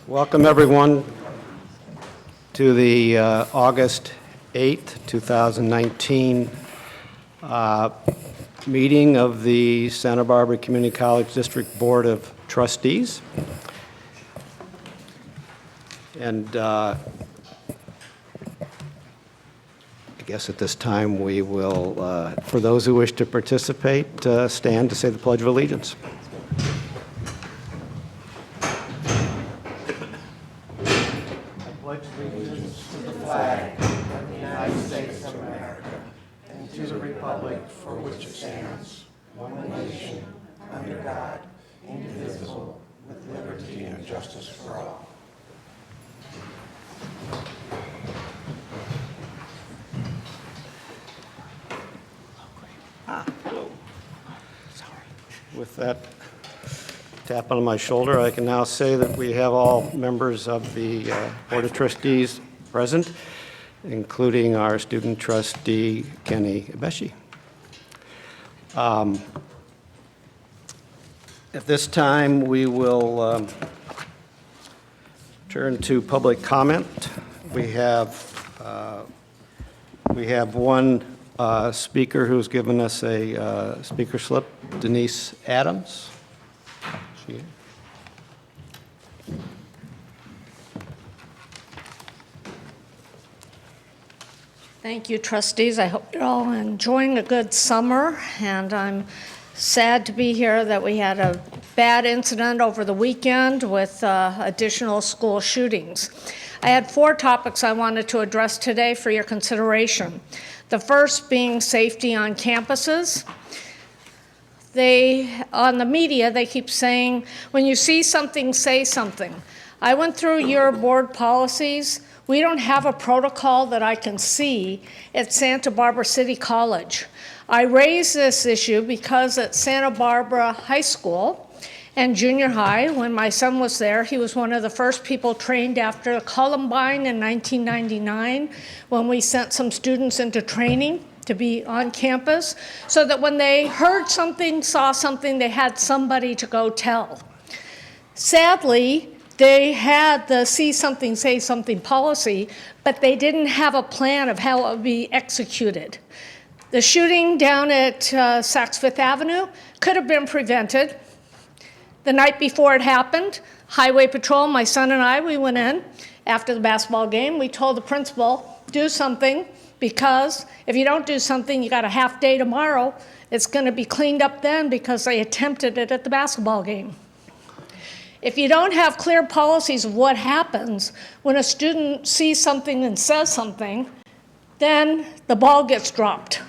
Welcome, everyone, to the August 8th, 2019 meeting of the Santa Barbara Community College District Board of Trustees. And I guess at this time we will, for those who wish to participate, stand to say the Pledge of Allegiance. With that tap on my shoulder, I can now say that we have all members of the Board of Trustees present, including our student trustee, Kenny Ibeshi. At this time, we will turn to public comment. We have one speaker who's given us a speaker slip, Denise Adams. Thank you, trustees. I hope you're all enjoying a good summer, and I'm sad to be here that we had a bad incident over the weekend with additional school shootings. I had 4 topics I wanted to address today for your consideration. The first being safety on campuses. On the media, they keep saying, when you see something, say something. I went through your board policies. We don't have a protocol that I can see at Santa Barbara City College. I raised this issue because at Santa Barbara High School and junior high, when my son was there, he was one of the first people trained after Columbine in 1999, when we sent some students into training to be on campus, so that when they heard something, saw something, they had somebody to go tell. Sadly, they had the see something, say something policy, but they didn't have a plan of how it would be executed. The shooting down at Saks Fifth Avenue could have been prevented. The night before it happened, Highway Patrol, my son and I, we went in after the basketball game. We told the principal, do something, because if you don't do something, you got a half day tomorrow. It's going to be cleaned up then because they attempted it at the basketball game. If you don't have clear policies of what happens when a student sees something and says something, then the ball gets dropped.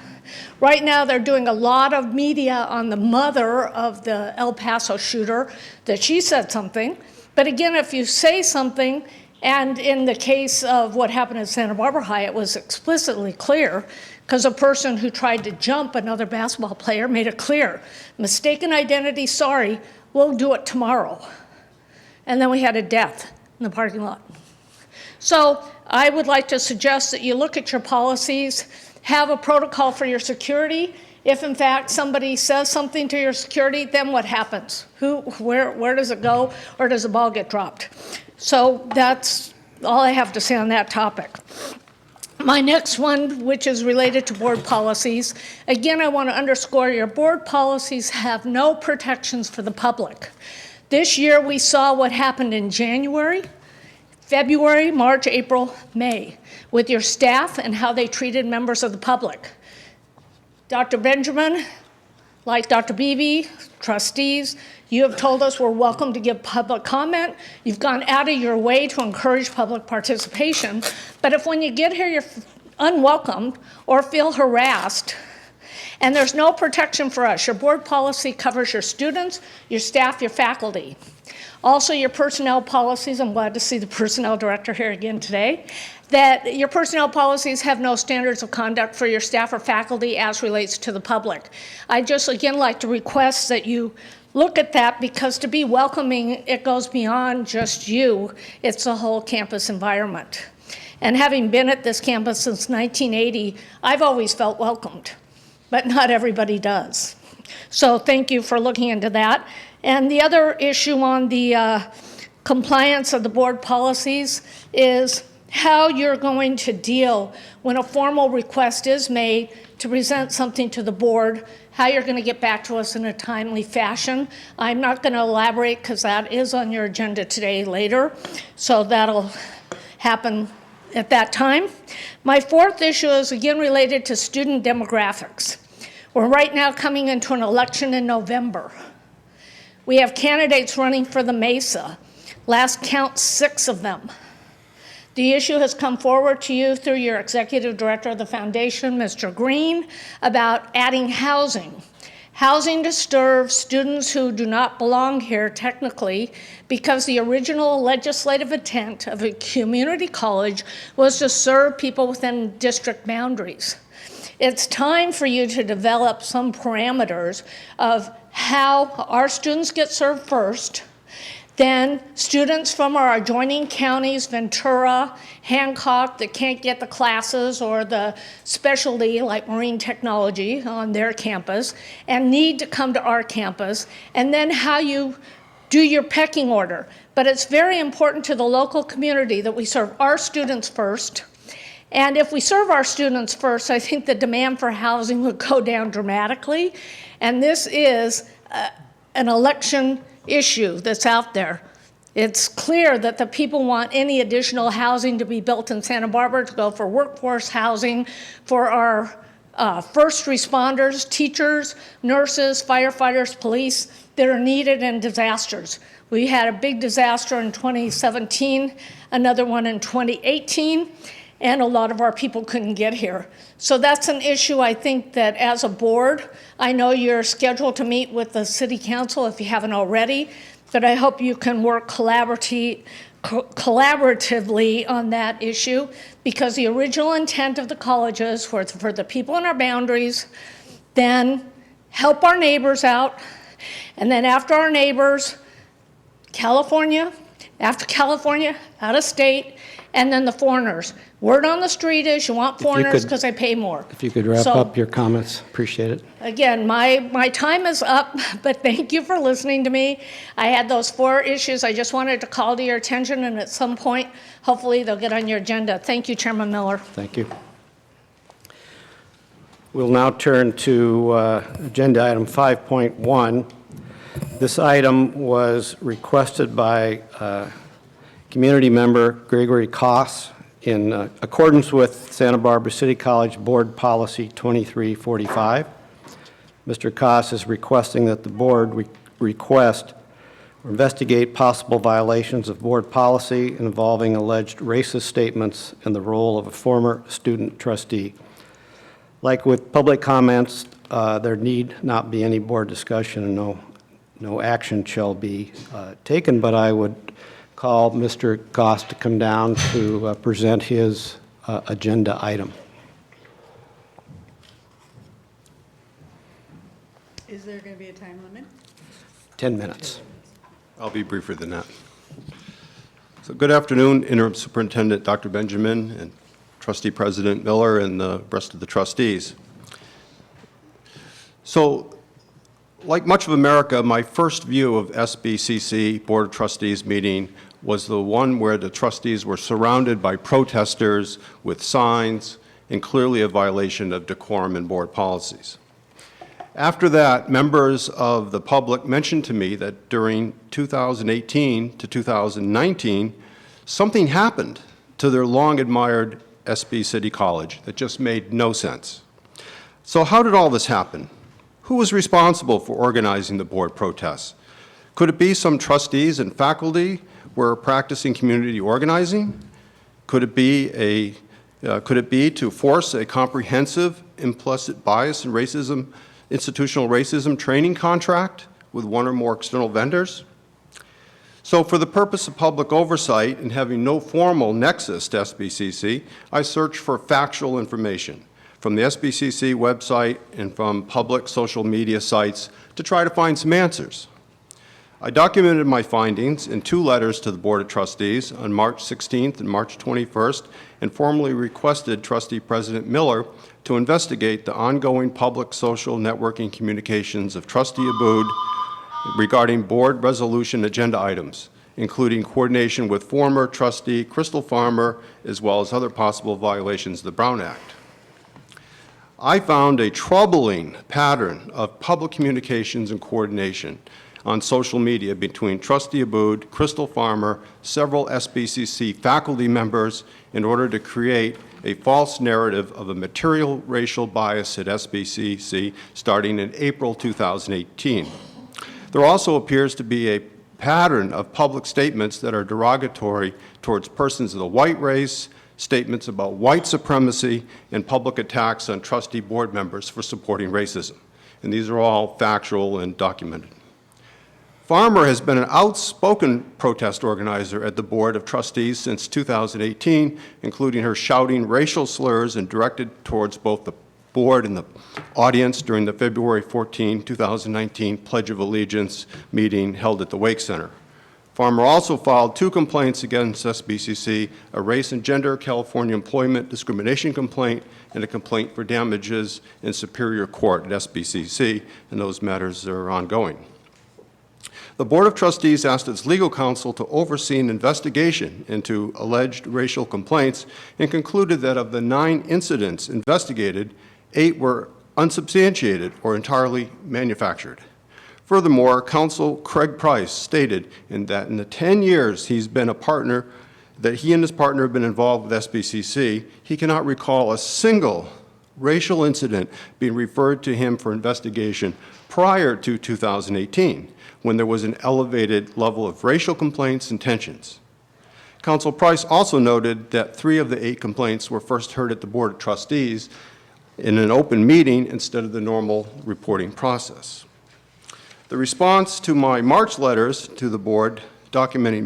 Right now, they're doing a lot of media on the mother of the El Paso shooter, that she said something. But again, if you say something, and in the case of what happened at Santa Barbara High, it was explicitly clear, because a person who tried to jump another basketball player made it clear, mistaken identity, sorry, we'll do it tomorrow. And then we had a death in the parking lot. So I would like to suggest that you look at your policies, have a protocol for your security. If in fact somebody says something to your security, then what happens? Where does it go, or does the ball get dropped? So that's all I have to say on that topic. My next one, which is related to board policies, again, I want to underscore your board policies have no protections for the public. This year we saw what happened in January, February, March, April, May, with your staff and how they treated members of the public. Dr. Benjamin, like Dr. Beebe, trustees, you have told us we're welcome to give public comment. You've gone out of your way to encourage public participation. But if when you get here you're unwelcomed or feel harassed, and there's no protection for us, your board policy covers your students, your staff, your faculty. Also, your personnel policies, I'm glad to see the personnel director here again today, that your personnel policies have no standards of conduct for your staff or faculty as relates to the public. I just, again, like to request that you look at that, because to be welcoming, it goes beyond just you. It's the whole campus environment. And having been at this campus since 1980, I've always felt welcomed, but not everybody does. So thank you for looking into that. And the other issue on the compliance of the board policies is how you're going to deal when a formal request is made to present something to the board, how you're going to get back to us in a timely fashion. I'm not going to elaborate because that is on your agenda today later, so that'll happen at that time. My fourth issue is again related to student demographics. We're right now coming into an election in November. We have candidates running for the Mesa. Last count, 6 of them. The issue has come forward to you through your executive director of the foundation, Mr. Green, about adding housing. Housing to serve students who do not belong here technically, because the original legislative intent of a community college was to serve people within district boundaries. It's time for you to develop some parameters of how our students get served first, then students from our adjoining counties, Ventura, Hancock, that can't get the classes or the specialty like marine technology on their campus and need to come to our campus, and then how you do your pecking order. But it's very important to the local community that we serve our students first. And if we serve our students first, I think the demand for housing would go down dramatically. And this is an election issue that's out there. It's clear that the people want any additional housing to be built in Santa Barbara to go for workforce housing for our first responders, teachers, nurses, firefighters, police that are needed in disasters. We had a big disaster in 2017, another one in 2018, and a lot of our people couldn't get here. So that's an issue I think that as a board, I know you're scheduled to meet with the city council if you haven't already, but I hope you can work collaboratively on that issue, because the original intent of the colleges was for the people in our boundaries, then help our neighbors out, and then after our neighbors, California, after California, out of state, and then the foreigners. Word on the street is you want foreigners because they pay more. If you could wrap up your comments, appreciate it. Again, my time is up, but thank you for listening to me. I had those 4 issues I just wanted to call to your attention, and at some point, hopefully they'll get on your agenda. Thank you, Chairman Miller. Thank you. We'll now turn to agenda item 5.1. This item was requested by community member Gregory Koss in accordance with Santa Barbara City College Board Policy 2345. Mr. Koss is requesting that the board request or investigate possible violations of board policy involving alleged racist statements and the role of a former student trustee. Like with public comments, there need not be any board discussion and no action shall be taken, but I would call Mr. Koss to come down to present his agenda item. Is there going to be a time limit? 10 minutes. I'll be briefer than that. So good afternoon, Interim Superintendent Dr. Benjamin and Trustee President Miller and the rest of the trustees. So, like much of America, my first view of SBCC Board of Trustees meeting was the one where the trustees were surrounded by protesters with signs and clearly a violation of decorum and board policies. After that, members of the public mentioned to me that during 2018 to 2019, something happened to their long-admired SB City College that just made no sense. So how did all this happen? Who was responsible for organizing the board protests? Could it be some trustees and faculty were practicing community organizing? Could it be to force a comprehensive implicit bias and racism, institutional racism training contract with one or more external vendors? So for the purpose of public oversight and having no formal nexus to SBCC, I searched for factual information from the SBCC website and from public social media sites to try to find some answers. I documented my findings in 2 letters to the Board of Trustees on March 16th and March 21st, and formally requested Trustee President Miller to investigate the ongoing public social networking communications of Trustee Abood regarding board resolution agenda items including coordination with former trustee Crystal Farmer, as well as other possible violations of the Brown Act. I found a troubling pattern of public communications and coordination on social media between Trustee Abood, Crystal Farmer, several SBCC faculty members in order to create a false narrative of a material racial bias at SBCC starting in April 2018. There also appears to be a pattern of public statements that are derogatory towards persons of the white race, statements about white supremacy, and public attacks on trustee board members for supporting racism. And these are all factual and documented. Farmer has been an outspoken protest organizer at the Board of Trustees since 2018, including her shouting racial slurs and directed towards both the board and the audience during the February 14, 2019 Pledge of Allegiance meeting held at the Wake Center. Farmer also filed 2 complaints against SBCC, a race and gender California employment discrimination complaint and a complaint for damages in Superior Court at SBCC, and those matters are ongoing. The Board of Trustees asked its legal counsel to oversee an investigation into alleged racial complaints and concluded that of the 9 incidents investigated, 8 were unsubstantiated or entirely manufactured. Furthermore, counsel Craig Price stated that in the 10 years he's been a partner, that he and his partner have been involved with SBCC, he cannot recall a single racial incident being referred to him for investigation prior to 2018, when there was an elevated level of racial complaints and tensions. Counsel Price also noted that 3 of the 8 complaints were first heard at the Board of Trustees in an open meeting instead of the normal reporting process. The response to my March letters to the board documenting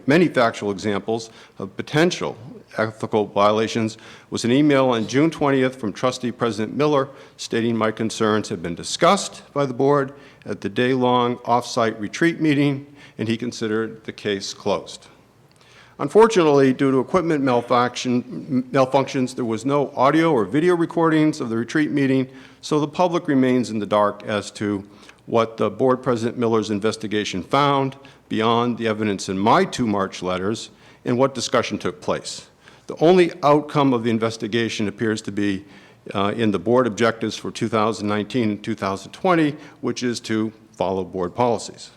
many factual examples of potential ethical violations was an email on June 20th from Trustee President Miller stating my concerns had been discussed by the board at the day-long off-site retreat meeting, and he considered the case closed. Unfortunately, due to equipment malfunctions, there was no audio or video recordings of the retreat meeting, so the public remains in the dark as to what the Board President Miller's investigation found beyond the evidence in my 2 March letters and what discussion took place. The only outcome of the investigation appears to be in the board objectives for 2019 and 2020, which is to follow board policies.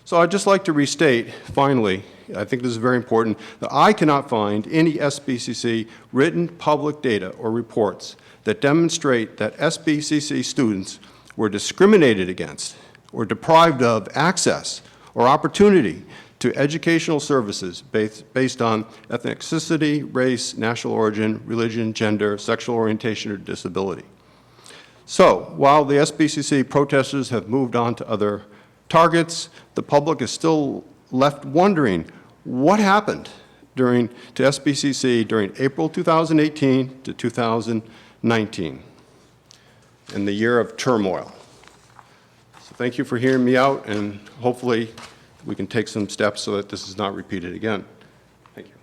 So I'd just like to restate, finally, I think this is very important, that I cannot find any SBCC written public data or reports that demonstrate that SBCC students were discriminated against or deprived of access or opportunity to educational services based on ethnicity, race, national origin, religion, gender, sexual orientation, or disability. So, while the SBCC protesters have moved on to other targets, the public is still left wondering what happened to SBCC during April 2018 to 2019, in the year of turmoil. So thank you for hearing me out, and hopefully we can take some steps so that this is not repeated again. Thank you.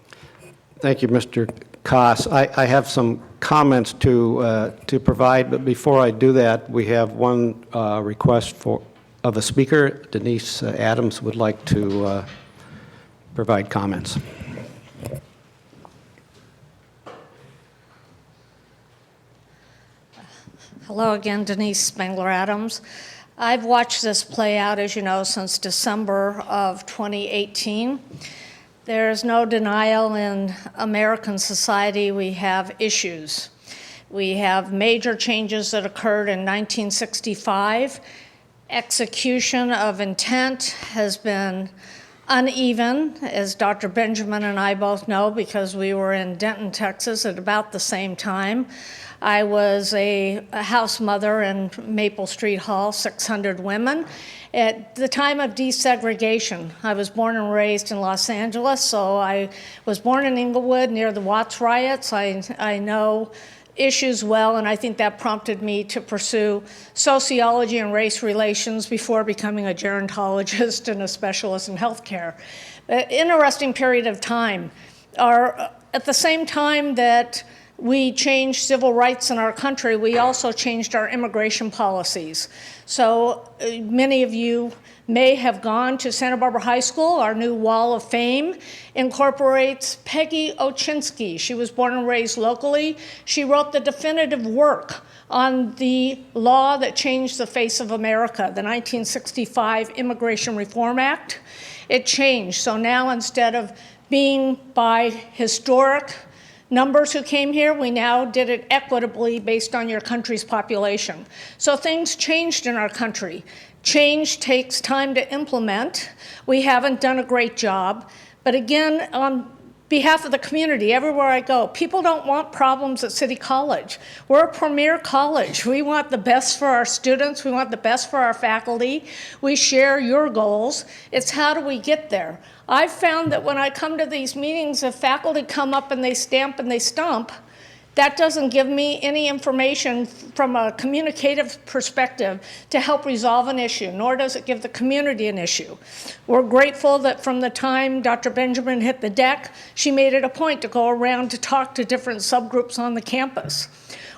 Thank you, Mr. Koss. I have some comments to provide, but before I do that, we have one request of a speaker. Denise Adams would like to provide comments. Hello again, Denise Spangler Adams. I've watched this play out, as you know, since December of 2018. There's no denial in American society we have issues. We have major changes that occurred in 1965. Execution of intent has been uneven, as Dr. Benjamin and I both know because we were in Denton, Texas at about the same time. I was a house mother in Maple Street Hall, 600 women. At the time of desegregation, I was born and raised in Los Angeles, so I was born in Inglewood near the Watts riots. I know issues well, and I think that prompted me to pursue sociology and race relations before becoming a gerontologist and a specialist in healthcare. Interesting period of time. At the same time that we changed civil rights in our country, we also changed our immigration policies. So many of you may have gone to Santa Barbara High School. Our new Wall of Fame incorporates Peggy Ochinsky. She was born and raised locally. She wrote the definitive work on the law that changed the face of America, the 1965 Immigration Reform Act. It changed. So now instead of being by historic numbers who came here, we now did it equitably based on your country's population. So things changed in our country. Change takes time to implement. We haven't done a great job. But again, on behalf of the community, everywhere I go, people don't want problems at City College. We're a premier college. We want the best for our students. We want the best for our faculty. We share your goals. It's how do we get there? I've found that when I come to these meetings, if faculty come up and they stamp and they stomp, that doesn't give me any information from a communicative perspective to help resolve an issue, nor does it give the community an issue. We're grateful that from the time Dr. Benjamin hit the deck, she made it a point to go around to talk to different subgroups on the campus.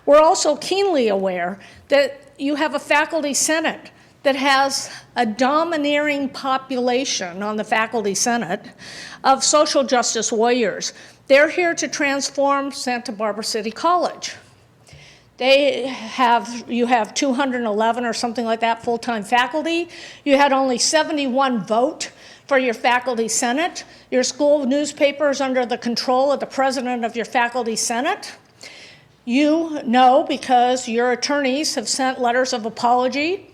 We're also keenly aware that you have a faculty senate that has a domineering population on the faculty senate of social justice warriors. They're here to transform Santa Barbara City College. You have 211 or something like that full-time faculty. You had only 71 vote for your faculty senate. Your school newspaper is under the control of the president of your faculty senate. You know because your attorneys have sent letters of apology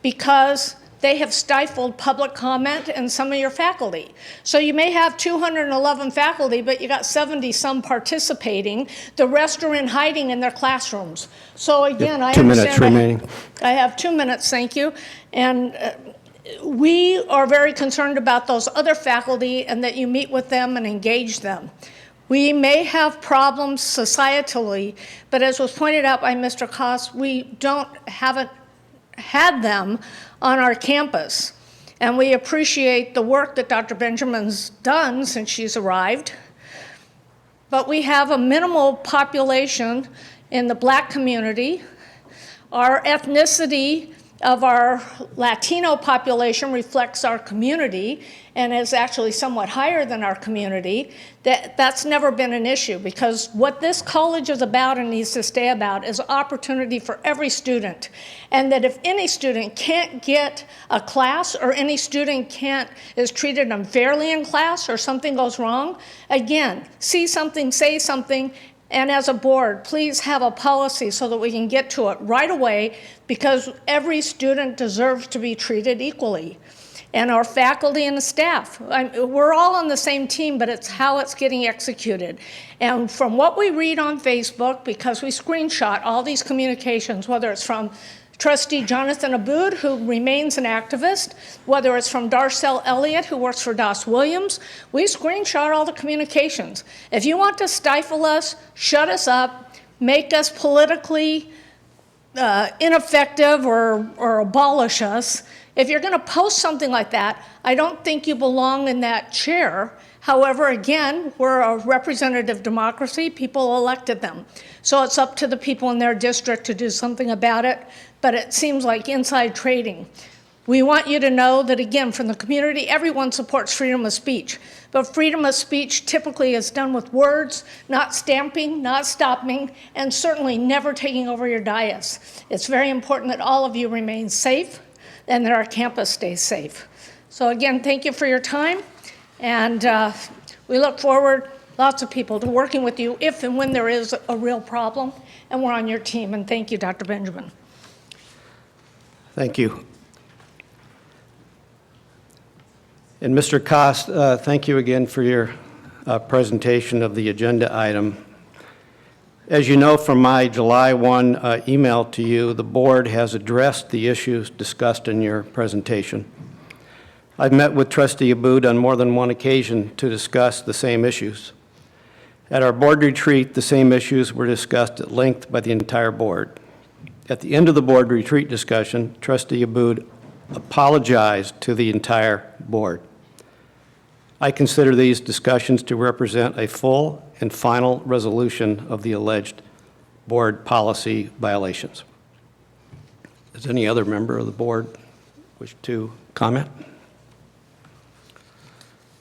because they have stifled public comment in some of your faculty. So you may have 211 faculty, but you got 70 some participating. The rest are in hiding in their classrooms. So again, I 2 minutes understand remaining. I have 2 minutes, thank you. And we are very concerned about those other faculty and that you meet with them and engage them. We may have problems societally, but as was pointed out by Mr. Koss, we haven't had them on our campus. And we appreciate the work that Dr. Benjamin's done since she's arrived. But we have a minimal population in the Black community. Our ethnicity of our Latino population reflects our community and is actually somewhat higher than our community. That's never been an issue because what this college is about and needs to stay about is opportunity for every student. And that if any student can't get a class or any student is treated unfairly in class or something goes wrong, again, see something, say something. And as a board, please have a policy so that we can get to it right away because every student deserves to be treated equally. And our faculty and the staff, we're all on the same team, but it's how it's getting executed. And from what we read on Facebook, because we screenshot all these communications, whether it's from Trustee Jonathan Aboud, who remains an activist, whether it's from Darcel Elliott, who works for Doss Williams, we screenshot all the communications. If you want to stifle us, shut us up, make us politically ineffective or abolish us, if you're going to post something like that, I don't think you belong in that chair. However, again, we're a representative democracy. People elected them. So it's up to the people in their district to do something about it. But it seems like inside trading. We want you to know that, again, from the community, everyone supports freedom of speech. But freedom of speech typically is done with words, not stamping, not stopping, and certainly never taking over your dais. It's very important that all of you remain safe and that our campus stays safe. So again, thank you for your time. And we look forward, lots of people, to working with you if and when there is a real problem. And we're on your team. And thank you, Dr. Benjamin. Thank you. And Mr. Koss, thank you again for your presentation of the agenda item. As you know from my July 1 email to you, the board has addressed the issues discussed in your presentation. I've met with Trustee Aboud on more than one occasion to discuss the same issues. At our board retreat, the same issues were discussed at length by the entire board. At the end of the board retreat discussion, Trustee Aboud apologized to the entire board. I consider these discussions to represent a full and final resolution of the alleged board policy violations. Does any other member of the board wish to comment?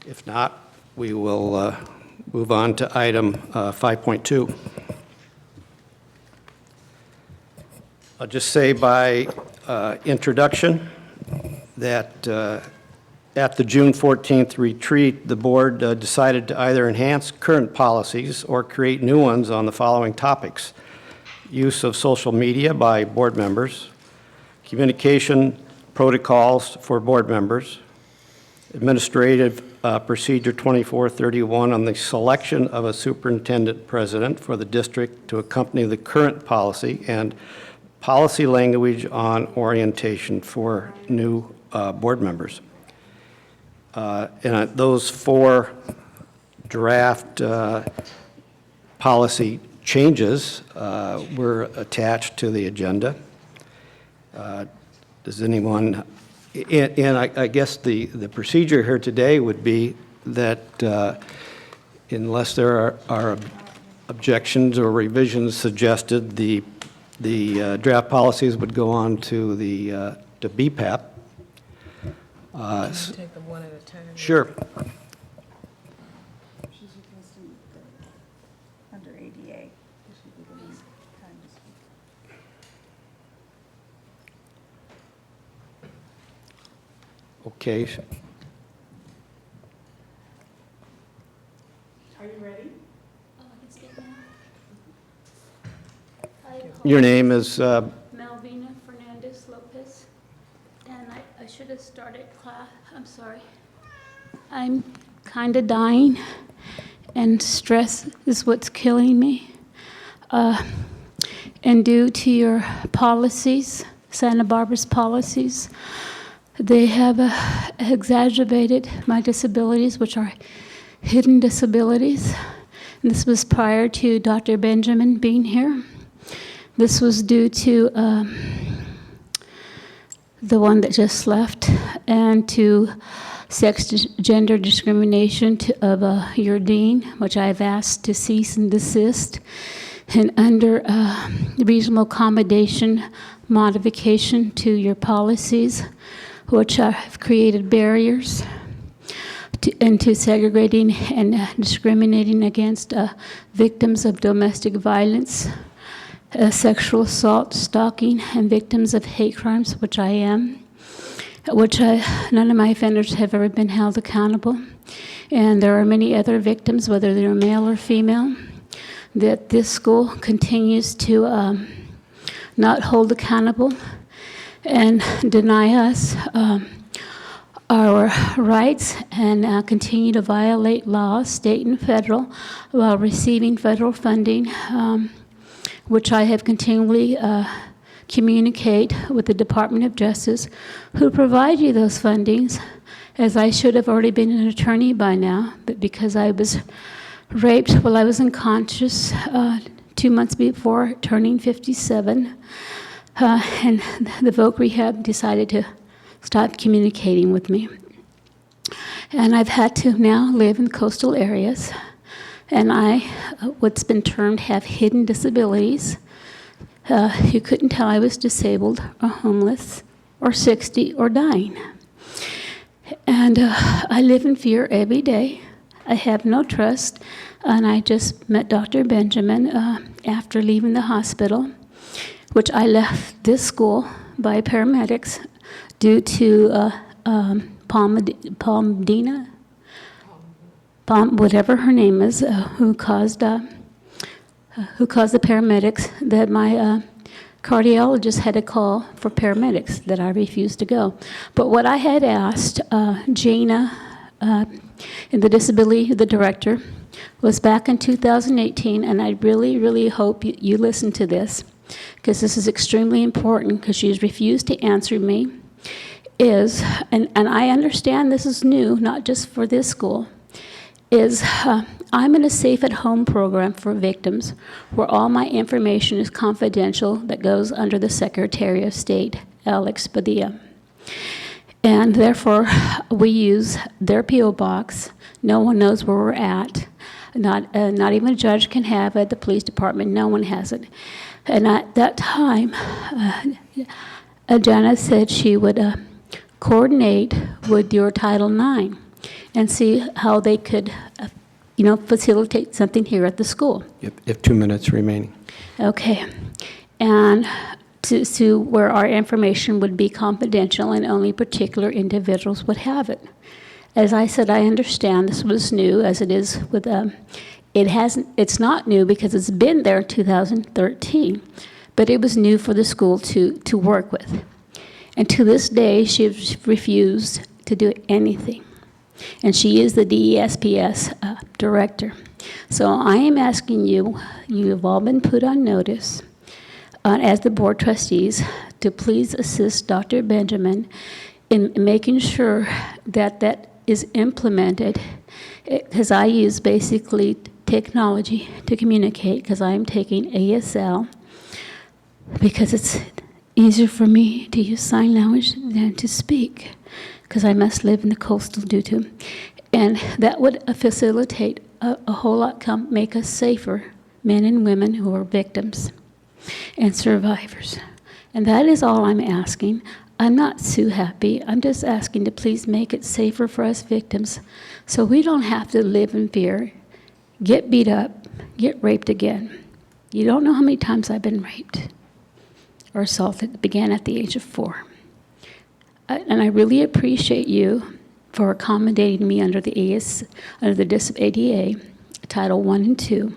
If not, we will move on to item 5.2. I'll just say by introduction that at the June 14th retreat, the board decided to either enhance current policies or create new ones on the following topics: use of social media by board members, communication protocols for board members, Administrative Procedure 2431 on the selection of a superintendent president for the district to accompany the current policy, and policy language on orientation for new board members. And those 4 draft policy changes were attached to the agenda. Does anyone, and I guess the procedure here today would be that unless there are objections or revisions suggested, the draft policies would go on to the to BPAP. Take them one at a time. Sure. She's requesting the, under ADA, there should be the least time to speak. Okay. Are you ready? Oh, I can speak now. Hi, Your name is, Malvina Fernandez Lopez, and I should have started class, I'm sorry. I'm kind of dying, and stress is what's killing me. And due to your policies, Santa Barbara's policies, they have exacerbated my disabilities, which are hidden disabilities. And this was prior to Dr. Benjamin being here. This was due to the one that just left, and to gender discrimination of your dean, which I've asked to cease and desist, and under reasonable accommodation modification to your policies, which have created barriers into segregating and discriminating against victims of domestic violence, sexual assault, stalking, and victims of hate crimes, which I am, which none of my offenders have ever been held accountable. And there are many other victims, whether they're male or female, that this school continues to not hold accountable and deny us our rights, and continue to violate laws, state and federal, while receiving federal funding, which I have continually communicate with the Department of Justice, who provide you those fundings, as I should have already been an attorney by now, but because I was raped while I was unconscious 2 months before turning 57, and the Voc Rehab decided to stop communicating with me. And I've had to now live in coastal areas, and I, what's been termed, have hidden disabilities. You couldn't tell I was disabled or homeless or 60 or dying. And I live in fear every day. I have no trust, and I just met Dr. Benjamin after leaving the hospital, which I left this school by paramedics due to whatever her name is, who caused the paramedics, that my cardiologist had a call for paramedics, that I refused to go. But what I had asked Jana, in the director, was back in 2018, and I really, really hope you listen to this, because this is extremely important, because she's refused to answer me, is, and I understand this is new, not just for this school, is I'm in a Safe at Home program for victims where all my information is confidential, that goes under the Secretary of State, Alex Padilla. And therefore, we use their P.O. box. No one knows where we're at. Not even a judge can have it, the police department, no one has it. And at that time, Jana said she would coordinate with your Title IX and see how they could, facilitate something here at the school. You have 2 minutes remaining. Okay. And to where our information would be confidential and only particular individuals would have it. As I said, I understand this was new, as it is with, it's not new because it's been there in 2013, but it was new for the school to work with. And to this day, she's refused to do anything. And she is the DESPS director. So I am asking you, you have all been put on notice as the board trustees to please assist Dr. Benjamin in making sure that that is implemented, because I use basically technology to communicate, because I am taking ASL, because it's easier for me to use sign language than to speak, because I must live in the coastal due to, and that would facilitate a whole lot, make us safer, men and women who are victims and survivors. And that is all I'm asking. I'm not too happy. I'm just asking to please make it safer for us victims so we don't have to live in fear, get beat up, get raped again. You don't know how many times I've been raped or assaulted. It began at the age of 4. And I really appreciate you for accommodating me under the ADA, Title I and II,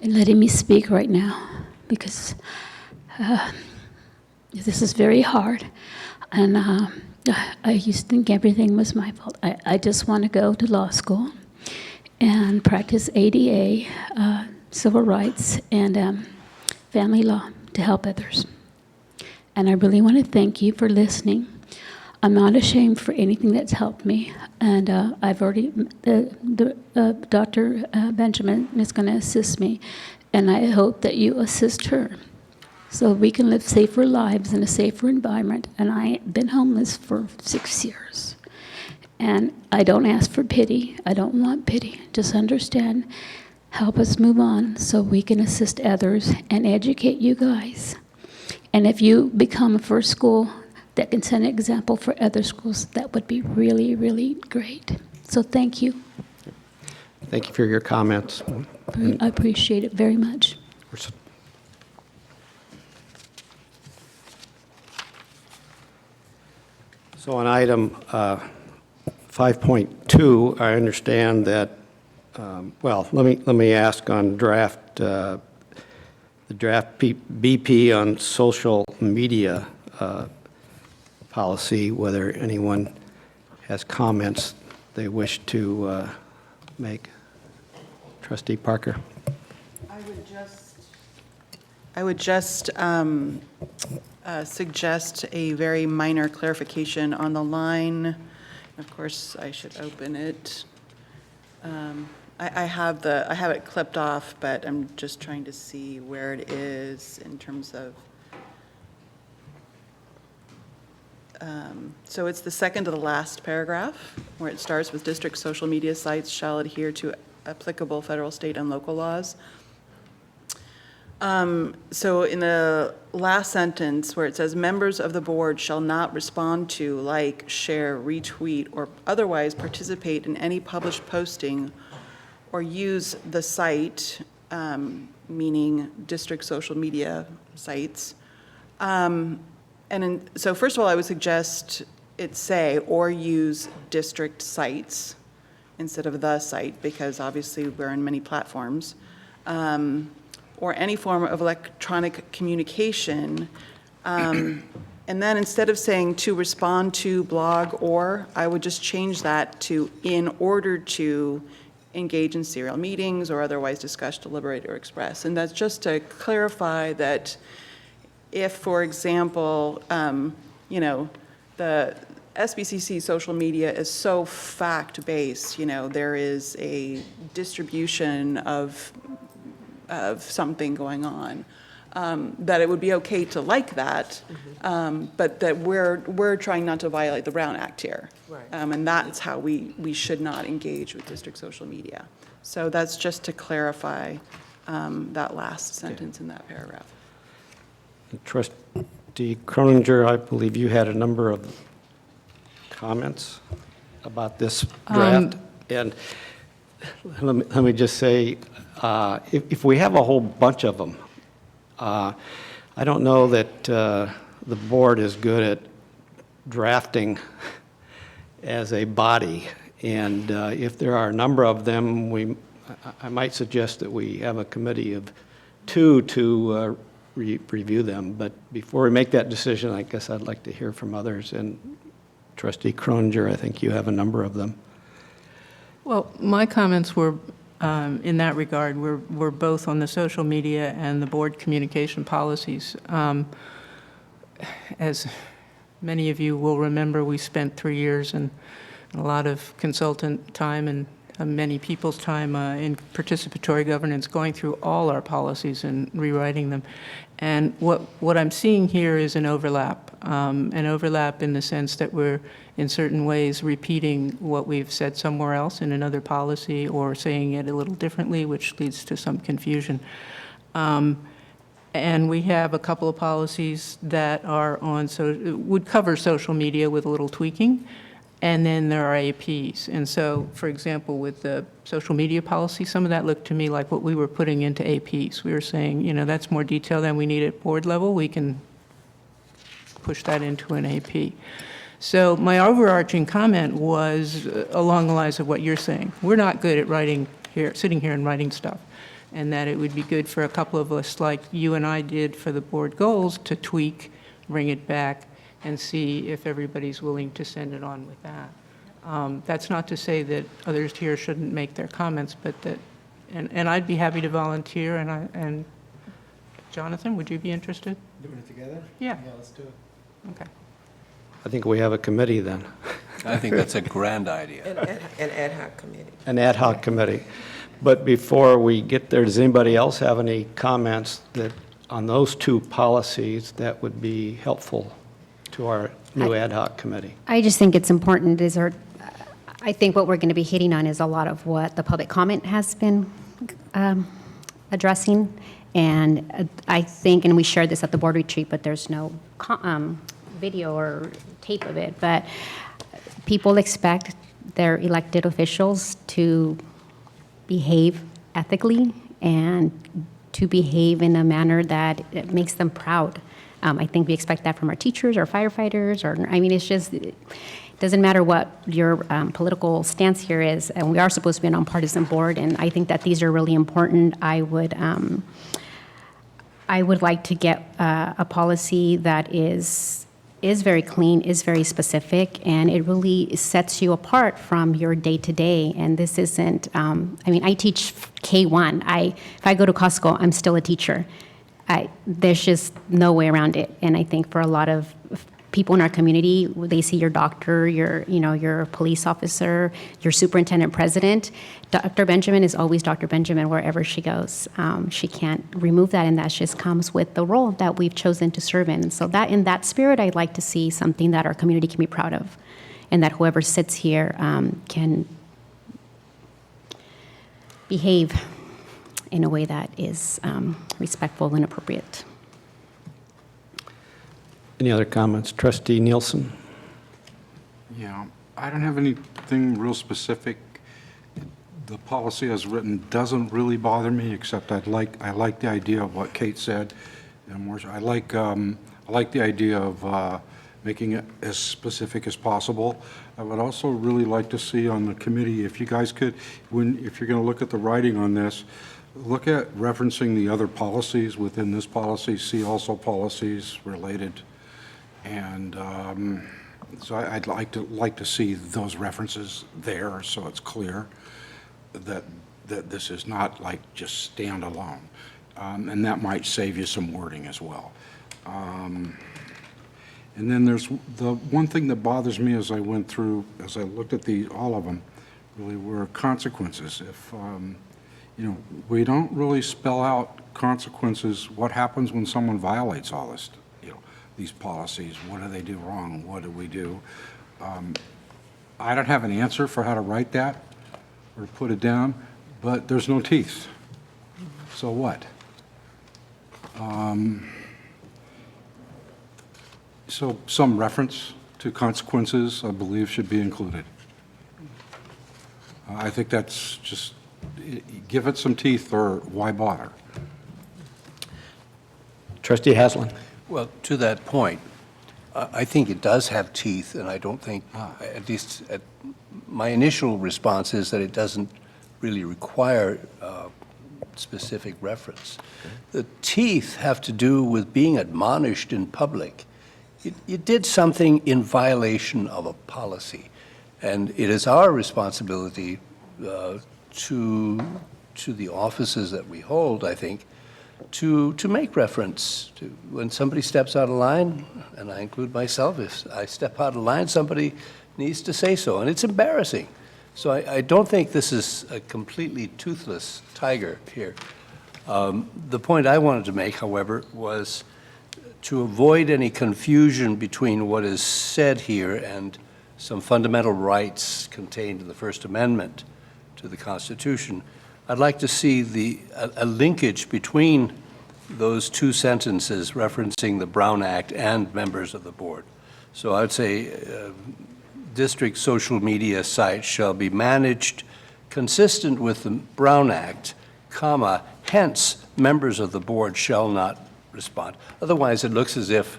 and letting me speak right now, because this is very hard. And I used to think everything was my fault. I just want to go to law school and practice ADA, civil rights, and family law to help others. And I really want to thank you for listening. I'm not ashamed for anything that's helped me. And I've already, Dr. Benjamin is going to assist me. And I hope that you assist her so we can live safer lives in a safer environment. And I've been homeless for 6 years. And I don't ask for pity. I don't want pity. Just understand, help us move on so we can assist others and educate you guys. And if you become a first school that can set an example for other schools, that would be really, really great. So thank you. Thank you for your comments. I appreciate it very much. So on item 5.2, I understand that, let me ask on the draft BP on social media policy, whether anyone has comments they wish to make. Trustee Parker. I would just suggest a very minor clarification on the line. Of course, I should open it. I have it clipped off, but I'm just trying to see where it is in terms of. So it's the second to the last paragraph, where it starts with district social media sites shall adhere to applicable federal, state, and local laws. So in the last sentence where it says members of the board shall not respond to, like, share, retweet, or otherwise participate in any published posting or use the site, meaning district social media sites. So first of all, I would suggest it say, or use district sites instead of the site, because obviously we're in many platforms. Or any form of electronic communication. And then instead of saying to respond to, blog, or, I would just change that to in order to engage in serial meetings or otherwise discuss, deliberate, or express. And that's just to clarify that if, for example, the SBCC social media is so fact-based, there is a distribution of something going on, that it would be okay to like that, but that we're trying not to violate the Brown Act here. Right. And that's how we should not engage with district social media. So that's just to clarify that last sentence in that paragraph. Trustee Croninger, I believe you had a number of comments about this draft. And let me just say, if we have a whole bunch of them, I don't know that the board is good at drafting as a body. And if there are a number of them, I might suggest that we have a committee of 2 to review them. But before we make that decision, I guess I'd like to hear from others. And Trustee Croninger, I think you have a number of them. Well, my comments were, in that regard, were both on the social media and the board communication policies. As many of you will remember, we spent 3 years and a lot of consultant time and many people's time in participatory governance, going through all our policies and rewriting them. And what I'm seeing here is an overlap in the sense that we're, in certain ways, repeating what we've said somewhere else in another policy or saying it a little differently, which leads to some confusion. And we have a couple of policies that are on, would cover social media with a little tweaking. And then there are APs. And so, for example, with the social media policy, some of that looked to me like what we were putting into APs. We were saying, you know, that's more detail than we need at board level. We can push that into an AP. So my overarching comment was along the lines of what you're saying. We're not good at sitting here and writing stuff. And that it would be good for a couple of us, like you and I did for the board goals, to tweak, bring it back, and see if everybody's willing to send it on with that. That's not to say that others here shouldn't make their comments, but that, and I'd be happy to volunteer, and Jonathan, would you be interested? Doing it together? Yeah. Yeah, let's do it. Okay. I think we have a committee then, I think that's a grand idea. An ad hoc committee. an ad hoc committee. But before we get there, does anybody else have any comments that on those 2 policies that would be helpful to our new ad hoc committee? I just think it's important I think what we're going to be hitting on is a lot of what the public comment has been addressing. And I think, and we shared this at the board retreat, but there's no video or tape of it, but people expect their elected officials to behave ethically and to behave in a manner that it makes them proud. I think we expect that from our teachers, our firefighters, it doesn't matter what your political stance here is, and we are supposed to be a nonpartisan board, and I think that these are really important. I would like to get a policy that is very clean, is very specific, and it really sets you apart from your day-to-day. And this isn't, I teach K-1. If I go to Costco, I'm still a teacher. There's just no way around it. And I think for a lot of people in our community, they see your doctor, your police officer, your superintendent president. Dr. Benjamin is always Dr. Benjamin wherever she goes. She can't remove that, and that just comes with the role that we've chosen to serve in. So that, in that spirit, I'd like to see something that our community can be proud of, and that whoever sits here can behave in a way that is respectful and appropriate. Any other comments? Trustee Nielsen? Yeah, I don't have anything real specific. The policy as written doesn't really bother me, except I like the idea of what Kate said. And I like the idea of making it as specific as possible. I would also really like to see on the committee, if you guys could, if you're going to look at the writing on this, look at referencing the other policies within this policy, see also policies related. And so I'd like to see those references there, so it's clear that this is not like just standalone. And that might save you some wording as well. And then there's the one thing that bothers me as I went through, as I looked at all of them, really were consequences. If we don't really spell out consequences, what happens when someone violates all this, these policies? What do they do wrong? What do we do? I don't have an answer for how to write that or to put it down, but there's no teeth. So what? So some reference to consequences, I believe, should be included. I think that's just, give it some teeth, or why bother? Trustee Haslam. Well, to that point, I think it does have teeth, and I don't think, at least my initial response is that it doesn't really require specific reference. The teeth have to do with being admonished in public. You did something in violation of a policy, and it is our responsibility to the offices that we hold, I think, to make reference to when somebody steps out of line, and I include myself. If I step out of line, somebody needs to say so, and it's embarrassing. So I don't think this is a completely toothless tiger here. The point I wanted to make, however, was to avoid any confusion between what is said here and some fundamental rights contained in the First Amendment to the Constitution. I'd like to see a linkage between those two sentences referencing the Brown Act and members of the board. So I'd say district social media sites shall be managed consistent with the Brown Act, comma, hence members of the board shall not respond. Otherwise, it looks as if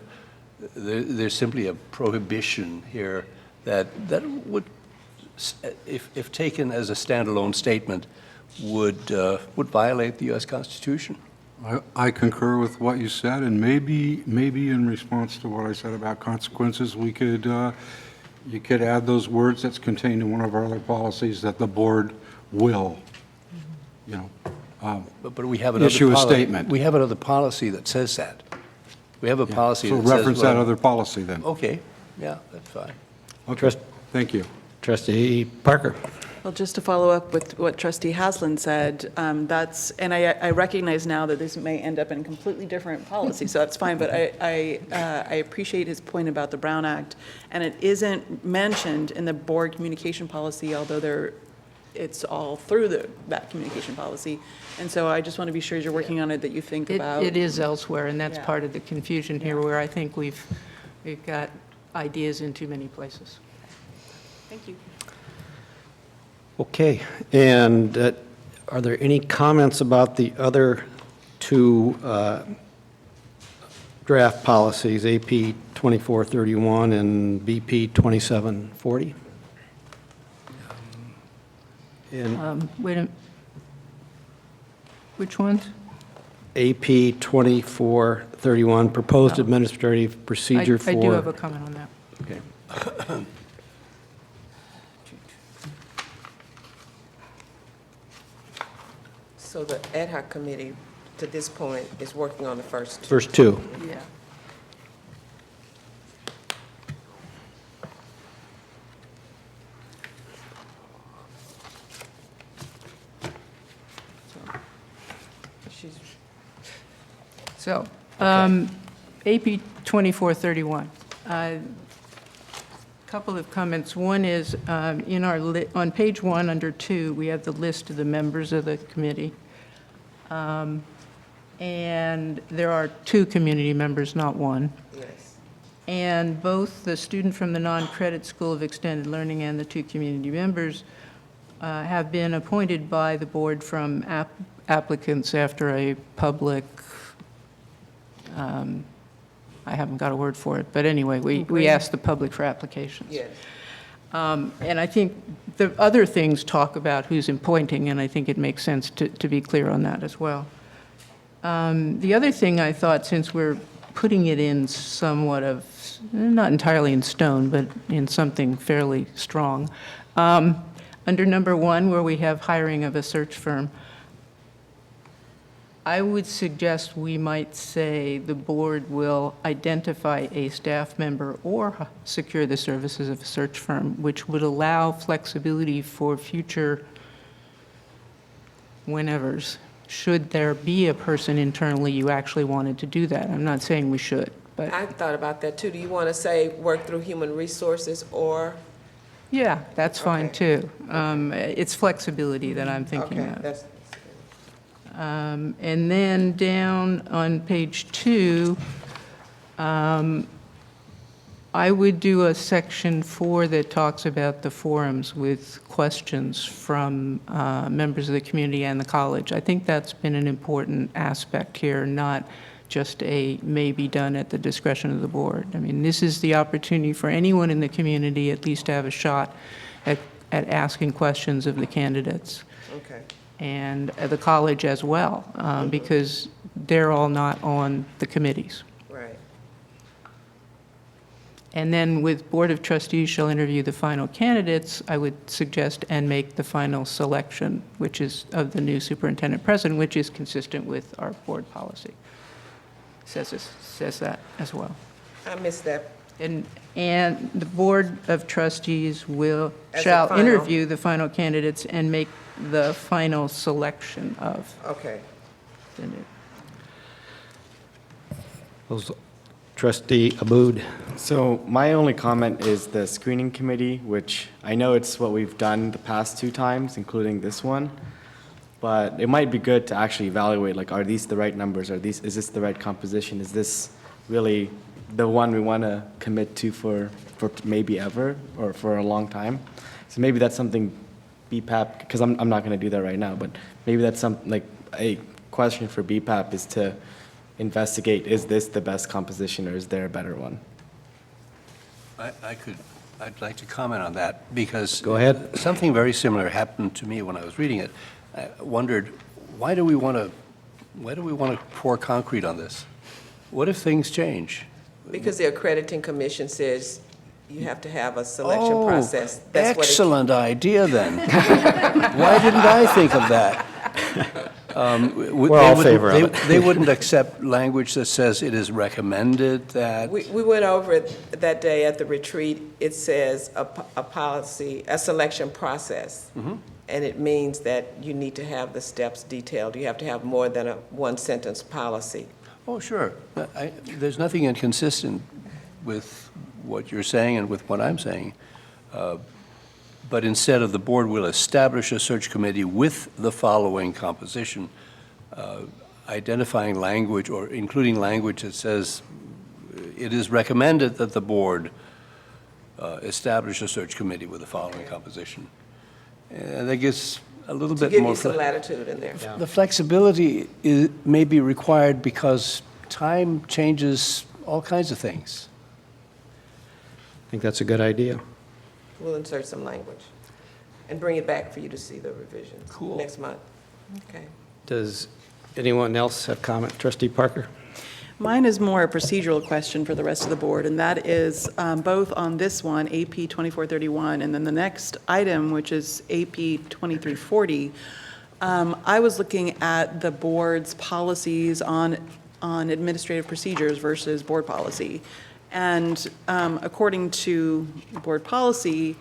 there's simply a prohibition here that would, if taken as a standalone statement, would violate the U.S. Constitution. I concur with what you said, and maybe in response to what I said about consequences, we could, you could add those words that's contained in one of our other policies that the board will, But we have another issue a statement. We have another policy that says that. We have a policy So that says... reference that other policy then. Okay, yeah, that's fine. Okay, thank you. Trustee Parker. Well, just to follow up with what Trustee Haslam said, and I recognize now that this may end up in completely different policy, so that's fine, but I appreciate his point about the Brown Act, and it isn't mentioned in the board communication policy, although it's all through that communication policy. And so I just want to be sure as you're working on it that you think about. It is elsewhere, and that's Yeah. part of the confusion here, where I think we've got ideas in too many places. Thank you. Okay, and are there any comments about the other two draft policies, AP 2431 and BP 2740? And Wait a minute. Which ones? AP 2431, Proposed Administrative Procedure for... I do have a comment on that. Okay. So the ad hoc committee, to this point, is working on the first two. First two. Yeah. So, AP 2431. Couple of comments. One is, in our on page 1 under 2, we have the list of the members of the committee. And there are 2 community members, not 1. Yes. And both the student from the non-credit School of Extended Learning and the 2 community members have been appointed by the board from applicants after a public, I haven't got a word for it, but anyway, we asked the public for applications. Yes. And I think the other things talk about who's appointing, and I think it makes sense to be clear on that as well. The other thing I thought, since we're putting it in somewhat of, not entirely in stone, but in something fairly strong, under number 1, where we have hiring of a search firm, I would suggest we might say the board will identify a staff member or secure the services of a search firm, which would allow flexibility for future whenevers. Should there be a person internally you actually wanted to do that? I'm not saying we should, but I thought about that too. Do you want to say work through human resources or Yeah, that's fine, Okay. too. It's flexibility that I'm thinking Okay, of. that's, And then down on page 2, I would do a section 4 that talks about the forums with questions from members of the community and the college. I think that's been an important aspect here, not just a may be done at the discretion of the board. I mean, this is the opportunity for anyone in the community at least to have a shot at asking questions of the candidates. okay. And the college as well, because they're all not on the committees. Right. And then with Board of Trustees shall interview the final candidates, I would suggest and make the final selection, which is of the new superintendent president, which is consistent with our board policy. Says that as well. I missed that. And the Board of Trustees As a shall final. interview the final candidates and make the final selection of. Okay. Trustee Aboud. So my only comment is the screening committee, which I know it's what we've done the past 2 times, including this one. But it might be good to actually evaluate, like, are these the right numbers? Is this the right composition? Is this really the one we want to commit to for maybe ever or for a long time? So maybe that's something BPAP, because I'm not going to do that right now, but maybe that's like a question for BPAP is to investigate, is this the best composition or is there a better one? I'd like to comment on that, because Go ahead. something very similar happened to me when I was reading it. I wondered, why do we want to pour concrete on this? What if things change? Because the accrediting commission says you have to have a selection process. That's what it- Excellent idea, then. Why didn't I think of that? We're all in favor of it. They wouldn't accept language that says it is recommended that. We went over it that day at the retreat. It says a policy, a selection process. And it means that you need to have the steps detailed. You have to have more than a one-sentence policy. Oh, sure. There's nothing inconsistent with what you're saying and with what I'm saying. But instead of the board will establish a search committee with the following composition, identifying language or including language that says it is recommended that the board establish a search committee with the following composition. And that gives a little To bit give more. you some latitude in there. The flexibility may be required because time changes all kinds of things. I think that's a good idea. We'll insert some language and bring it back for you to see the revisions. Cool. Next month. Okay. Does anyone else have comment? Trustee Parker? Mine is more a procedural question for the rest of the board, and that is both on this one, AP 2431, and then the next item, which is AP 2340. I was looking at the board's policies on administrative procedures versus board policy. And according to board policy,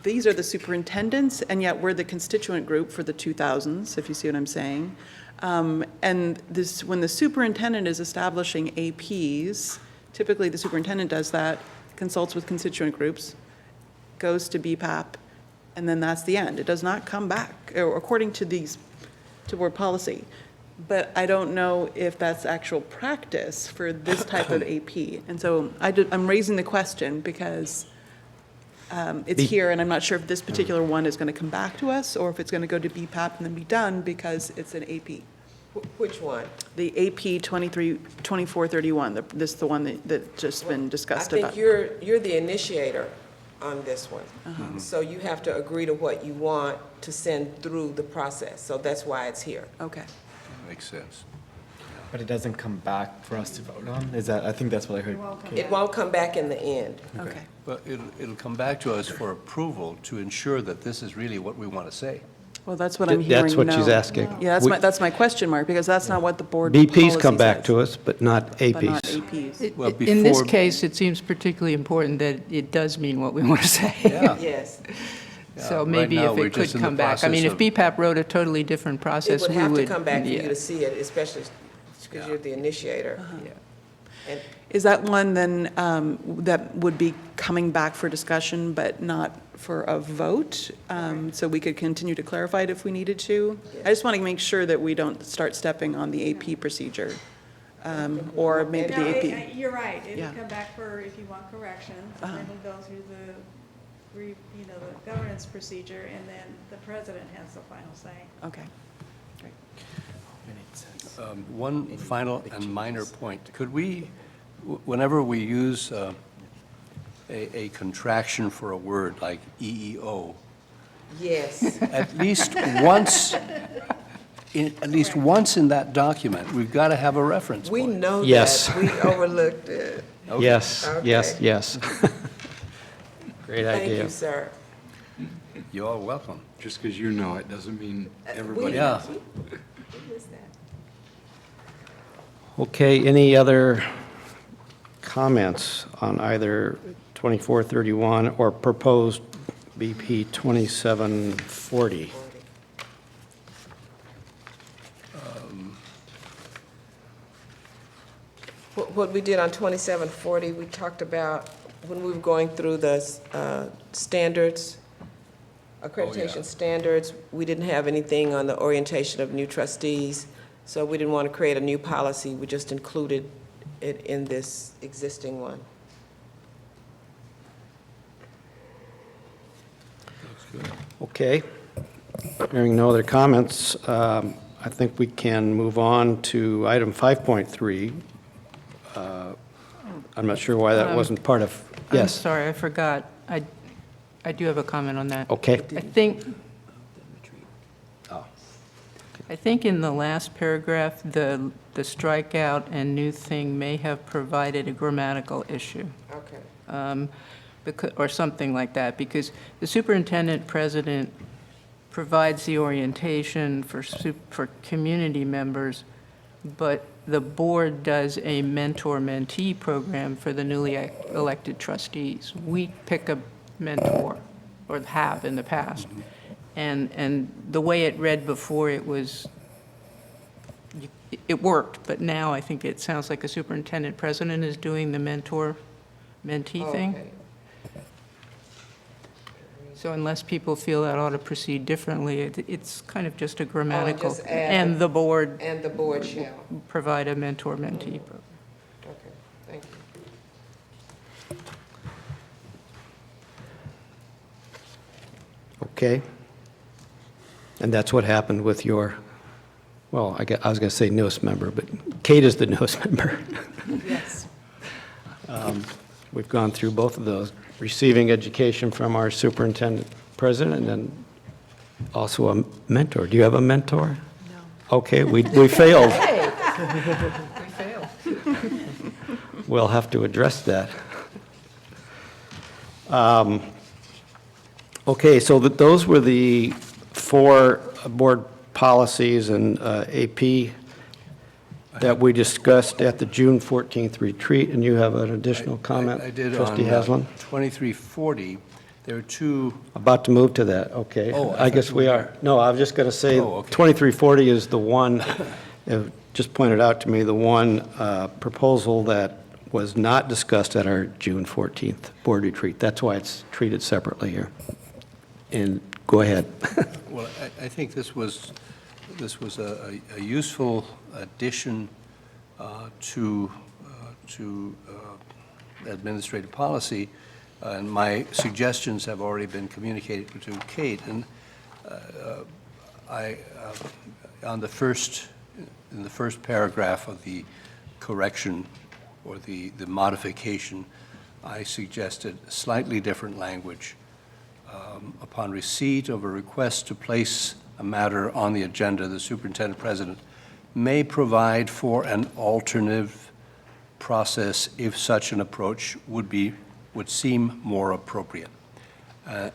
these are the superintendents, and yet we're the constituent group for the 2000s, if you see what I'm saying. And this, when the superintendent is establishing APs, typically the superintendent does that, consults with constituent groups, goes to BPAP, and then that's the end. It does not come back, or according to board policy. But I don't know if that's actual practice for this type of AP. And so I'm raising the question because it's here, and I'm not sure if this particular one is going to come back to us, or if it's going to go to BPAP and then be done because it's an AP. Which one? The AP 2431, this is the one that's just been discussed I about. think you're the initiator on this one. So you have to agree to what you want to send through the process. So that's why it's here. Okay. Makes sense. But it doesn't come back for us to vote on? I think that's what I heard. It won't come back in the end. Okay. But it'll come back to us for approval to ensure that this is really what we want to say. Well, that's what I'm hearing. That's what she's no. asking. Yeah, that's my question mark, because that's not what the board BPs come policy back says, to us, but not but not APs. APs. Well, In this before- case, it seems particularly important that it does mean what we want to say. Yeah. Yes. So right maybe now, if we're it could just in the come back. I mean, if process BPAP wrote a totally different It process, would we have would. to come back for you yeah. to see it, especially because you're the initiator. Yeah. And Is that one then that would be coming back for discussion, but not for a vote, so we could continue to clarify it if we needed to. I just want to make sure that we don't start stepping on the AP procedure, or maybe the AP. You're right, it'll Yeah. come back for if you want corrections, and then it'll go through the governance procedure, and then the president has the final say. Okay, great. One final and minor point. Could we, whenever we use a contraction for a word like EEO, Yes. at least once, in that document, we've got to have a reference We point. know Yes. that. We overlooked it. Yes, yes, Okay. yes. Great Thank idea. you, sir. You're welcome. Just because you know it doesn't mean everybody. Yeah. We missed that. Okay, any other comments on either 2431 or proposed BP 2740? What we did on 2740, we talked about when we were going through the standards, accreditation standards, we didn't have anything on the orientation of new trustees, so we didn't want to create a new policy. We just included it in this existing one. Okay. Hearing no other comments, I think we can move on to item 5.3. I'm not sure why that wasn't part of, I'm yes, sorry, I forgot. I do have a comment on that. okay. I think in the last paragraph, the strikeout and new thing may have provided a grammatical issue. Okay. Or something like that, because the superintendent president provides the orientation for community members, but the board does a mentor-mentee program for the newly elected trustees. We pick a mentor, or have in the past. And the way it read before, it worked, but now I think it sounds like a superintendent president is doing the mentor-mentee thing. Okay. So unless people feel that ought to proceed differently, it's kind of just a grammatical. just add And the board And the board shall. provide a mentor-mentee program. Okay, thank you. Okay. And that's what happened with your, well, I was going to say newest member, but Kate is the newest member. Yes. We've gone through both of those, receiving education from our superintendent president and then also a mentor. Do you have a mentor? No. Okay, we failed. We failed. We'll have to address that. Okay, so those were the 4 board policies and AP that we discussed at the June 14th retreat, and you have an additional comment? I did Trustee on Haslam? 2340, there are 2, About to move to that, okay. Oh, I I guess thought we you were- are. No, I was just going to say, Oh, okay. 2340 is the one, just pointed out to me, the one proposal that was not discussed at our June 14th board retreat. That's why it's treated separately here. And go ahead. well, I think this was a useful addition to administrative policy, and my suggestions have already been communicated to Kate. And in the first paragraph of the correction or the modification, I suggested slightly different language. Upon receipt of a request to place a matter on the agenda, the superintendent president may provide for an alternative process if such an approach would seem more appropriate.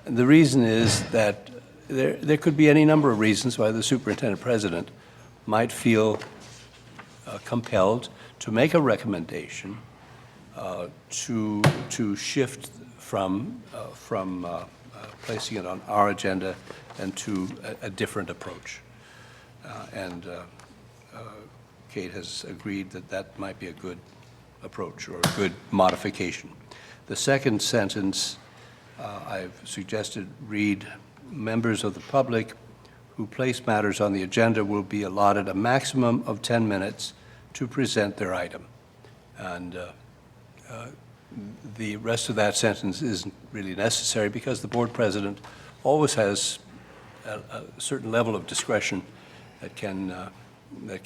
The reason is that there could be any number of reasons why the superintendent president might feel compelled to make a recommendation to shift from placing it on our agenda and to a different approach. And Kate has agreed that that might be a good approach or a good modification. The second sentence I've suggested read, members of the public who place matters on the agenda will be allotted a maximum of 10 minutes to present their item. And the rest of that sentence isn't really necessary because the board president always has a certain level of discretion that can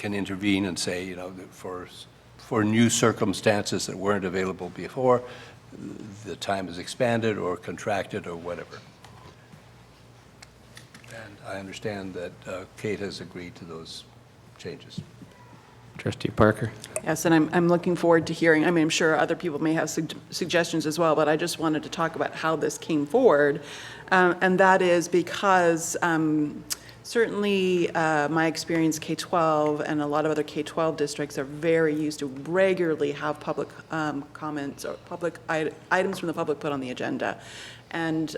intervene and say, you know, that for new circumstances that weren't available before, the time is expanded or contracted or whatever. And I understand that Kate has agreed to those changes. Trustee Parker? Yes, and I'm looking forward to hearing, I mean, I'm sure other people may have suggestions as well, but I just wanted to talk about how this came forward. And that is because certainly my experience K-12 and a lot of other K-12 districts are very used to regularly have public comments or public items from the public put on the agenda. And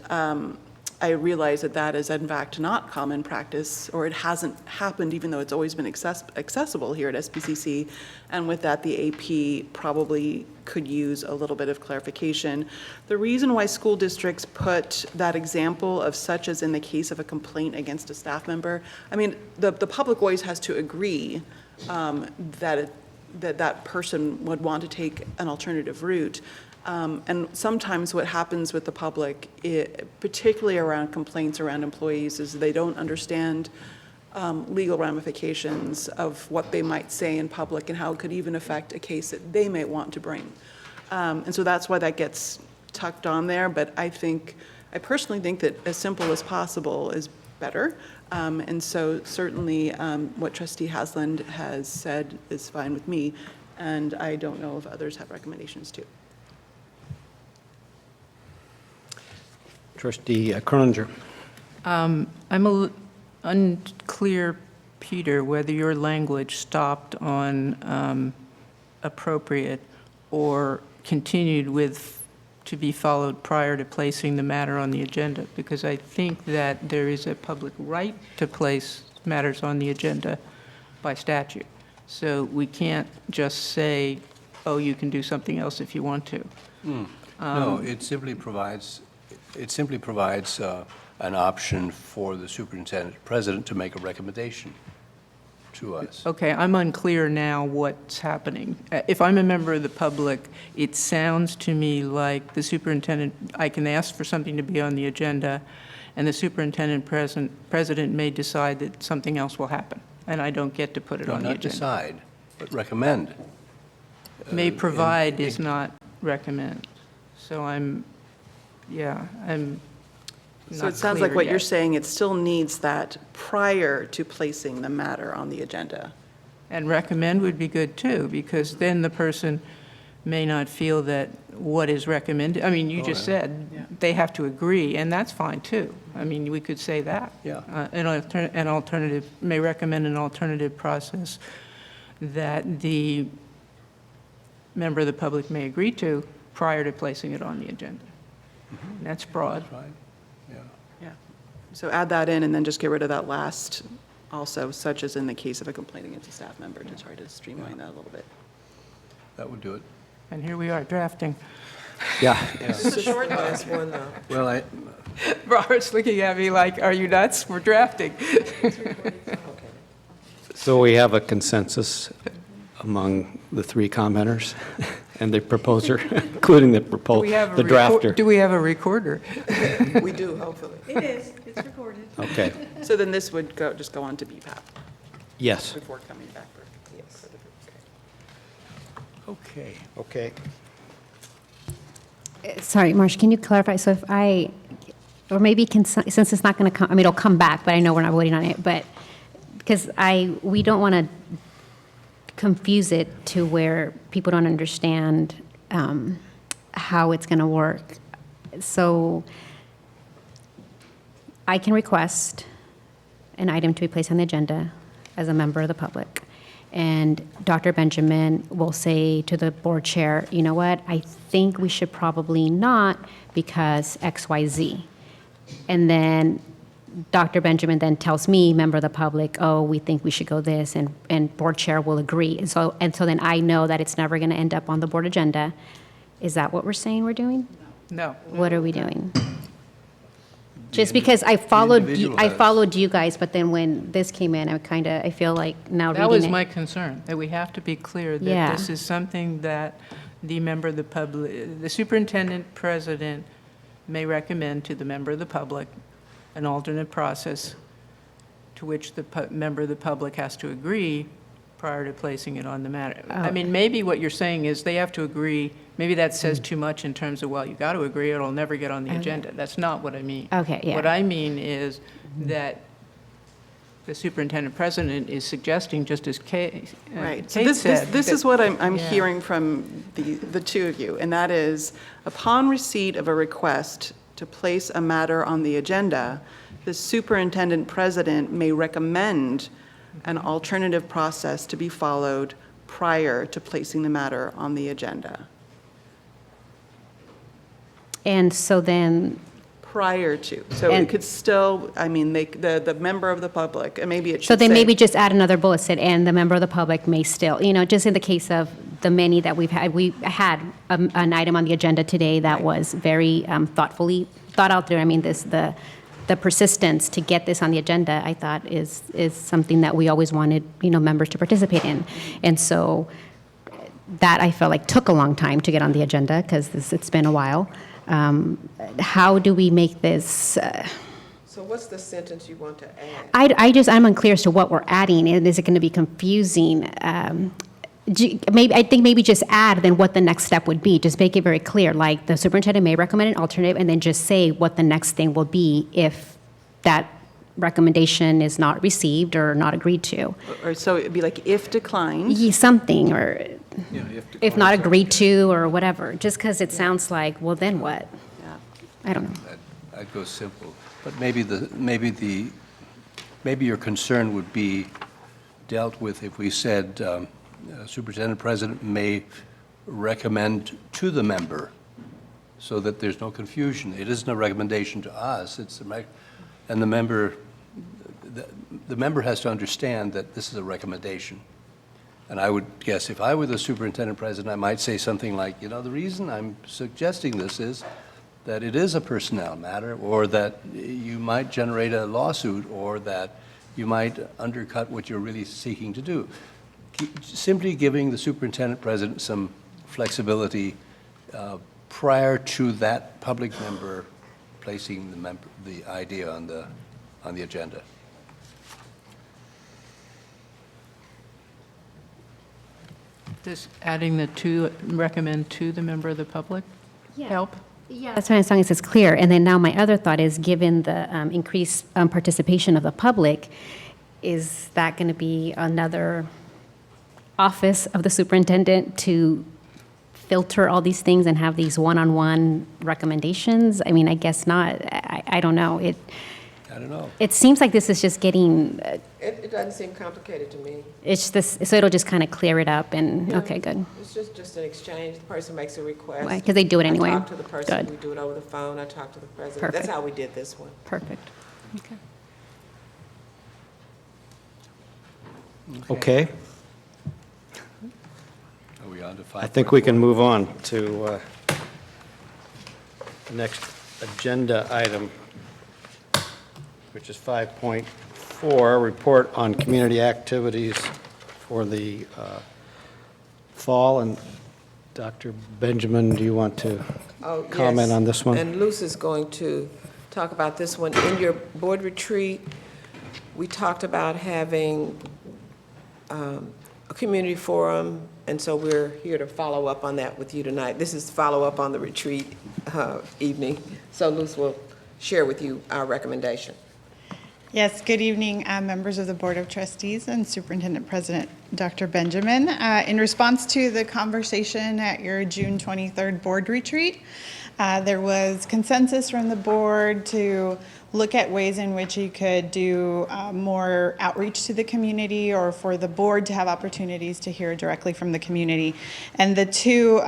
I realize that that is in fact not common practice, or it hasn't happened even though it's always been accessible here at SBCC. And with that, the AP probably could use a little bit of clarification. The reason why school districts put that example of such as in the case of a complaint against a staff member, I mean, the public always has to agree that person would want to take an alternative route. And sometimes what happens with the public, particularly around complaints around employees, is they don't understand legal ramifications of what they might say in public and how it could even affect a case that they may want to bring. And so that's why that gets tucked on there. But I personally think that as simple as possible is better. And so certainly what Trustee Hasland has said is fine with me. And I don't know if others have recommendations too. Trustee Croninger? I'm unclear, Peter, whether your language stopped on appropriate or continued with to be followed prior to placing the matter on the agenda, because I think that there is a public right to place matters on the agenda by statute. So we can't just say, oh, you can do something else if you want to. No, it simply provides an option for the superintendent president to make a recommendation to us. Okay, I'm unclear now what's happening. If I'm a member of the public, it sounds to me like the superintendent, I can ask for something to be on the agenda, and the superintendent president may decide that something else will happen, and I don't get to put it on the Not agenda. decide, but recommend. May provide is not recommend. So I'm So not it sounds like clear what you're yet. saying, it still needs that prior to placing the matter on the agenda. And recommend would be good too, because then the person may not feel that what is recommended, I mean, you just said they have to agree, and that's fine too. I mean, we could say that. Yeah. An alternative, may recommend an alternative process that the member of the public may agree to prior to placing it on the agenda. That's broad. That's right, yeah. Yeah. So add that in and then just get rid of that last also, such as in the case of a complaint against a staff member, to try to streamline that a little bit. That would do it. And here we are drafting. Yeah. This is a short last one, though. Well, Robert's looking at me like, are you nuts? We're drafting. So we have a consensus among the three commenters and the proposer, including the drafter. Do we have a recorder? We do, hopefully. It is, it's recorded. Okay. So then this would just go on to BPAP Yes. before coming back for. Yes. okay. Okay. Sorry, Marsh, can you clarify? So if or maybe since it's not going to come, I mean, it'll come back, but I know we're not voting on it, but because we don't want to confuse it to where people don't understand how it's going to work. So I can request an item to be placed on the agenda as a member of the public. And Dr. Benjamin will say to the board chair, you know what, I think we should probably not because X, Y, Z. And then Dr. Benjamin then tells me, member of the public, oh, we think we should go this, and board chair will agree. And so then I know that it's never going to end up on the board agenda. Is that what we're saying we're doing? No. What are we doing? Just because I individual has. followed you guys, but then when this came in, I feel like now reading it. That was my concern, that we have to be clear that Yeah. this is something that the member of the public, the superintendent president may recommend to the member of the public an alternate process to which the member of the public has to agree prior to placing it on the matter. I mean, maybe what you're saying is they have to agree, maybe that says too much in terms of, well, you got to agree or it'll never get on the agenda. That's not what I mean. Okay, yeah. What I mean is that the superintendent president is suggesting, just as Kate Right. So Kate this said. is that- what I'm Yeah. hearing from the two of you, and that is, upon receipt of a request to place a matter on the agenda, the superintendent president may recommend an alternative process to be followed prior to placing the matter on the agenda. And so then, Prior to. So And- it could still, I mean, the member of the public, and maybe it should so then say- maybe just add another bullet, said, and the member of the public may still, just in the case of the many that we had an item on the agenda today that was very thoughtfully thought out there. I mean, the persistence to get this on the agenda, I thought, is something that we always wanted, members to participate in. And so that I felt like took a long time to get on the agenda because it's been a while. How do we make this? So what's the sentence you want to add? I'm unclear as to what we're adding, and is it going to be confusing? I think maybe just add then what the next step would be. Just make it very clear, like the superintendent may recommend an alternative, and then just say what the next thing will be if that recommendation is not received or not agreed to. Or so it'd be like, if declined. Something, or Yeah, if not agreed to, or whatever. Just because it sounds like, well, then what? Yeah. I don't know. I'd go simple, but maybe your concern would be dealt with if we said, Superintendent President may recommend to the member, so that there's no confusion. It isn't a recommendation to us, and the member has to understand that this is a recommendation. And I would guess if I were the superintendent president, I might say something like, the reason I'm suggesting this is that it is a personnel matter, or that you might generate a lawsuit, or that you might undercut what you're really seeking to do. Simply giving the superintendent president some flexibility prior to that public member placing the idea on the agenda. Does adding the to, recommend to the member of the public help? Yeah. That's why as long as it's clear. And then now my other thought is, given the increased participation of the public, is that going to be another office of the superintendent to filter all these things and have these one-on-one recommendations? I mean, I guess not. I don't know. I don't know. It seems like this is just getting, It doesn't seem complicated to me. it's this, so it'll just kind of clear it up and, Yeah. okay, good. It's just an exchange. The person makes a request. Right, 'cause they do it anyway. I talk to the person. Good. We do it over the phone. I talk to the president. Perfect. That's how we did this one. Perfect. Okay. Okay, Are we on to 5.4? I think we can move on to the next agenda item, which is 5.4, report on community activities for the fall. And Dr. Benjamin, do you want to Oh, comment yes. on this one? And Luce is going to talk about this one. In your board retreat, we talked about having a community forum, and so we're here to follow up on that with you tonight. This is follow up on the retreat evening. So Luce will share with you our recommendation. Yes, good evening, members of the Board of Trustees and Superintendent President Dr. Benjamin. In response to the conversation at your June 23rd board retreat, there was consensus from the board to look at ways in which you could do more outreach to the community, or for the board to have opportunities to hear directly from the community. And the two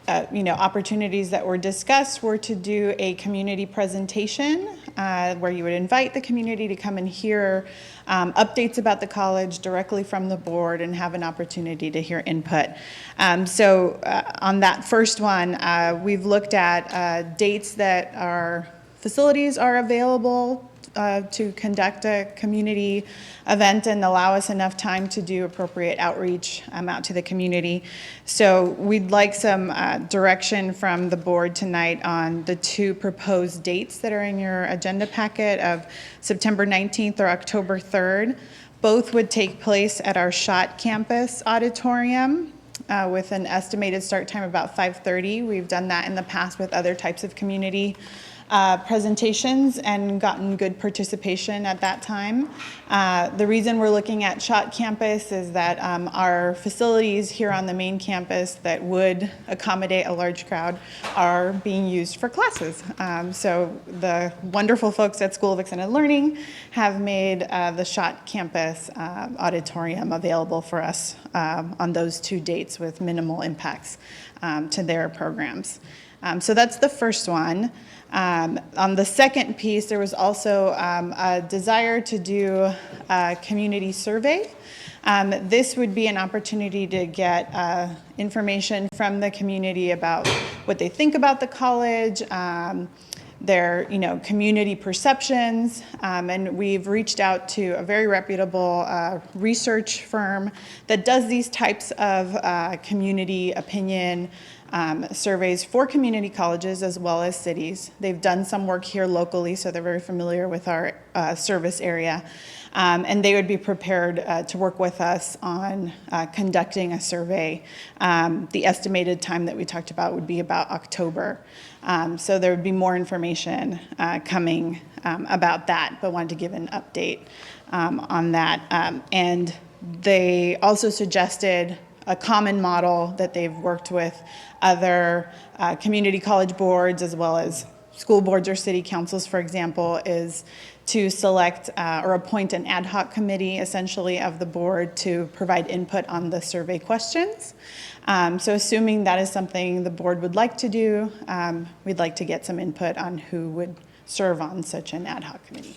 opportunities that were discussed were to do a community presentation where you would invite the community to come and hear updates about the college directly from the board and have an opportunity to hear input. So on that first one, we've looked at dates that are facilities are available to conduct a community event and allow us enough time to do appropriate outreach out to the community. So we'd like some direction from the board tonight on the two proposed dates that are in your agenda packet of September 19th or October 3rd. Both would take place at our Schott Campus Auditorium with an estimated start time about 5:30. We've done that in the past with other types of community presentations and gotten good participation at that time. The reason we're looking at Schott Campus is that our facilities here on the main campus that would accommodate a large crowd are being used for classes. So the wonderful folks at School of Extended Learning have made the Schott Campus auditorium available for us on those two dates with minimal impacts to their programs. So that's the first one. On the second piece, there was also a desire to do a community survey. This would be an opportunity to get information from the community about what they think about the college, their community perceptions, and we've reached out to a very reputable research firm that does these types of community opinion surveys for community colleges as well as cities. They've done some work here locally, so they're very familiar with our service area. And they would be prepared to work with us on conducting a survey. The estimated time that we talked about would be about October. So there would be more information coming about that, but wanted to give an update on that. And they also suggested a common model that they've worked with other community college boards as well as school boards or city councils, for example, is to select or appoint an ad hoc committee, essentially, of the board to provide input on the survey questions. So assuming that is something the board would like to do, we'd like to get some input on who would serve on such an ad hoc committee.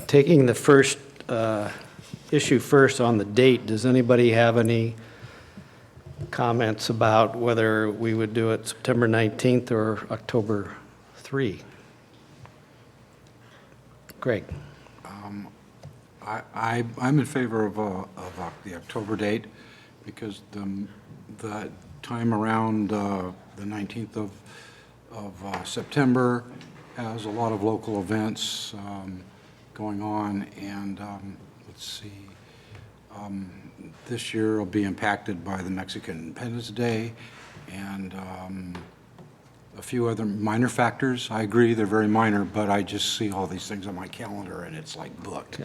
Taking the first issue first on the date, does anybody have any comments about whether we would do it September 19th or October 3? Greg? I'm in favor of the October date because the time around the 19th of September has a lot of local events going on, and let's see, this year will be impacted by the Mexican Independence Day and a few other minor factors. I agree, they're very minor, but I just see all these things on my calendar and it's like booked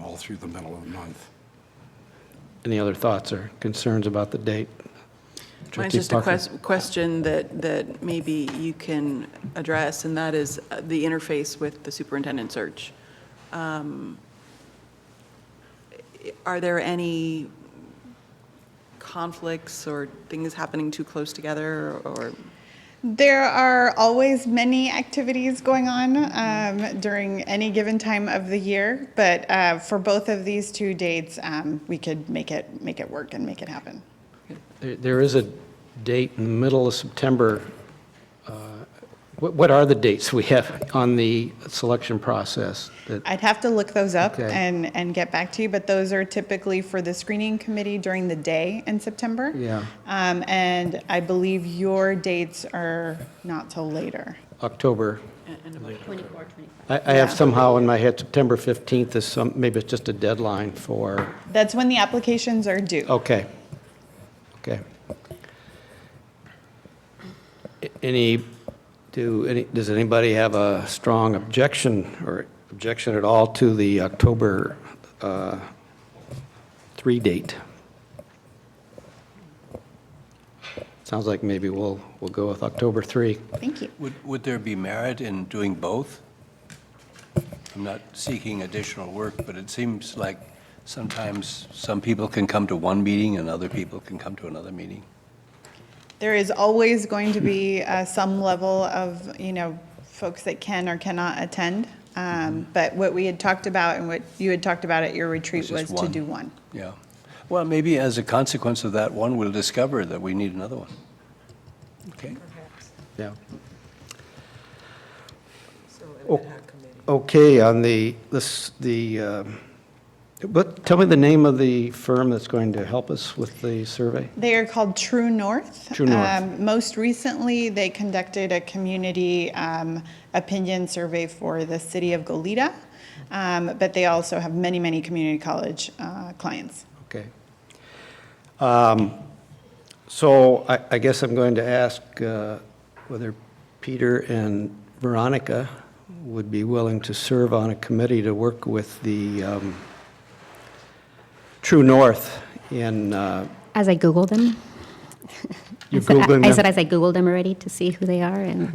all through the middle of the month. Any other thoughts or concerns about the date? Mine's just a question that maybe you can address, and that is the interface with the superintendent search. Are there any conflicts or things happening too close together, or? There are always many activities going on during any given time of the year, but for both of these two dates, we could make it work and make it happen. There is a date in the middle of September. What are the dates we have on the selection process? I'd have to look those up Okay. and get back to you, but those are typically for the screening committee during the day in September. Yeah. And I believe your dates are not till later. October. 24, 25. I have somehow in my head September 15th is maybe it's just a deadline for, That's when the applications are due. okay. Okay. Does anybody have a strong objection or objection at all to the October 3 date? Sounds like maybe we'll go with October 3. Thank you. Would there be merit in doing both? I'm not seeking additional work, but it seems like sometimes some people can come to one meeting and other people can come to another meeting. There is always going to be some level of, folks that can or cannot attend. But what we had talked about and what you had talked about at your retreat was just to one. do one. Yeah. Well, maybe as a consequence of that one, we'll discover that we need another one. Okay. Yeah. Government ad hoc committee. Okay, on but tell me the name of the firm that's going to help us with the survey? They are called True North. True North. Most recently, they conducted a community opinion survey for the city of Goleta, but they also have many, many community college clients. Okay. So I guess I'm going to ask whether Peter and Veronica would be willing to serve on a committee to work with the True North in, As I Googled them. you I said- Googling I them? said, as I Googled them already to see who they are and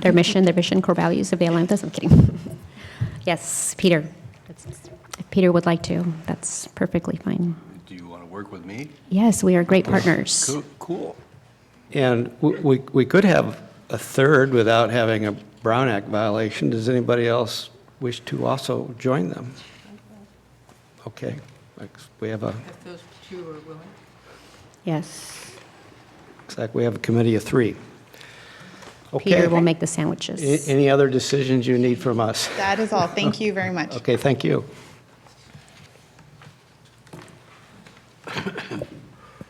their mission, core values, if they align with us. I'm kidding. Yes, Peter. If Peter would like to, that's perfectly fine. Do you want to work with me? Yes, we are great partners. Cool. And we could have a third without having a Brown Act violation. Does anybody else wish to also join them? Okay, we have a, If those two are willing. Yes. looks like we have a committee of 3. Peter Okay. will make the sandwiches. Any other decisions you need from us? That is all. Thank you very much. Okay, thank you.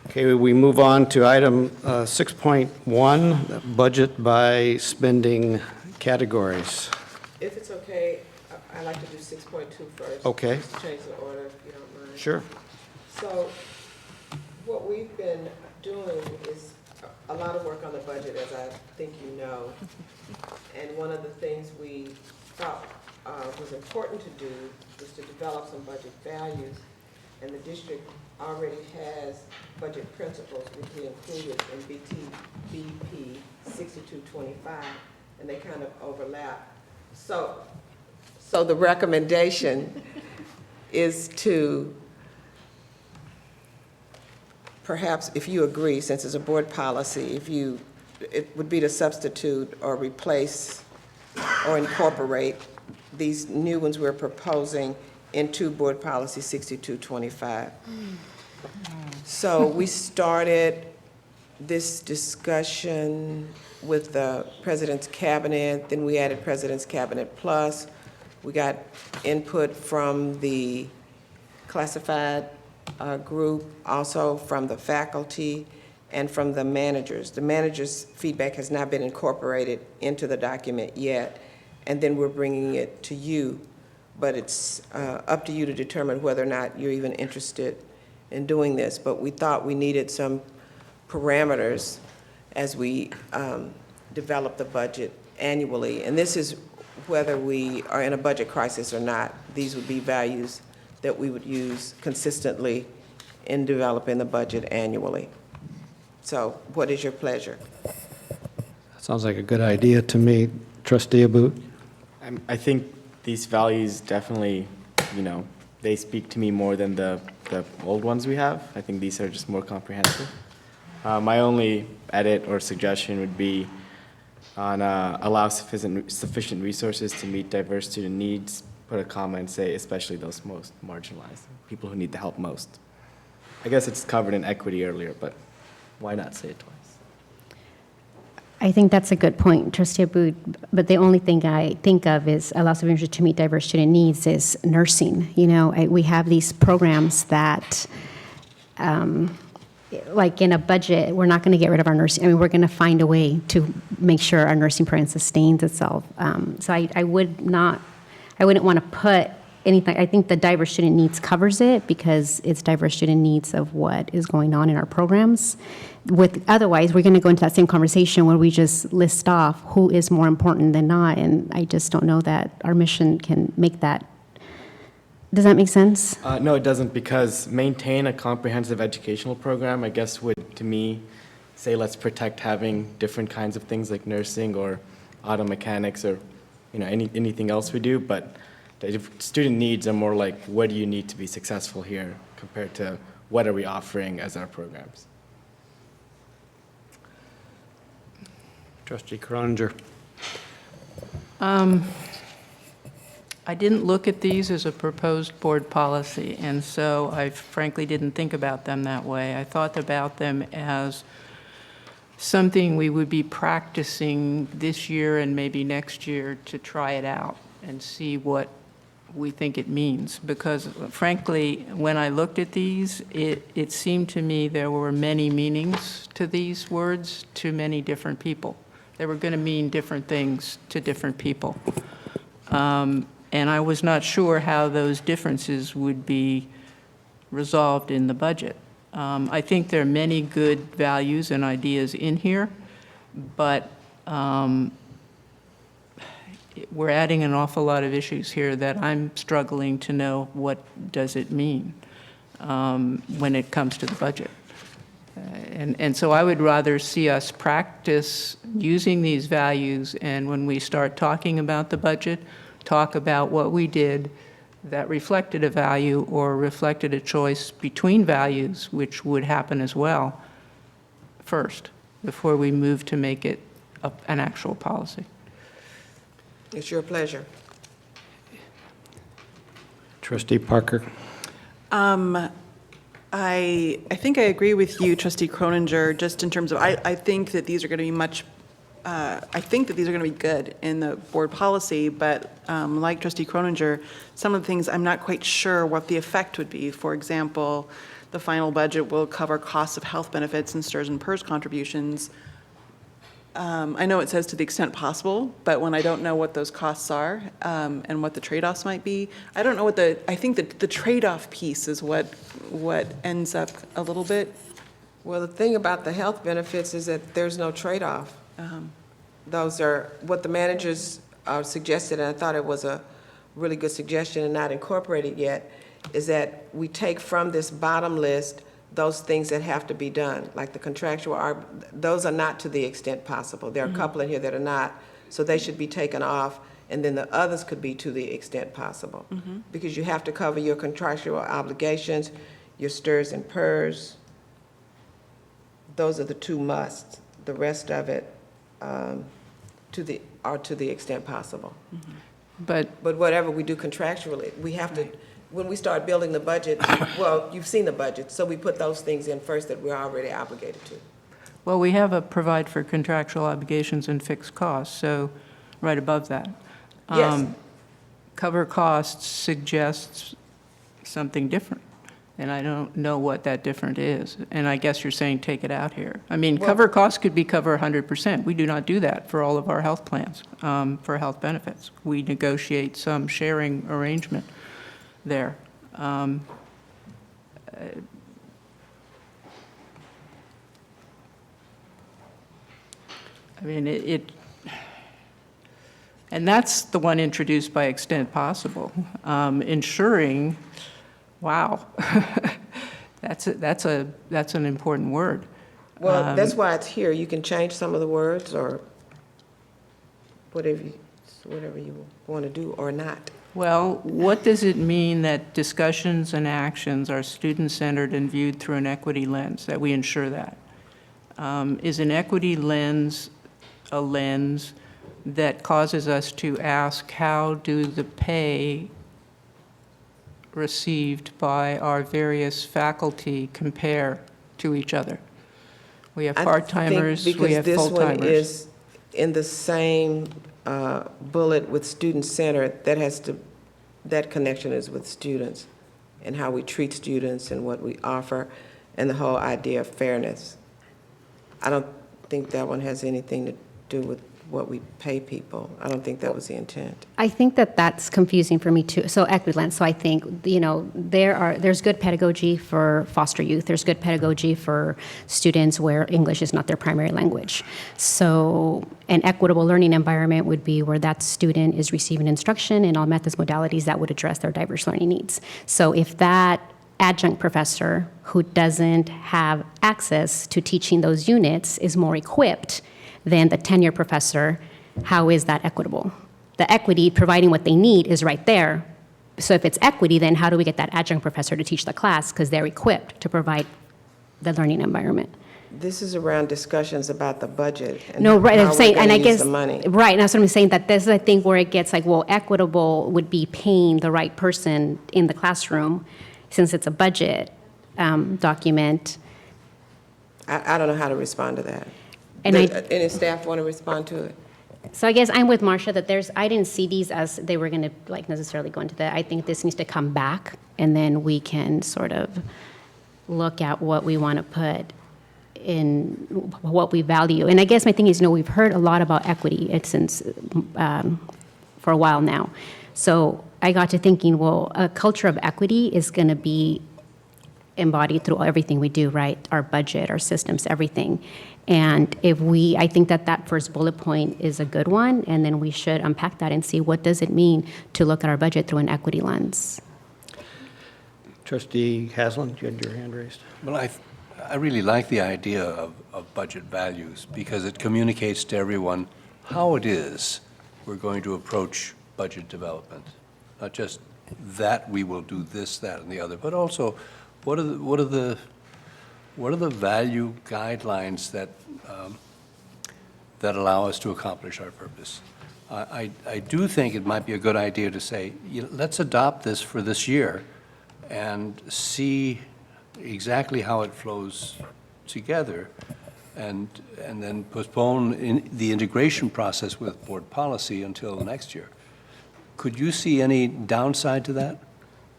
Okay, we move on to item 6.1, budget by spending categories. If it's okay, I'd like to do 6.2 first. Okay. Just change the order, if you don't mind. Sure. So what we've been doing is a lot of work on the budget, as I think you know. And one of the things we thought was important to do was to develop some budget values. And the district already has budget principles, which we included in BP 6225, and they kind of overlap. So the recommendation is to perhaps, if you agree, since it's a board policy, it would be to substitute or replace or incorporate these new ones we're proposing into Board Policy 6225. So we started this discussion with the President's Cabinet, then we added President's Cabinet Plus. We got input from the classified group, also from the faculty, and from the managers. The managers' feedback has not been incorporated into the document yet, and then we're bringing it to you. But it's up to you to determine whether or not you're even interested in doing this. But we thought we needed some parameters as we develop the budget annually. And this is whether we are in a budget crisis or not. These would be values that we would use consistently in developing the budget annually. So what is your pleasure? Sounds like a good idea to me. Trustee Abud? I think these values definitely, they speak to me more than the old ones we have. I think these are just more comprehensive. My only edit or suggestion would be on allow sufficient resources to meet diverse student needs. Put a comma and say, especially those most marginalized, people who need the help most. I guess it's covered in equity earlier, but why not say it twice? I think that's a good point, Trustee Abud, but the only thing I think of is allow sufficient to meet diverse student needs is nursing. We have these programs that, like in a budget, we're not going to get rid of our nursing. I mean, we're going to find a way to make sure our nursing program sustains itself. So I wouldn't want to put anything. I think the diverse student needs covers it because it's diverse student needs of what is going on in our programs. Otherwise, we're going to go into that same conversation where we just list off who is more important than not, and I just don't know that our mission can make that. Does that make sense? No, it doesn't, because maintain a comprehensive educational program, I guess, would, to me, say let's protect having different kinds of things like nursing or auto mechanics or anything else we do, but the student needs are more like, what do you need to be successful here compared to what are we offering as our programs? Trustee Croninger. I didn't look at these as a proposed board policy, and so I frankly didn't think about them that way. I thought about them as something we would be practicing this year and maybe next year to try it out and see what we think it means. Because frankly, when I looked at these, it seemed to me there were many meanings to these words to many different people. They were going to mean different things to different people. And I was not sure how those differences would be resolved in the budget. I think there are many good values and ideas in here, but we're adding an awful lot of issues here that I'm struggling to know what does it mean when it comes to the budget. And so I would rather see us practice using these values, and when we start talking about the budget, talk about what we did that reflected a value or reflected a choice between values, which would happen as well, first, before we move to make it an actual policy. It's your pleasure. Trustee Parker? I think I agree with you, Trustee Croninger, just in terms of, I think that these are going to be I think that these are going to be good in the board policy, but like Trustee Croninger, some of the things I'm not quite sure what the effect would be. For example, the final budget will cover costs of health benefits and STRS and PERS contributions. I know it says to the extent possible, but when I don't know what those costs are and what the trade-offs might be, I don't know what I think that the trade-off piece is what ends up a little bit. Well, the thing about the health benefits is that there's no trade-off. Those are what the managers suggested, and I thought it was a really good suggestion and not incorporated yet, is that we take from this bottom list those things that have to be done, like the contractual, those are not to the extent possible. There are a couple in here that are not, so they should be taken off, and then the others could be to the extent possible. Because you have to cover your contractual obligations, your STRS and PERS. Those are the two musts. The rest of it to the extent possible. But whatever we do contractually, we have to, when we start building the budget, well, you've seen the budget, so we put those things in first that we're already obligated to. Well, we have a provide for contractual obligations and fixed costs, so right above that. Yes. Cover costs suggests something different, and I don't know what that different is. And I guess you're saying take it out here. I mean, cover costs could be cover 100%. We do not do that for all of our health plans, for health benefits. We negotiate some sharing arrangement there. I mean, and that's the one introduced by extent possible. Ensuring, wow, that's an important word. Well, that's why it's here. You can change some of the words or whatever you want to do or not. Well, what does it mean that discussions and actions are student-centered and viewed through an equity lens, that we ensure that? Is an equity lens a lens that causes us to ask, how do the pay received by our various faculty compare to each other? We have part-timers, we have Because this one full-timers. is in the same bullet with student-centered, that connection is with students and how we treat students and what we offer and the whole idea of fairness. I don't think that one has anything to do with what we pay people. I don't think that was the intent. I think that that's confusing for me too. So equity lens. So I think, there's good pedagogy for foster youth. There's good pedagogy for students where English is not their primary language. So an equitable learning environment would be where that student is receiving instruction in all methods, modalities that would address their diverse learning needs. So if that adjunct professor who doesn't have access to teaching those units is more equipped than the tenure professor, how is that equitable? The equity, providing what they need, is right there. So if it's equity, then how do we get that adjunct professor to teach the class? Because they're equipped to provide the learning environment. This is around discussions about the budget and No, right, how I'm saying, we're and going I to use guess, the money. right, and that's what I'm saying, that this is, I think, where it gets like, well, equitable would be paying the right person in the classroom, since it's a budget document. I don't know how to respond to that. And Any staff want to respond to it? So I guess I'm with Marcia that I didn't see these as they were going to like necessarily go into that. I think this needs to come back, and then we can sort of look at what we want to put in, what we value. And I guess my thing is, we've heard a lot about equity since for a while now. So I got to thinking, well, a culture of equity is going to be embodied through everything we do, right? Our budget, our systems, everything. And I think that first bullet point is a good one, and then we should unpack that and see what does it mean to look at our budget through an equity lens. Trustee Haslam, you had your hand raised. Well, I really like the idea of budget values because it communicates to everyone how it is we're going to approach budget development. Not just that we will do this, that, and the other, but also what are the value guidelines that that allow us to accomplish our purpose? I do think it might be a good idea to say, let's adopt this for this year and see exactly how it flows together, and then postpone the integration process with board policy until next year. Could you see any downside to that?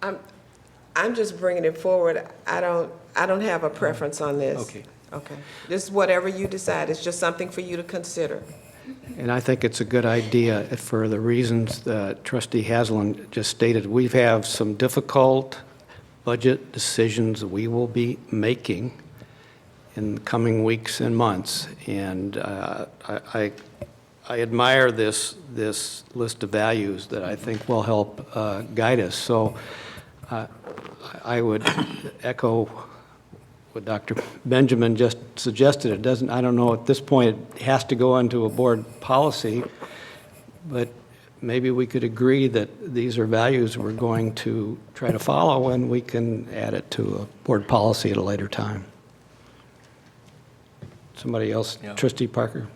I'm just bringing it forward. I don't have a preference on this. Okay. Okay. This is whatever you decide. It's just something for you to consider. And I think it's a good idea for the reasons that Trustee Haslam just stated. We have some difficult budget decisions we will be making in the coming weeks and months. And I admire this list of values that I think will help guide us. So I would echo what Dr. Benjamin just suggested. I don't know at this point it has to go into a board policy, but maybe we could agree that these are values we're going to try to follow, and we can add it to a board policy at a later time. Somebody else? Yeah. Trustee Parker?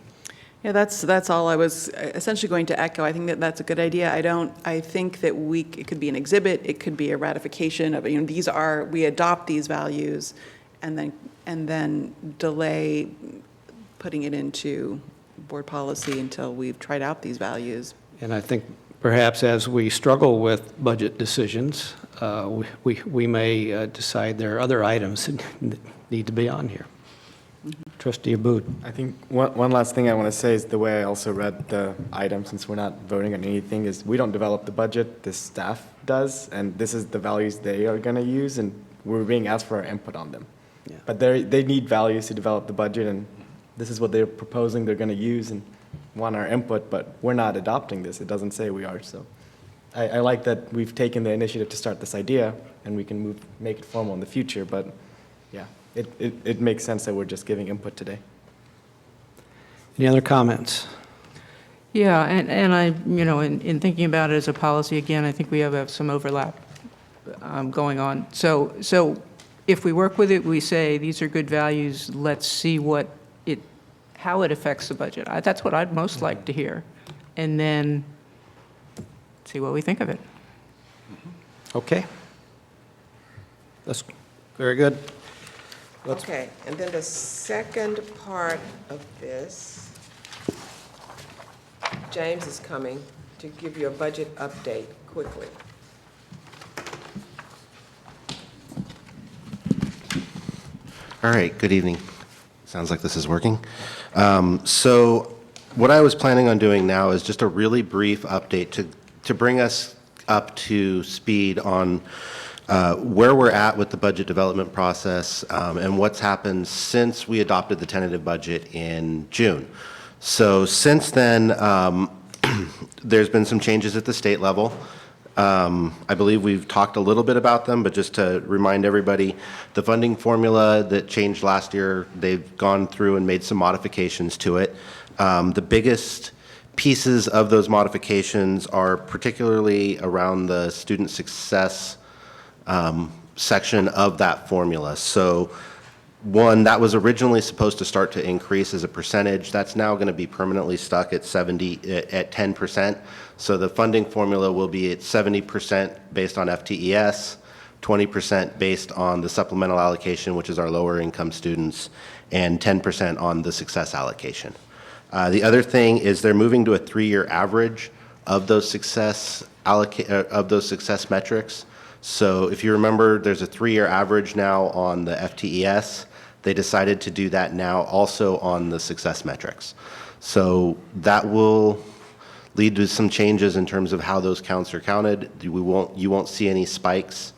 Yeah, that's all I was essentially going to echo. I think that's a good idea. I think that it could be an exhibit, it could be a ratification of, we adopt these values and then delay putting it into board policy until we've tried out these values. And I think perhaps as we struggle with budget decisions, we may decide there are other items that need to be on here. Trustee Aboud. I think one last thing I want to say is the way I also read the item, since we're not voting on anything, is we don't develop the budget, the staff does, and this is the values they are going to use, and we're being asked for our input on them. Yeah. But they need values to develop the budget, and this is what they're proposing they're going to use and want our input, but we're not adopting this. It doesn't say we are, so I like that we've taken the initiative to start this idea, and we can make it formal in the future, but yeah. It makes sense that we're just giving input today. Any other comments? Yeah, and I, in thinking about it as a policy, again, I think we have some overlap going on. So if we work with it, we say, these are good values, let's see how it affects the budget. That's what I'd most like to hear. And then see what we think of it. Okay. That's very good. Okay, and then the second part of this, James is coming to give you a budget update quickly. All right, good evening. Sounds like this is working. So what I was planning on doing now is just a really brief update to bring us up to speed on where we're at with the budget development process and what's happened since we adopted the tentative budget in June. So since then, there's been some changes at the state level. I believe we've talked a little bit about them, but just to remind everybody, the funding formula that changed last year, they've gone through and made some modifications to it. The biggest pieces of those modifications are particularly around the student success section of that formula. So one, that was originally supposed to start to increase as a percentage. That's now going to be permanently stuck at 10%. So the funding formula will be at 70% based on FTES, 20% based on the supplemental allocation, which is our lower income students, and 10% on the success allocation. The other thing is they're moving to a 3-year average of those success metrics. So if you remember, there's a 3-year average now on the FTES. They decided to do that now also on the success metrics. So that will lead to some changes in terms of how those counts are counted. You won't see any spikes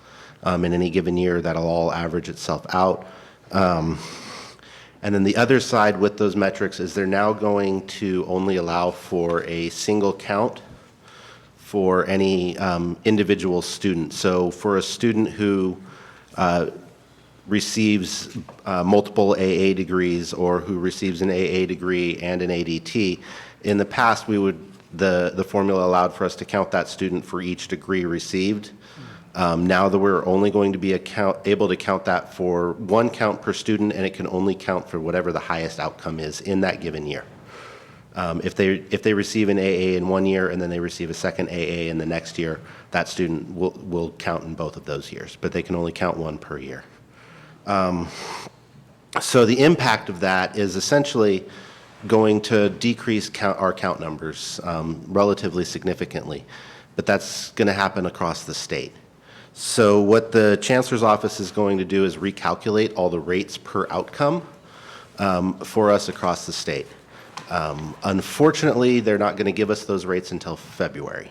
in any given year. That'll all average itself out. And then the other side with those metrics is they're now going to only allow for a single count for any individual student. So for a student who receives multiple AA degrees or who receives an AA degree and an ADT, in the past the formula allowed for us to count that student for each degree received. Now that we're only going to be able to count that for one count per student, and it can only count for whatever the highest outcome is in that given year. If they receive an AA in 1 year and then they receive a second AA in the next year, that student will count in both of those years, but they can only count one per year. So the impact of that is essentially going to decrease our count numbers relatively significantly, but that's going to happen across the state. So what the Chancellor's Office is going to do is recalculate all the rates per outcome for us across the state. Unfortunately, they're not going to give us those rates until February,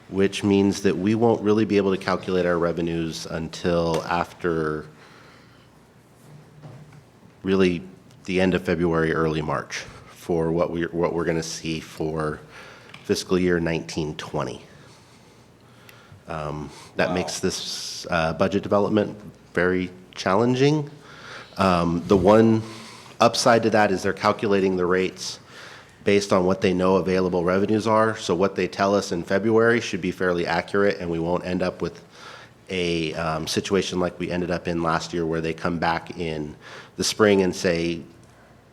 which means that we won't really be able to calculate our revenues until after really the end of February, early March for what we're going to see for fiscal year 1920. That makes this budget development very challenging. The one upside to that is they're calculating the rates based on what they know available revenues are. So what they tell us in February should be fairly accurate, and we won't end up with a situation like we ended up in last year where they come back in the spring and say,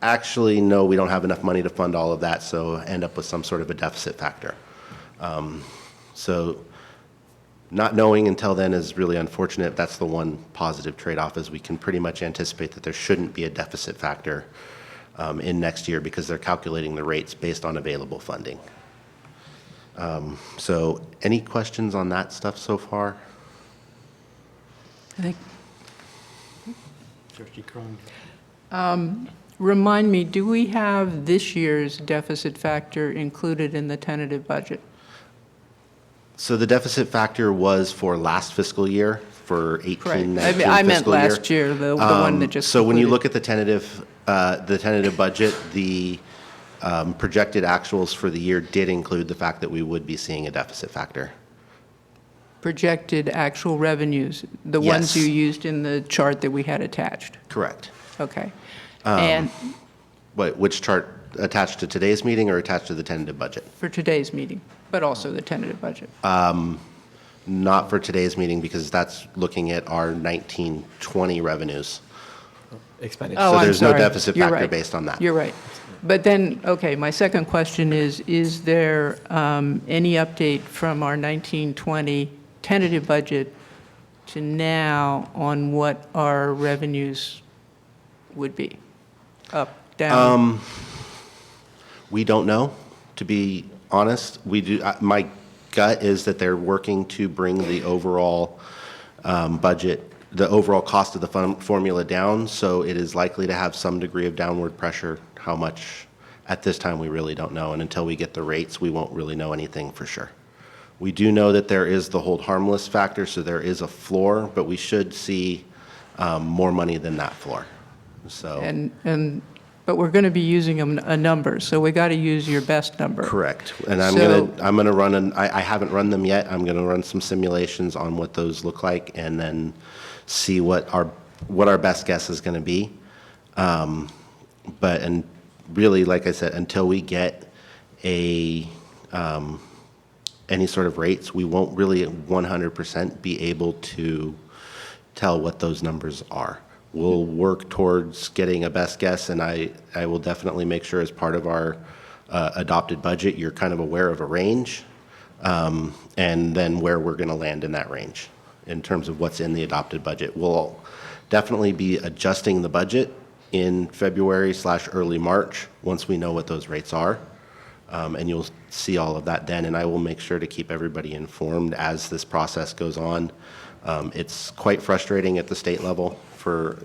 actually, no, we don't have enough money to fund all of that, so end up with some sort of a deficit factor. So not knowing until then is really unfortunate. That's the one positive trade-off, is we can pretty much anticipate that there shouldn't be a deficit factor in next year because they're calculating the rates based on available funding. So any questions on that stuff so far? I think, Trustee Cron. remind me, do we have this year's deficit factor included in the tentative budget? So the deficit factor was for last fiscal year, for 18-19 fiscal year. I meant last year, the one that just So when you concluded. look at the tentative budget, the projected actuals for the year did include the fact that we would be seeing a deficit factor. Projected actual revenues, the Yes. ones you used in the chart that we had attached? Correct. Okay. And Which chart, attached to today's meeting or attached to the tentative budget? for today's meeting, but also the tentative budget? Not for today's meeting, because that's looking at our 1920 revenues. Expenditure. Oh, So I'm there's no sorry. deficit You're factor right. based on that. You're right. But then, okay, my second question is there any update from our 1920 tentative budget to now on what our revenues would be? Up, down? We don't know, to be honest. We do. My gut is that they're working to bring the overall budget, the overall cost of the formula down, so it is likely to have some degree of downward pressure. How much, at this time, we really don't know, and until we get the rates, we won't really know anything for sure. We do know that there is the hold harmless factor, so there is a floor, but we should see more money than that floor. So. But we're going to be using a number, so we got to use your best number. Correct. And I'm So- gonna run I haven't run them yet. I'm gonna run some simulations on what those look like and then see what our best guess is gonna be. And really, like I said, until we get any sort of rates, we won't really 100% be able to tell what those numbers are. We'll work towards getting a best guess, and I will definitely make sure as part of our adopted budget, you're kind of aware of a range, and then where we're going to land in that range. in terms of what's in the adopted budget. We'll definitely be adjusting the budget in February/early March, once we know what those rates are. And you'll see all of that then, and I will make sure to keep everybody informed as this process goes on. It's quite frustrating at the state level for,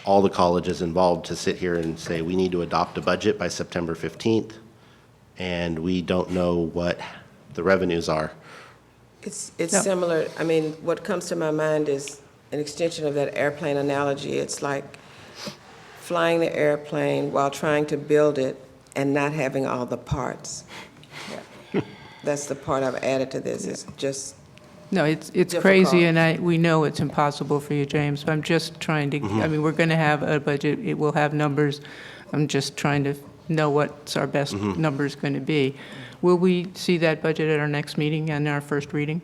all the colleges involved to sit here and say, we need to adopt a budget by September 15th, and we don't know what the revenues are. It's similar, I mean, what comes to my mind is an extension of that airplane analogy. It's like flying the airplane while trying to build it and not having all the parts. That's the part I've added to this, it's just No, it's difficult. crazy, and we know it's impossible for you, James, but I'm just trying to, I mean, we're going to have a budget, it will have numbers. I'm just trying to know what's our best numbers going to be. Will we see that budget at our next meeting and our first reading?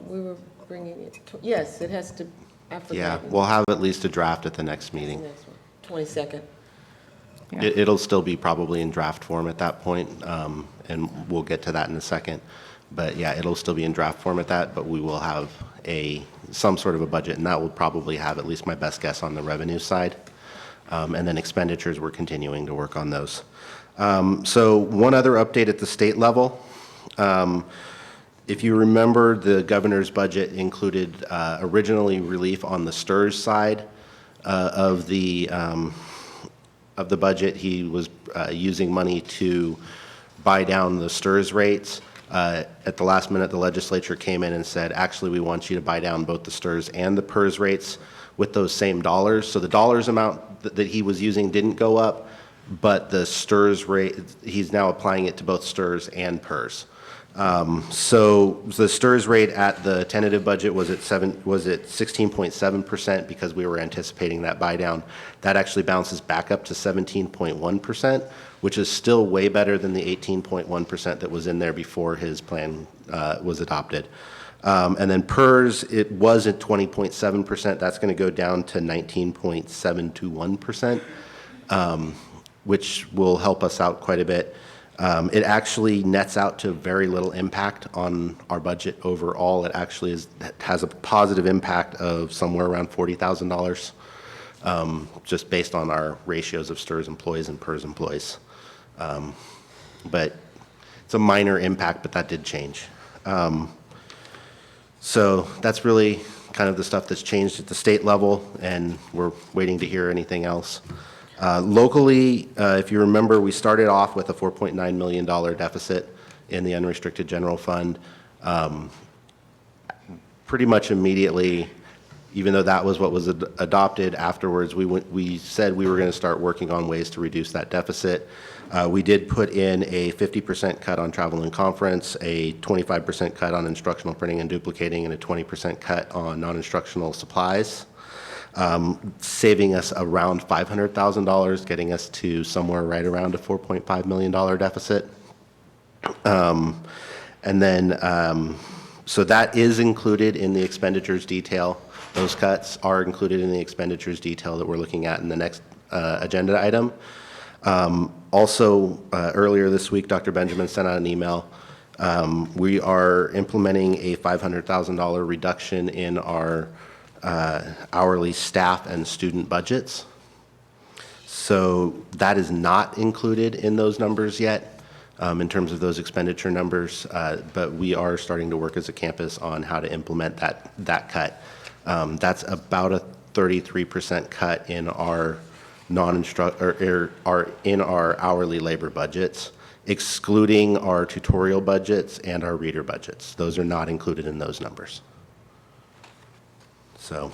we were bringing it, yes, it has to, I forgot. Yeah, we'll have at least a draft at the next meeting. Next one, 22nd. Yeah. It'll still be probably in draft form at that point, and we'll get to that in a second. But yeah, it'll still be in draft form at that, but we will have some sort of a budget, and that will probably have at least my best guess on the revenue side. And then expenditures, we're continuing to work on those. So one other update at the state level. If you remember, the governor's budget included originally relief on the STRS side of the budget. He was using money to buy down the STRS rates. At the last minute, the legislature came in and said, actually, we want you to buy down both the STRS and the PERS rates with those same dollars. So the dollars amount that he was using didn't go up, but the STRS rate, he's now applying it to both STRS and PERS. So the STRS rate at the tentative budget was at 16.7% because we were anticipating that buy down. That actually bounces back up to 17.1%, which is still way better than the 18.1% that was in there before his plan was adopted. And then PERS, it was at 20.7%. That's going to go down to 19.721%, which will help us out quite a bit. It actually nets out to very little impact on our budget overall. It actually has a positive impact of somewhere around $40,000, just based on our ratios of STRS employees and PERS employees. But it's a minor impact, but that did change. So that's really kind of the stuff that's changed at the state level, and we're waiting to hear anything else. Locally, if you remember, we started off with a $4.9 million deficit in the unrestricted general fund. Pretty much immediately, even though that was what was adopted afterwards, we said we were going to start working on ways to reduce that deficit. We did put in a 50% cut on travel and conference, a 25% cut on instructional printing and duplicating, and a 20% cut on non-instructional supplies. Saving us around $500,000, getting us to somewhere right around a $4.5 million deficit. And then, so that is included in the expenditures detail. Those cuts are included in the expenditures detail that we're looking at in the next agenda item. Also, earlier this week, Dr. Benjamin sent out an email. We are implementing a $500,000 reduction in our hourly staff and student budgets. So that is not included in those numbers yet, in terms of those expenditure numbers, but we are starting to work as a campus on how to implement that cut. That's about a 33% cut in our in our hourly labor budgets, excluding our tutorial budgets and our reader budgets. Those are not included in those numbers. So,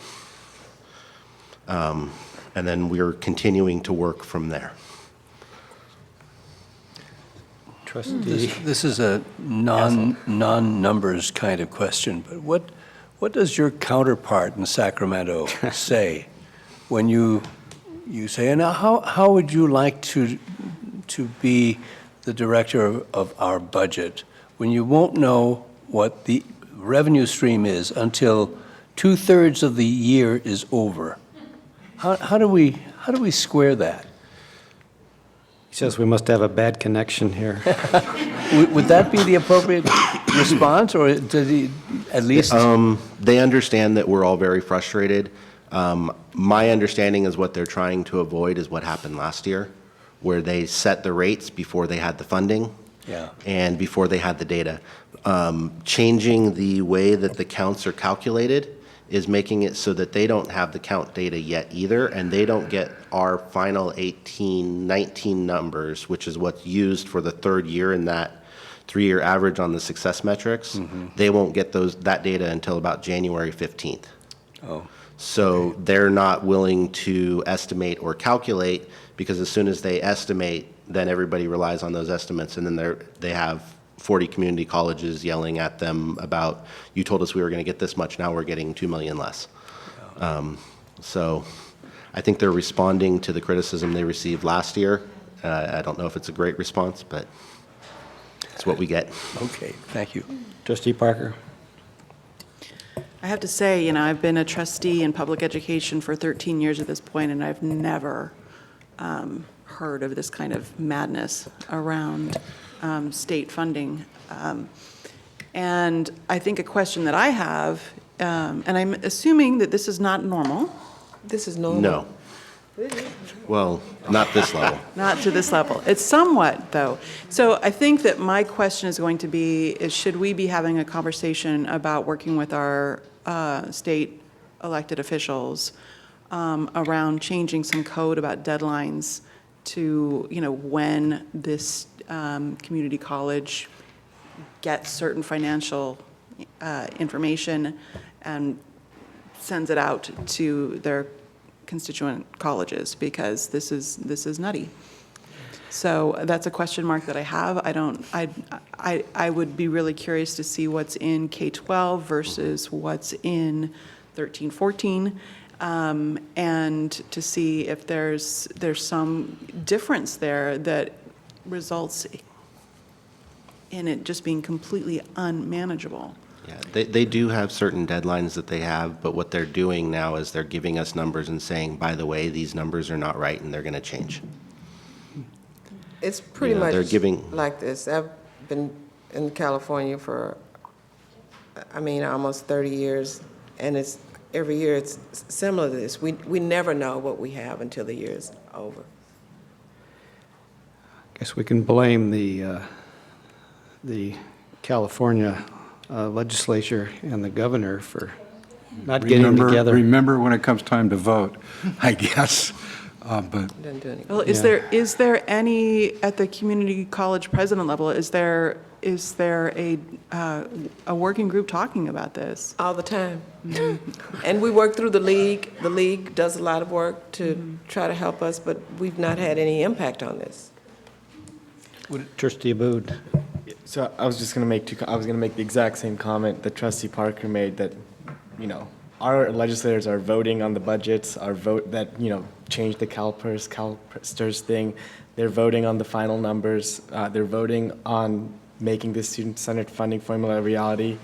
and then we're continuing to work from there. Trustee. This is a non-numbers kind of question, but what does your counterpart in Sacramento say when you say, and how would you like to be the director of our budget when you won't know what the revenue stream is until 2/3 of the year is over? How do we square that? He says we must have a bad connection here. Would that be the appropriate response, or did he at least? They understand that we're all very frustrated. My understanding is what they're trying to avoid is what happened last year, where they set the rates before they had the funding. Yeah. And before they had the data. Changing the way that the counts are calculated is making it so that they don't have the count data yet either, and they don't get our final 18, 19 numbers, which is what's used for the third year in that 3-year average on the success metrics. They won't get that data until about January 15th. Oh. So they're not willing to estimate or calculate, because as soon as they estimate, then everybody relies on those estimates, and then they have 40 community colleges yelling at them about, you told us we were going to get this much, now we're getting 2 million less. So I think they're responding to the criticism they received last year. I don't know if it's a great response, but it's what we get. Okay, thank you. Trustee Parker? I have to say, I've been a trustee in public education for 13 years at this point, and I've never heard of this kind of madness around state funding. And I think a question that I have, and I'm assuming that this is not normal. This is normal. No. Well, not this level. Not to this level. It's somewhat, though. So I think that my question is going to be, is should we be having a conversation about working with our state elected officials around changing some code about deadlines to, when this community college gets certain financial information and sends it out to their constituent colleges, because this is nutty. So that's a question mark that I have. I would be really curious to see what's in K-12 versus what's in 13, 14, and to see if there's some difference there that results in it just being completely unmanageable. Yeah, they do have certain deadlines that they have, but what they're doing now is they're giving us numbers and saying, by the way, these numbers are not right and they're going to change. It's pretty They're much giving. like this. I've been in California for, almost 30 years, and every year it's similar to this. We never know what we have until the year is over. Guess we can blame the California legislature and the governor for not getting together. Remember when it comes time to vote, I guess. But Doesn't do anything. Well, is there any, at the community college president level, is there a working group talking about this? All the time. And we work through the league. The league does a lot of work to try to help us, but we've not had any impact on this. Trustee Abood. So I was just going to make the exact same comment that Trustee Parker made, that, our legislators are voting on the budgets, change the CalPERS thing. They're voting on the final numbers. They're voting on making this student-centered funding formula a reality.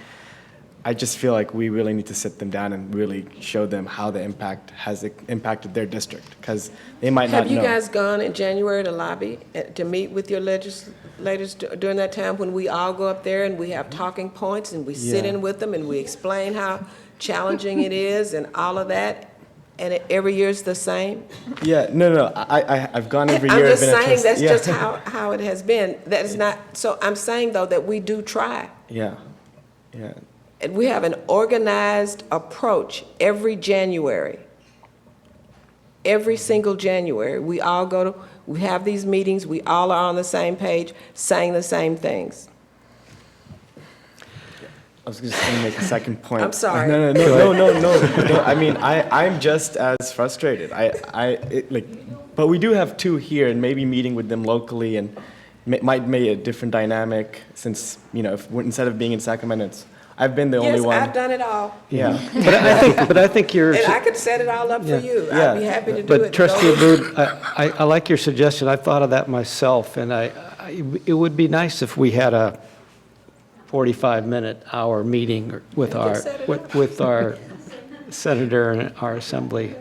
I just feel like we really need to sit them down and really show them how the impact has impacted their district, because they might not know. Have you guys gone in January to lobby to meet with your legislators during that time when we all go up there and we have talking points and we sit in with them and we explain how challenging it is and all of that? And every year it's the same? Yeah, no, I've gone every year. I'm just I've been saying that's yeah. just how it has been. That is not, so I'm saying though that we do try. Yeah. And we have an organized approach every January. Every single January, we have these meetings, we all are on the same page, saying the same things. I was just going to make a second point. I'm sorry. No. I mean, I'm just as frustrated. But we do have two here, and maybe meeting with them locally and might make a different dynamic, since, instead of being in Sacramento, I've been the only one. Yes, I've done it all. Yeah. But I think you're. And I could set it all up for you. Yeah. I'd be happy to do But it. Trustee Abood, I like your suggestion. I thought of that myself, and it would be nice if we had a 45-minute, hour meeting with our senator and our assembly.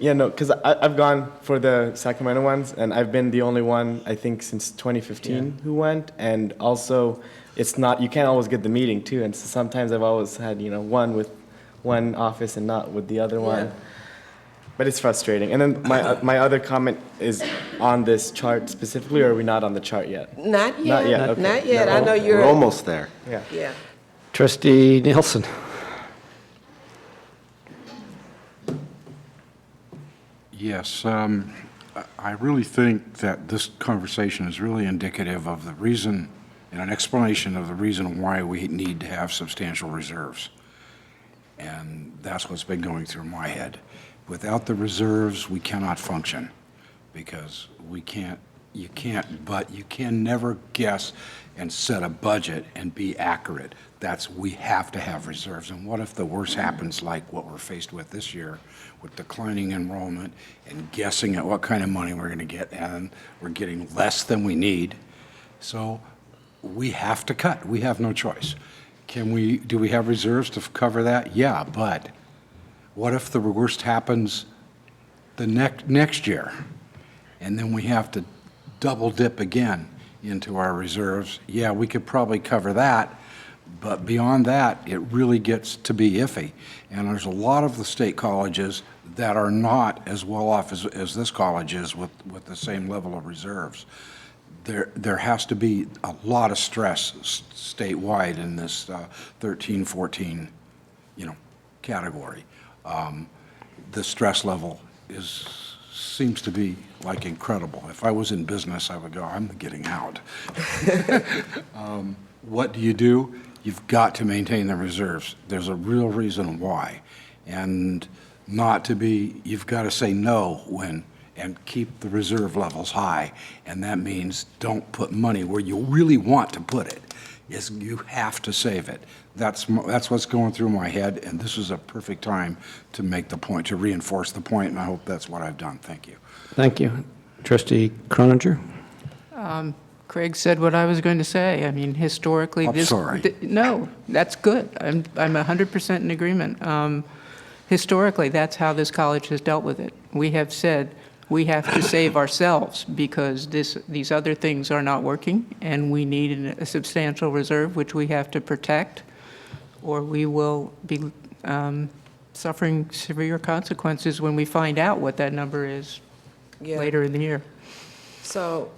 Yeah, no, because I've gone for the Sacramento ones, and I've been the only one, I think, since 2015 who went. And also, it's not, you can't always get the meeting too, and so sometimes I've always had, one with one office and not with the other one. But it's frustrating. And then my other comment is on this chart specifically, or are we not on the chart yet? Not yet. Not yet, okay. Not yet. I know you're. We're almost there. Yeah. Yeah. Trustee Nielsen. Yes, I really think that this conversation is really indicative of the reason, and an explanation of the reason why we need to have substantial reserves. And that's what's been going through my head. Without the reserves, we cannot function, because you can never guess and set a budget and be accurate. We have to have reserves. And what if the worst happens, like what we're faced with this year, with declining enrollment and guessing at what kind of money we're going to get, and we're getting less than we need? So we have to cut. We have no choice. Do we have reserves to cover that? Yeah, but what if the worst happens the next year, and then we have to double dip again into our reserves? Yeah, we could probably cover that, but beyond that, it really gets to be iffy. And there's a lot of the state colleges that are not as well off as this college is with the same level of reserves. There has to be a lot of stress statewide in this 13, 14, category. The stress level seems to be like incredible. If I was in business, I would go, I'm getting out. What do? You've got to maintain the reserves. There's a real reason why. And you've got to say no and keep the reserve levels high. And that means don't put money where you really want to put it. You have to save it. That's what's going through my head, and this is a perfect time to make the point, to reinforce the point, and I hope that's what I've done. Thank you. Thank you. Trustee Croninger? Craig said what I was going to say. I mean, historically, I'm sorry. No, that's good. I'm 100% in agreement. Historically, that's how this college has dealt with it. We have said we have to save ourselves because these other things are not working, and we need a substantial reserve, which we have to protect, or we will be suffering severe consequences when we find out what that number is later in the year. So,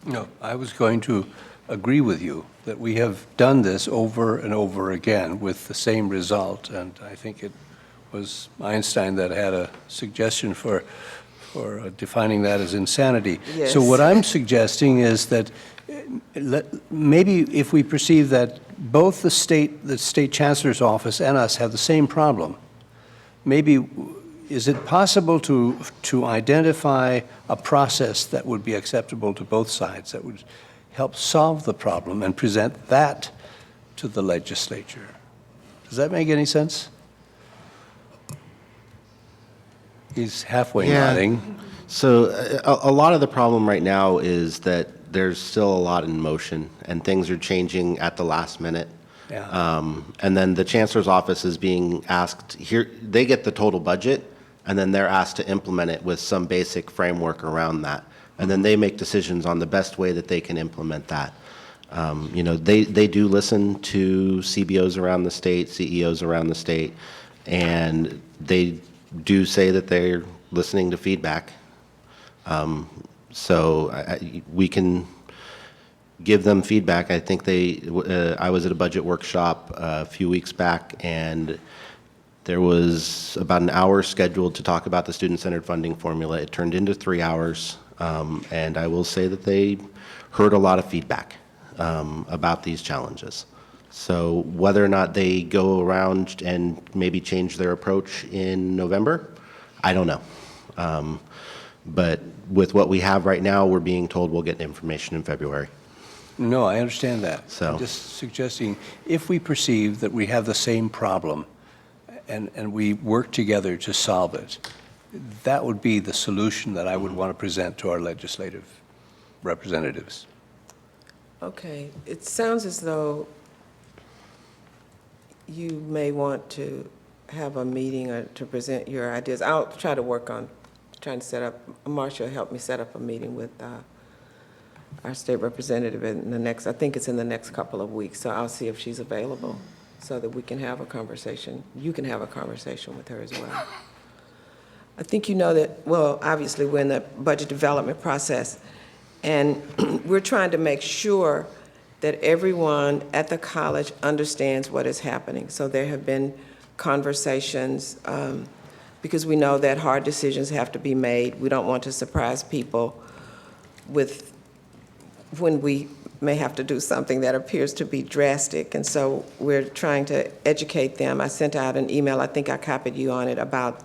No, I was going to agree with you that we have done this over and over again with the same result, and I think it was Einstein that had a suggestion for defining that as insanity. Yes. So what I'm suggesting is that maybe if we perceive that both the state chancellor's office and us have the same problem, maybe is it possible to identify a process that would be acceptable to both sides, that would help solve the problem and present that to the legislature? Does that make any sense? He's halfway nodding. So a lot of the problem right now is that there's still a lot in motion, and things are changing at the last minute. Yeah. And then the chancellor's office is being asked, here, they get the total budget, and then they're asked to implement it with some basic framework around that. And then they make decisions on the best way that they can implement that. They do listen to CBOs around the state, CEOs around the state, and they do say that they're listening to feedback. We can give them feedback. I think I was at a budget workshop a few weeks back, and there was about an hour scheduled to talk about the student-centered funding formula. It turned into 3 hours, and I will say that they heard a lot of feedback about these challenges. So whether or not they go around and maybe change their approach in November, I don't know. But with what we have right now, we're being told we'll get information in February. No, I understand that. So- I'm just suggesting, if we perceive that we have the same problem and we work together to solve it, that would be the solution that I would want to present to our legislative representatives. okay, it sounds as though you may want to have a meeting or to present your ideas. I'll try to work on trying to set up, Marcia helped me set up a meeting with our state representative in the next, I think it's in the next couple of weeks, so I'll see if she's available so that we can have a conversation. You can have a conversation with her as well. I think you know that, well, obviously, we're in the budget development process, and we're trying to make sure that everyone at the college understands what is happening. So there have been conversations, because we know that hard decisions have to be made. We don't want to surprise people with when we may have to do something that appears to be drastic. And so we're trying to educate them. I sent out an email, I think I copied you on it, about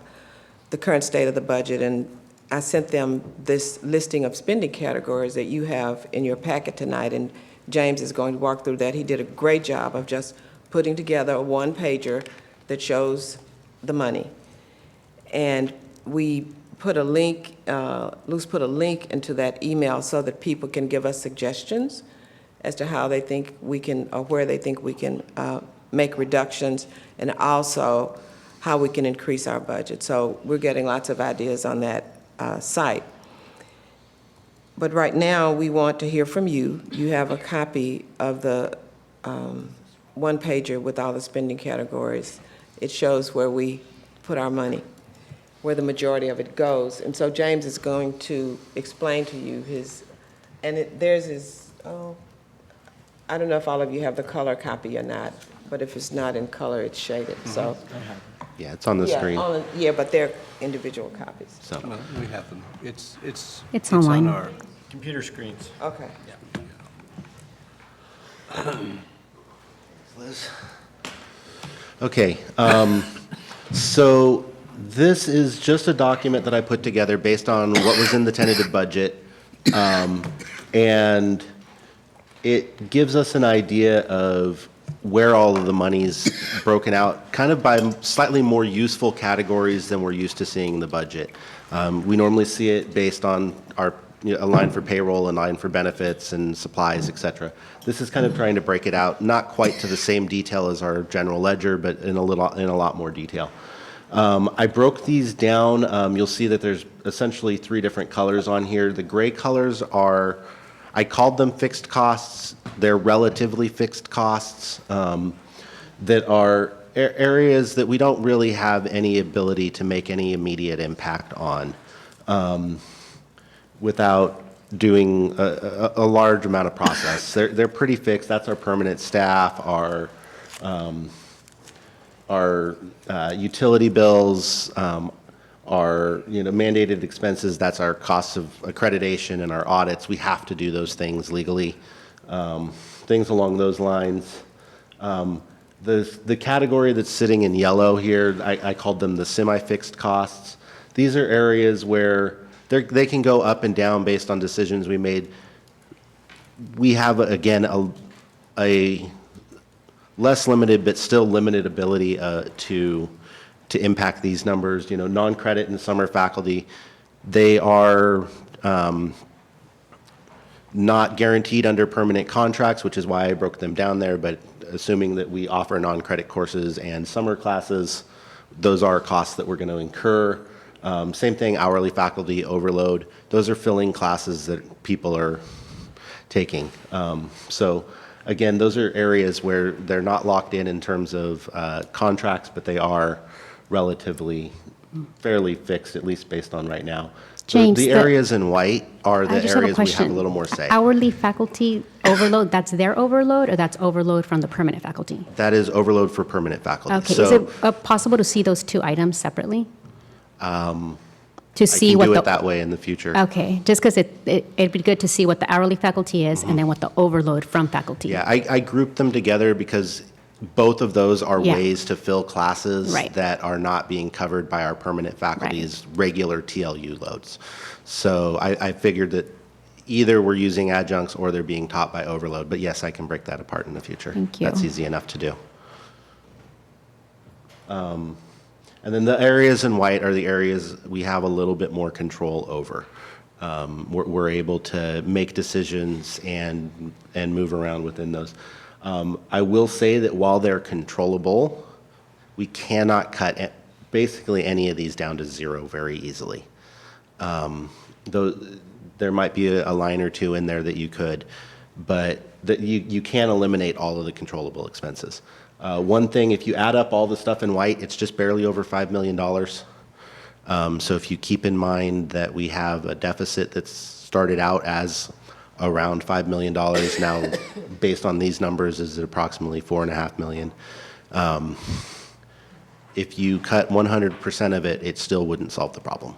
the current state of the budget, and I sent them this listing of spending categories that you have in your packet tonight, and James is going to walk through that. He did a great job of just putting together a one-pager that shows the money. And we put a link, Luz put a link into that email so that people can give us suggestions as to how they think we can, or where they think we can make reductions, and also how we can increase our budget. So we're getting lots of ideas on that site. But right now, we want to hear from you. You have a copy of the one-pager with all the spending categories. It shows where we put our money, where the majority of it goes. And so James is going to explain to you his, and theirs is, oh, I don't know if all of you have the color copy or not, but if it's not in color, it's shaded, so. Yeah, it's on the screen. Yeah, but they're individual copies. So, Well, we have them. It's online. on our, Computer screens. Okay. Liz? Okay, so this is just a document that I put together based on what was in the tentative budget. And it gives us an idea of where all of the money's broken out, kind of by slightly more useful categories than we're used to seeing in the budget. We normally see it based on our, a line for payroll, a line for benefits and supplies, et cetera. This is kind of trying to break it out, not quite to the same detail as our general ledger, but in a lot more detail. I broke these down. You'll see that there's essentially 3 different colors on here. The gray colors are, I called them fixed costs. They're relatively fixed costs that are areas that we don't really have any ability to make any immediate impact on without doing a large amount of process. They're pretty fixed. That's our permanent staff, our utility bills, our mandated expenses. That's our costs of accreditation and our audits. We have to do those things legally. Things along those lines. The category that's sitting in yellow here, I called them the semi-fixed costs. These are areas where they can go up and down based on decisions we made. We have, again, a less limited but still limited ability to impact these numbers. Non-credit and summer faculty, they are not guaranteed under permanent contracts, which is why I broke them down there, but assuming that we offer non-credit courses and summer classes, those are costs that we're going to incur. Same thing, hourly faculty overload. Those are filling classes that people are taking. So again, those are areas where they're not locked in terms of contracts, but they are relatively fairly fixed, at least based on right now. James, the areas in white are the I just have a areas we have a question. little more say. Hourly faculty overload, that's their overload, or that's overload from the permanent faculty? That is overload for permanent faculty. Okay, So, is it possible to see those 2 items separately? To I see can what do the it that way in the future. Okay, just because it'd be good to see what the hourly faculty is and then what the overload from faculty. Yeah, I grouped them together because both of those are Yeah. ways to fill classes Right. that are not being covered by our permanent faculty's regular TLU loads. So I figured that either we're using adjuncts or they're being taught by overload. But yes, I can break that apart in the future. Thank you. That's easy enough to do. And then the areas in white are the areas we have a little bit more control over. We're able to make decisions and move around within those. I will say that while they're controllable, we cannot cut basically any of these down to 0 very easily. there might be a line or two in there that you could, but that you can eliminate all of the controllable expenses. One thing, if you add up all the stuff in white, it's just barely over $5 million. So if you keep in mind that we have a deficit that's started out as around $5 million, now based on these numbers is approximately $4.5 million. If you cut 100% of it, it still wouldn't solve the problem.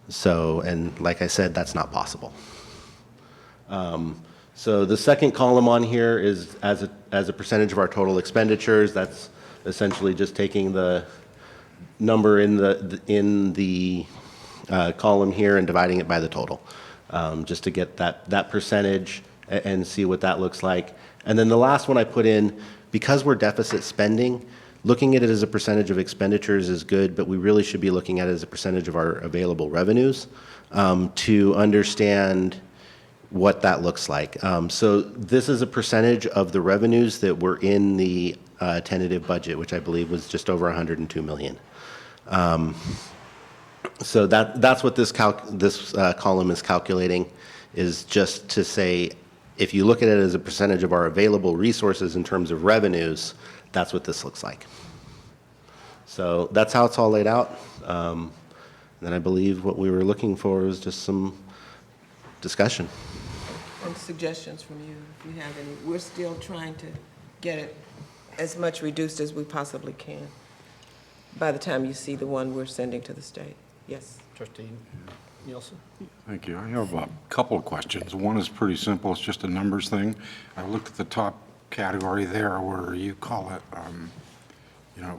So, and like I said, that's not possible. So the second column on here is as a percentage of our total expenditures. That's essentially just taking the number in the column here and dividing it by the total, just to get that percentage and see what that looks like. And then the last one I put in, because we're deficit spending, looking at it as a percentage of expenditures is good, but we really should be looking at it as a percentage of our available revenues to understand what that looks like. So this is a percentage of the revenues that were in the tentative budget, which I believe was just over 102 million. So that's what this column is calculating, is just to say, if you look at it as a percentage of our available resources in terms of revenues, that's what this looks like. So that's how it's all laid out. Then I believe what we were looking for was just some discussion. And suggestions from you, if you have any. We're still trying to get it as much reduced as we possibly can by the time you see the one we're sending to the state. Yes. Trustee Nielsen? Thank you. I have a couple of questions. One is pretty simple. It's just a numbers thing. I looked at the top category there where you call it,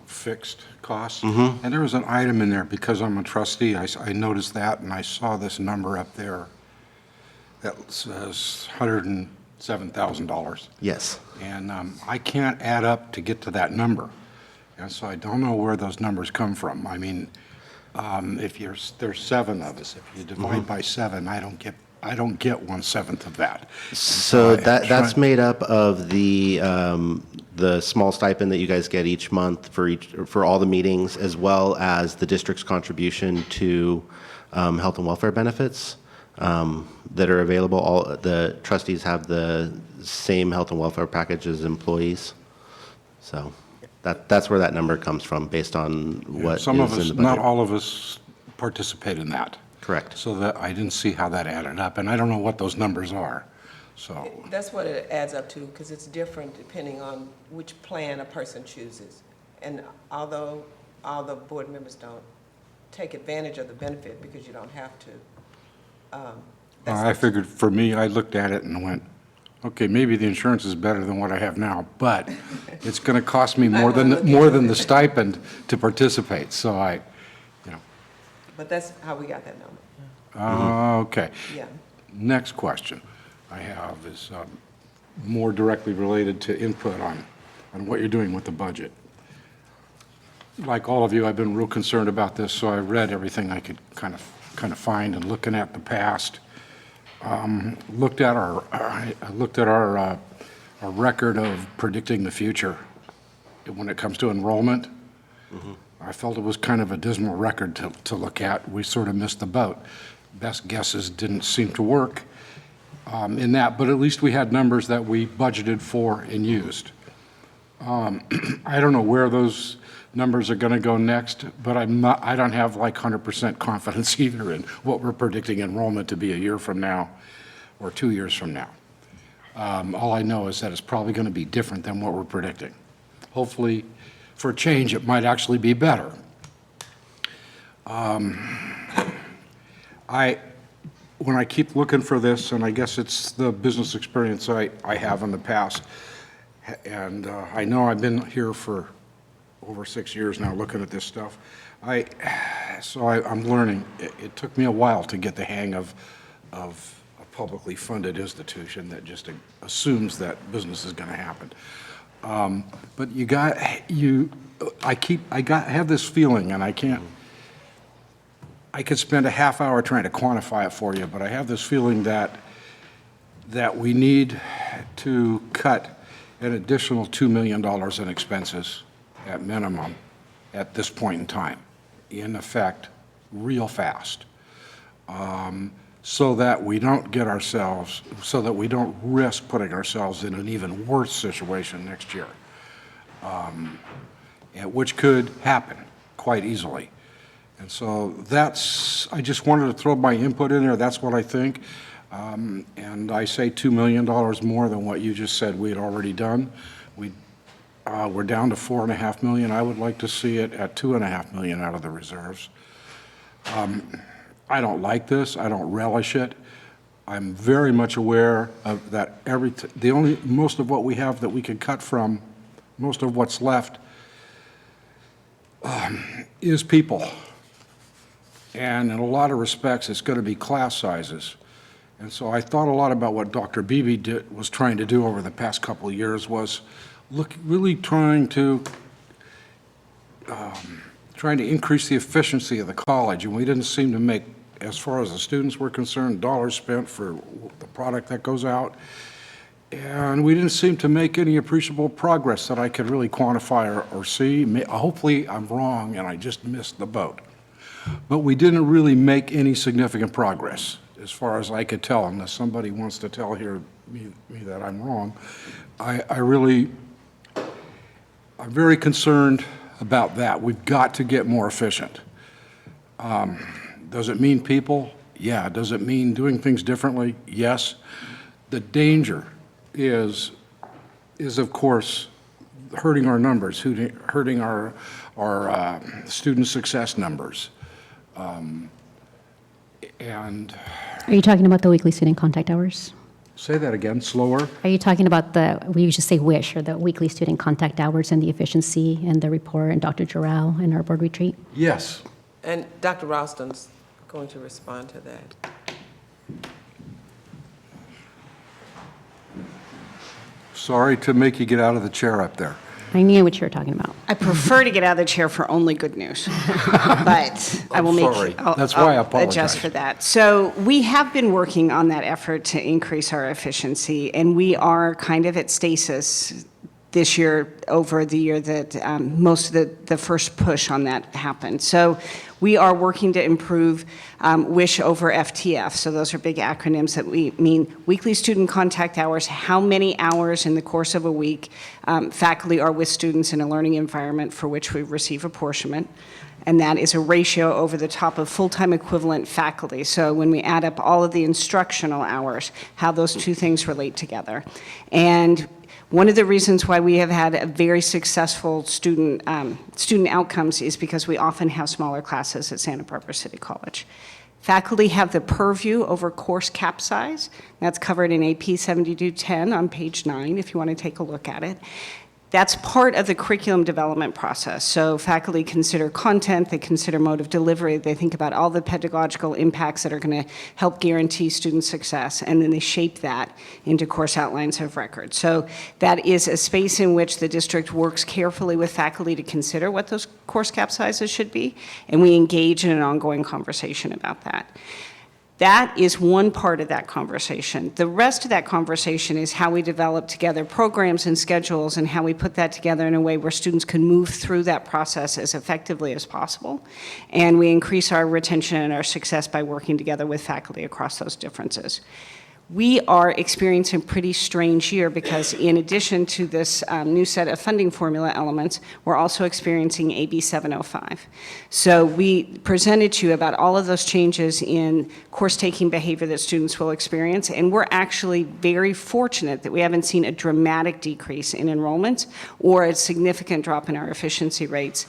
fixed costs. And there was an item in there, because I'm a trustee, I noticed that, and I saw this number up there that says $107,000. Yes. And I can't add up to get to that number. And so I don't know where those numbers come from. I mean, if there's 7 of us, if you divide by 7, I don't get 1/7 of that. So that's made up of the small stipend that you guys get each month for all the meetings, as well as the district's contribution to health and welfare benefits that are available. All the trustees have the same health and welfare package as employees. So that's where that number comes from, based on what some of is us, in the budget. not all of us, participate in that. Correct. So that I didn't see how that added up, and I don't know what those numbers are. So That's what it adds up to, because it's different depending on which plan a person chooses. And although all the board members don't take advantage of the benefit because you don't have to. I figured, for me, I looked at it and went, okay, maybe the insurance is better than what I have now, but it's going to cost me more than the stipend to participate. So But that's how we got that number. Okay. Yeah. Next question I have is more directly related to input on what you're doing with the budget. Like all of you, I've been real concerned about this, so I read everything I could kind of find, and looking at the past, looked at our record of predicting the future when it comes to enrollment. I felt it was kind of a dismal record to look at. We sort of missed the boat. Best guesses didn't seem to work in that, but at least we had numbers that we budgeted for and used. I don't know where those numbers are going to go next, but I don't have like 100% confidence either in what we're predicting enrollment to be a year from now or 2 years from now. All I know is that it's probably going to be different than what we're predicting. Hopefully, for a change, it might actually be better. When I keep looking for this, and I guess it's the business experience I have in the past, and I know I've been here for over 6 years now looking at this stuff. I'm learning. It took me a while to get the hang of a publicly funded institution that just assumes that business is going to happen. But I have this feeling, and I could spend a half hour trying to quantify it for you, but I have this feeling that we need to cut an additional $2 million in expenses at minimum at this point in time, in effect, real fast. so that we don't risk putting ourselves in an even worse situation next year, which could happen quite easily. And so I just wanted to throw my input in there. That's what I think. And I say $2 million more than what you just said we had already done. We're down to $4.5 million. I would like to see it at $2.5 million out of the reserves. I don't like this. I don't relish it. I'm very much aware of that most of what we have that we could cut from, most of what's left is people. And in a lot of respects, it's going to be class sizes. And so I thought a lot about what Dr. Beebe was trying to do over the past couple of years was really trying to increase the efficiency of the college. And we didn't seem to make, as far as the students were concerned, dollars spent for the product that goes out. And we didn't seem to make any appreciable progress that I could really quantify or see. Hopefully I'm wrong and I just missed the boat. But we didn't really make any significant progress, as far as I could tell, unless somebody wants to tell me that I'm wrong. I'm very concerned about that. We've got to get more efficient. Does it mean people? Yeah. Does it mean doing things differently? Yes. The danger is of course, hurting our numbers, hurting our student success numbers. And Are you talking about the weekly student contact hours? say that again, slower. Are you talking about we used to say WISH, or the weekly student contact hours and the efficiency and the report, and Dr. Giral and our board retreat? Yes. And Dr. Ralston's going to respond to that. Sorry to make you get out of the chair up there. I knew what you were talking about. I prefer to get out of the chair for only good news, but I will sorry. That's why I apologize. Adjust for that. So we have been working on that effort to increase our efficiency, and we are kind of at stasis this year over the year that most of the first push on that happened. So we are working to improve WISH over FTF. So those are big acronyms that we mean weekly student contact hours, how many hours in the course of a week faculty are with students in a learning environment for which we receive apportionment. And that is a ratio over the top of full-time equivalent faculty. So when we add up all of the instructional hours, how those two things relate together. And one of the reasons why we have had a very successful student outcomes is because we often have smaller classes at Santa Barbara City College. Faculty have the purview over course cap size. That's covered in AP 7210 on page 9 if you want to take a look at it. That's part of the curriculum development process. So faculty consider content, they consider mode of delivery, they think about all the pedagogical impacts that are going to help guarantee student success, and then they shape that into course outlines of record. So that is a space in which the district works carefully with faculty to consider what those course cap sizes should be, and we engage in an ongoing conversation about that. That is one part of that conversation. The rest of that conversation is how we develop together programs and schedules and how we put that together in a way where students can move through that process as effectively as possible. And we increase our retention and our success by working together with faculty across those differences. We are experiencing a pretty strange year because in addition to this new set of funding formula elements, we're also experiencing AB 705. So we presented to you about all of those changes in course-taking behavior that students will experience, and we're actually very fortunate that we haven't seen a dramatic decrease in enrollment or a significant drop in our efficiency rates,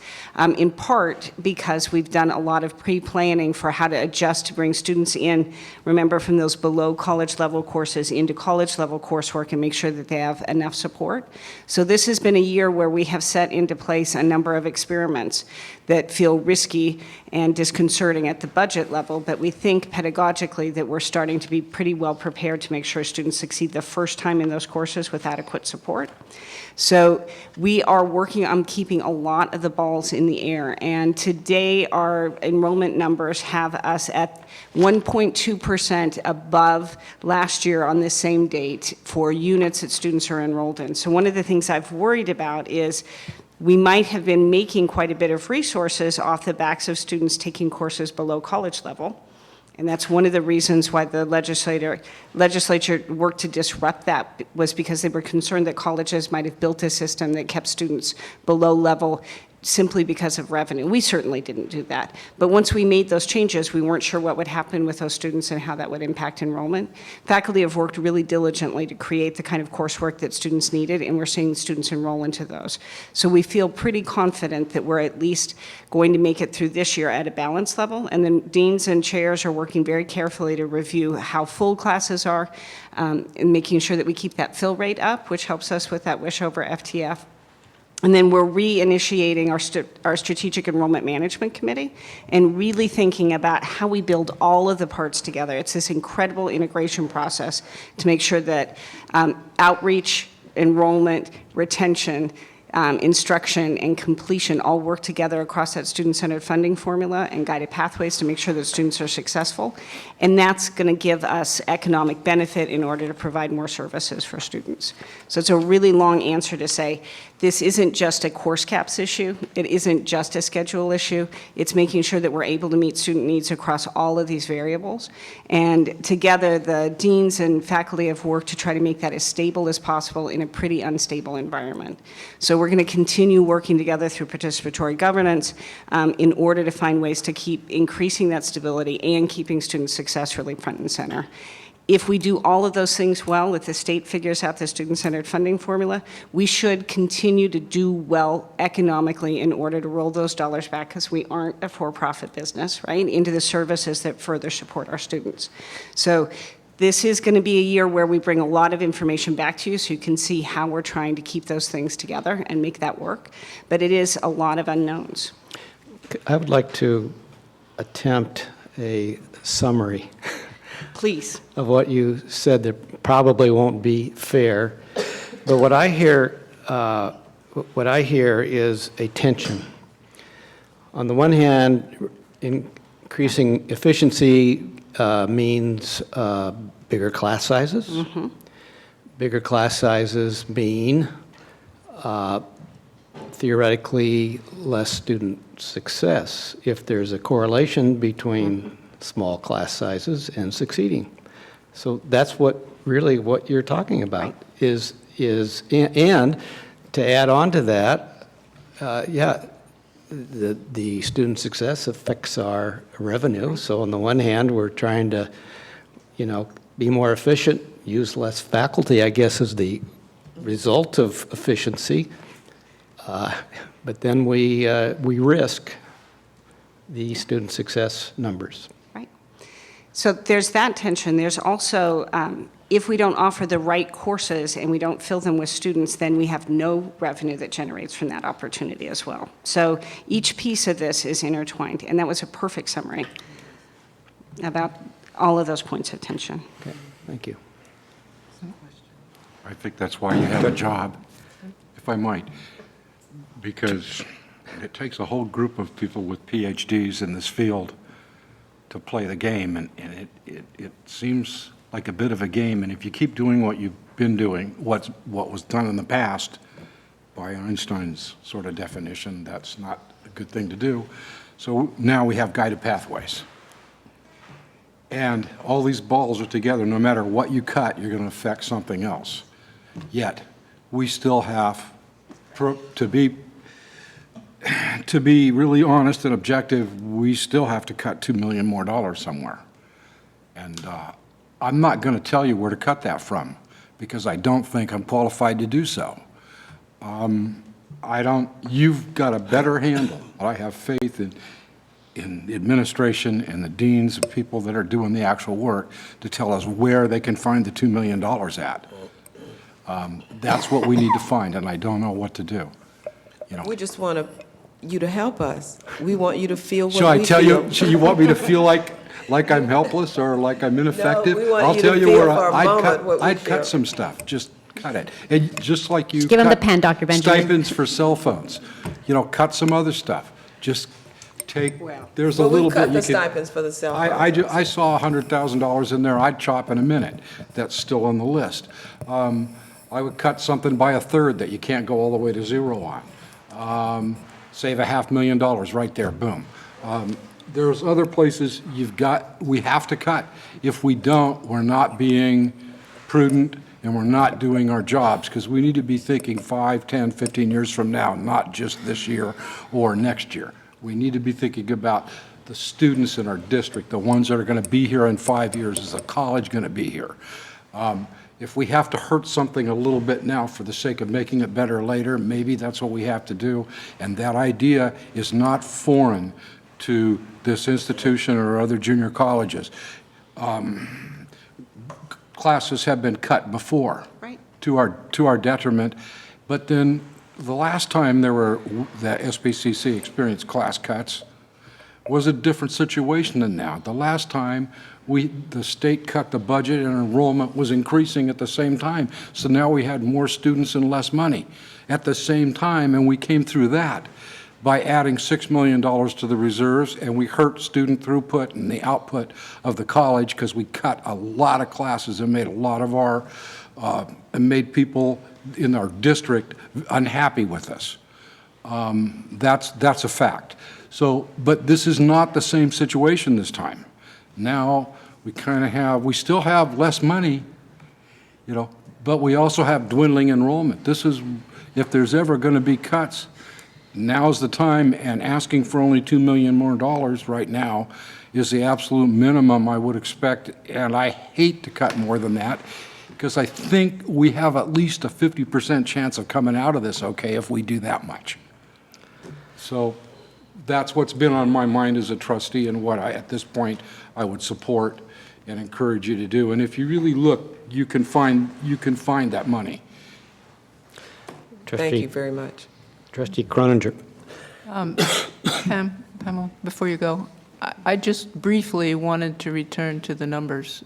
in part because we've done a lot of pre-planning for how to adjust to bring students in, remember, from those below college level courses into college level coursework and make sure that they have enough support. So this has been a year where we have set into place a number of experiments that feel risky and disconcerting at the budget level, but we think pedagogically that we're starting to be pretty well prepared to make sure students succeed the first time in those courses with adequate support. So we are working on keeping a lot of the balls in the air, and today our enrollment numbers have us at 1.2% above last year on this same date for units that students are enrolled in. So one of the things I've worried about is we might have been making quite a bit of resources off the backs of students taking courses below college level. And that's one of the reasons why the legislature worked to disrupt that, was because they were concerned that colleges might have built a system that kept students below level simply because of revenue. We certainly didn't do that. But once we made those changes, we weren't sure what would happen with those students and how that would impact enrollment. Faculty have worked really diligently to create the kind of coursework that students needed, and we're seeing students enroll into those. So we feel pretty confident that we're at least going to make it through this year at a balanced level. And then deans and chairs are working very carefully to review how full classes are, and making sure that we keep that fill rate up, which helps us with that wish over FTF. And then we're reinitiating our Strategic Enrollment Management Committee and really thinking about how we build all of the parts together. It's this incredible integration process to make sure that outreach, enrollment, retention, instruction, and completion all work together across that student-centered funding formula and guided pathways to make sure that students are successful. And that's going to give us economic benefit in order to provide more services for students. So it's a really long answer to say, this isn't just a course caps issue. It isn't just a schedule issue. It's making sure that we're able to meet student needs across all of these variables. And together, the deans and faculty have worked to try to make that as stable as possible in a pretty unstable environment. So we're going to continue working together through participatory governance in order to find ways to keep increasing that stability and keeping student success really front and center. If we do all of those things well, if the state figures out the student-centered funding formula, we should continue to do well economically in order to roll those dollars back, because we aren't a for-profit business, right, into the services that further support our students. So this is going to be a year where we bring a lot of information back to you so you can see how we're trying to keep those things together and make that work. But it is a lot of unknowns. I would like to attempt a summary. Please. Of what you said that probably won't be fair, but what I hear is a tension. On the one hand, increasing efficiency means bigger class sizes. Mm-hmm. Bigger class sizes mean theoretically less student success if there's a correlation between small class sizes and succeeding. So that's what you're talking about is and to add on to that, the student success affects our revenue. So on the one hand, we're trying to, be more efficient, use less faculty, I guess, is the result of efficiency. But then we risk the student success numbers. So there's that tension. There's also, if we don't offer the right courses and we don't fill them with students, then we have no revenue that generates from that opportunity as well. So each piece of this is intertwined, and that was a perfect summary about all of those points of tension. Okay, thank you. I think that's why you have a job, if I might, because it takes a whole group of people with PhDs in this field to play the game, and it seems like a bit of a game, and if you keep doing what you've been doing, what was done in the past, by Einstein's sort of definition, that's not a good thing to do. So now we have guided pathways. And all these balls are together. No matter what you cut, you're going to affect something else. Yet, we still have, to be really honest and objective, we still have to cut $2 million more somewhere. And I'm not going to tell you where to cut that from, because I don't think I'm qualified to do so. You've got a better handle. I have faith in the administration and the deans and people that are doing the actual work to tell us where they can find the $2 million at. That's what we need to find, and I don't know what to do. We just want you to help us. We want you to feel what Shall I we tell feel. you want me to feel like I'm helpless or like I'm ineffective? No, we want I'll you tell to you feel where for a moment what we I'd feel. cut some stuff. Just cut it. And just like you Just give him the cut pen, Dr. Benjamin. stipends for cell phones. Cut some other stuff. Just take, there's a Well, little we cut bit you the can. stipends for the cell I saw $100,000 in there, I'd chop in a minute. That's still on the list. I would cut something by a third that you can't go all the way to zero on. Save $500,000 right there, boom. there's other places we have to cut. If we don't, we're not being prudent and we're not doing our jobs, because we need to be thinking 5, 10, 15 years from now, not just this year or next year. We need to be thinking about the students in our district, the ones that are going to be here in 5 years. Is the college going to be here? If we have to hurt something a little bit now for the sake of making it better later, maybe that's what we have to do. And that idea is not foreign to this institution or other junior colleges. Classes have been cut before, Right. to our detriment. But then the last time the SBCC experienced class cuts was a different situation than now. The last time the state cut the budget and enrollment was increasing at the same time. So now we had more students and less money at the same time, and we came through that by adding $6 million to the reserves, and we hurt student throughput and the output of the college because we cut a lot of classes and made a lot of and made people in our district unhappy with us. That's a fact. So, but this is not the same situation this time. Now, we still have less money, but we also have dwindling enrollment. If there's ever going to be cuts, now's the time, and asking for only $2 million more right now is the absolute minimum I would expect, and I hate to cut more than that, because I think we have at least a 50% chance of coming out of this okay if we do that much. So that's what's been on my mind as a trustee, and what at this point, I would support and encourage you to do. And if you really look, you can find that money. Thank you very much. Trustee Croninger. Pamela, before you go, I just briefly wanted to return to the numbers.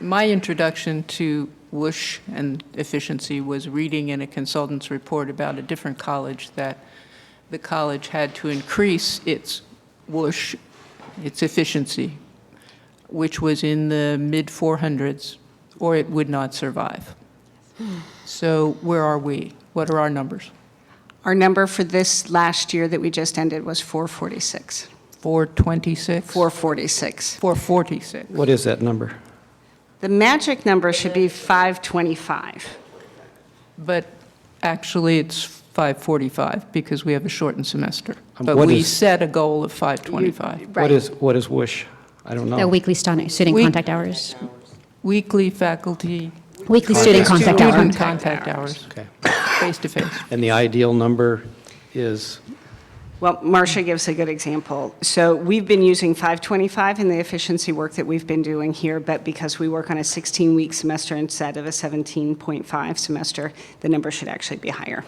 My introduction to WUSH and efficiency was reading in a consultant's report about a different college that the college had to increase its WUSH, its efficiency, which was in the mid-400s, or it would not survive. So where are we? What are our numbers? Our number for this last year that we just ended was 446. 426? 446. 446. What is that number? The magic number should be 525. But actually, it's 545 because we have a shortened semester. But what we is- set a goal of 525. Right. What is WUSH? I don't know. The weekly student contact hours. Weekly faculty. Weekly student contact hours. Student contact hours, Okay. face-to-face. And the ideal number is, Well, Marcia gives a good example. So we've been using 525 in the efficiency work that we've been doing here, but because we work on a 16-week semester instead of a 17.5 semester, the number should actually be higher.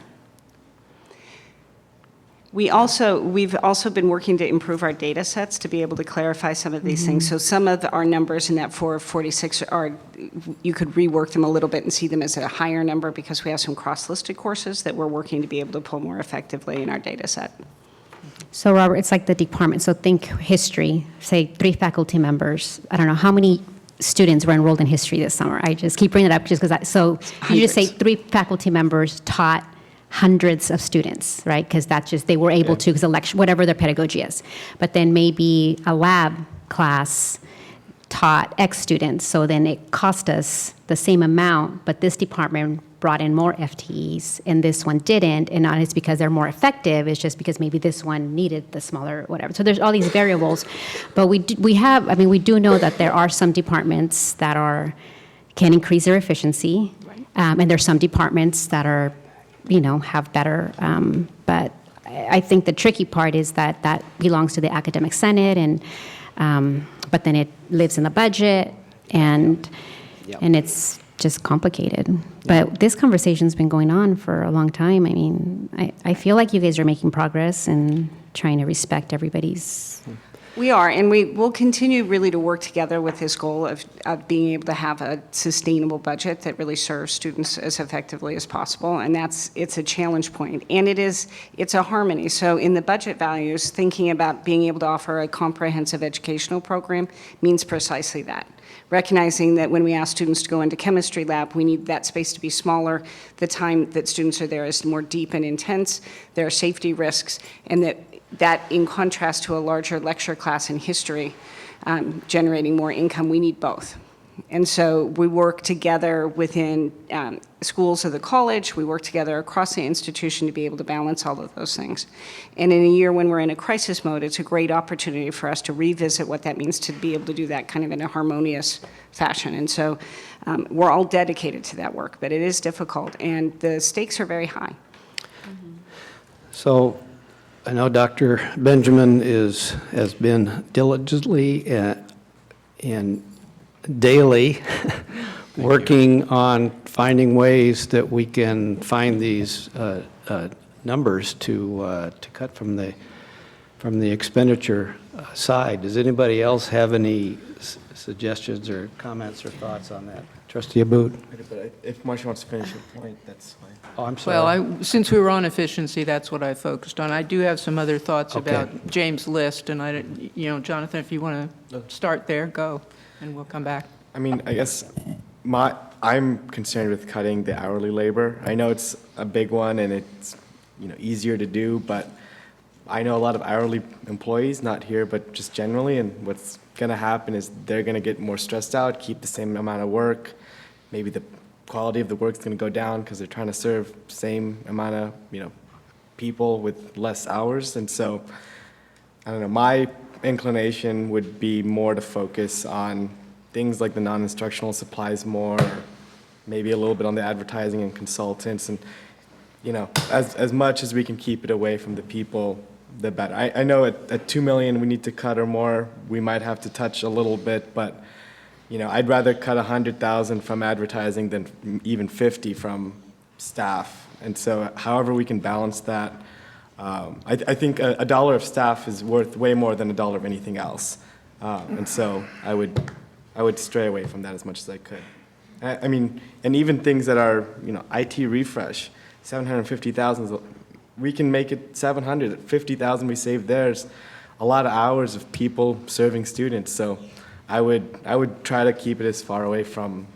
We've also been working to improve our data sets to be able to clarify some of these things. So some of our numbers in that 446 you could rework them a little bit and see them as a higher number because we have some cross-listed courses that we're working to be able to pull more effectively in our data set. So Robert, it's like the department. So think history, say 3 faculty members. I don't know how many students were enrolled in history this summer. I just keep bringing it up just because you just say 3 faculty members taught hundreds of students, right? Because that's just, they were able to, because whatever their pedagogy is. But then maybe a lab class taught X students, so then it cost us the same amount, but this department brought in more FTEs and this one didn't, and not it's because they're more effective, it's just because maybe this one needed the smaller whatever. So there's all these variables, but we do know that there are some departments that can increase their efficiency, and there's some departments that are, have better, but I think the tricky part is that belongs to the academic senate, and but then it lives in the budget, and it's just complicated. But this conversation's been going on for a long time. I mean, I feel like you guys are making progress and trying to respect everybody's. We are, and we will continue really to work together with this goal of being able to have a sustainable budget that really serves students as effectively as possible, and it's a challenge point, and it's a harmony. So in the budget values, thinking about being able to offer a comprehensive educational program means precisely that. Recognizing that when we ask students to go into chemistry lab, we need that space to be smaller, the time that students are there is more deep and intense, there are safety risks, and that that in contrast to a larger lecture class in history, generating more income, we need both. And so we work together within schools of the college, we work together across the institution to be able to balance all of those things. And in a year when we're in a crisis mode, it's a great opportunity for us to revisit what that means to be able to do that kind of in a harmonious fashion. And so we're all dedicated to that work, but it is difficult, and the stakes are very high. So I know Dr. Benjamin has been diligently and daily working on finding ways that we can find these numbers to cut from the expenditure side. Does anybody else have any suggestions or comments or thoughts on that? Trustee Abboud? But if Marcia wants to finish her point, that's fine. Oh, I'm sorry. Well, since we were on efficiency, that's what I focused on. I do have some other thoughts Okay. about James' list, and Jonathan, if you want to start there, go, and we'll come back. I mean, I guess I'm concerned with cutting the hourly labor. I know it's a big one and it's, easier to do, but I know a lot of hourly employees, not here, but just generally, and what's gonna happen is they're gonna get more stressed out, keep the same amount of work. Maybe the quality of the work's gonna go down because they're trying to serve same amount of, people with less hours. And so, I don't know, my inclination would be more to focus on things like the non-instructional supplies more, maybe a little bit on the advertising and consultants, and, as much as we can keep it away from the people, the better. I know at 2 million we need to cut or more, we might have to touch a little bit, but, I'd rather cut 100,000 from advertising than even 50 from staff. And so however we can balance that, I think a dollar of staff is worth way more than a dollar of anything else. And so I would stray away from that as much as I could. I mean, and even things that are, IT refresh, 750,000, we can make it 700. 50,000 we save there's a lot of hours of people serving students. So I would try to keep it as far away from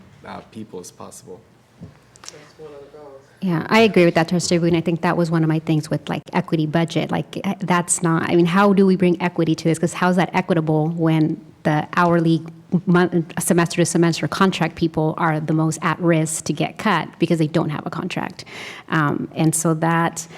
people as possible. Yeah, I agree with that, Trustee Boone. I think that was one of my things with equity budget. That's not, how do we bring equity to this? Because how's that equitable when the hourly semester to semester contract people are the most at risk to get cut because they don't have a contract? And so that's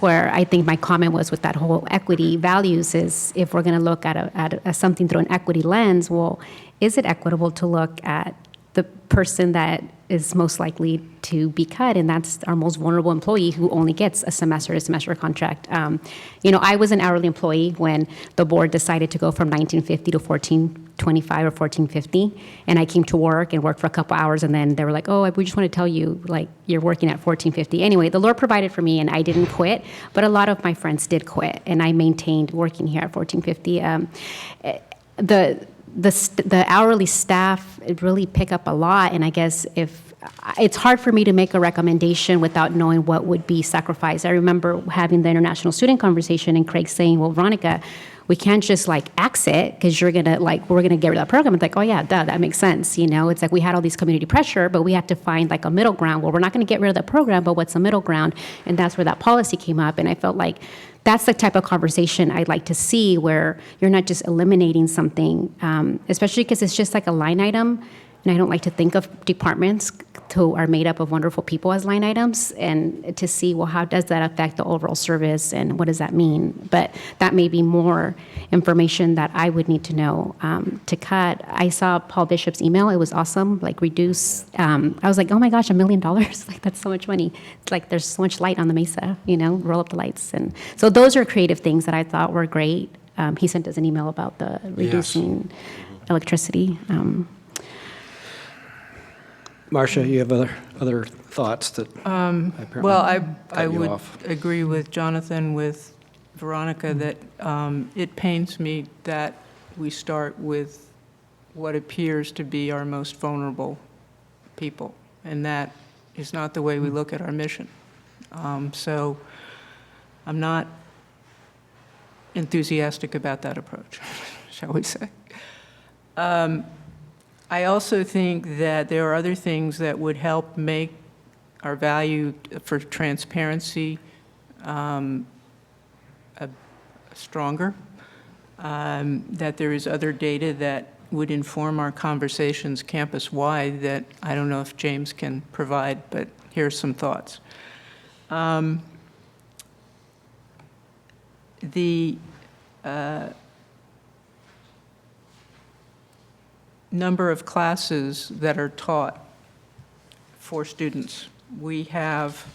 where I think my comment was with that whole equity values is if we're going to look at something through an equity lens, well, is it equitable to look at the person that is most likely to be cut, and that's our most vulnerable employee who only gets a semester-to-semester contract. I was an hourly employee when the board decided to go from $19.50 to $14.25 or $14.50, and I came to work and worked for a couple hours, and then they were like, "Oh, we just want to tell you, you're working at $14.50." Anyway, the Lord provided for me, and I didn't quit, but a lot of my friends did quit, and I maintained working here at $14.50. The hourly staff really pick up a lot, and I guess if it's hard for me to make a recommendation without knowing what would be sacrificed. I remember having the international student conversation and Craig saying, "Well, Veronica, we can't just axe it because we're gonna get rid of that program." It's oh yeah, duh, that makes sense. It's we had all these community pressure, but we had to find a middle ground. Well, we're not gonna get rid of the program, but what's the middle ground? And that's where that policy came up, and I felt like that's the type of conversation I'd like to see where you're not just eliminating something, especially because it's just a line item, and I don't like to think of departments who are made up of wonderful people as line items, and to see, well, how does that affect the overall service and what does that mean? But that may be more information that I would need to know to cut. I saw Paul Bishop's email. It was awesome, reduce. I was like, oh my gosh, $1 million. That's so much money. It's there's so much light on the mesa, roll up the lights. And so those are creative things that I thought were great. He sent us an email about the reducing electricity. Marcia, you have other thoughts that apparently Well, I cut you would off. agree with Jonathan, with Veronica, that it pains me that we start with what appears to be our most vulnerable people, and that is not the way we look at our mission. So I'm not enthusiastic about that approach, shall we say. I also think that there are other things that would help make our value for transparency a stronger, that there is other data that would inform our conversations campus-wide that I don't know if James can provide, but here's some thoughts. The number of classes that are taught for students. We have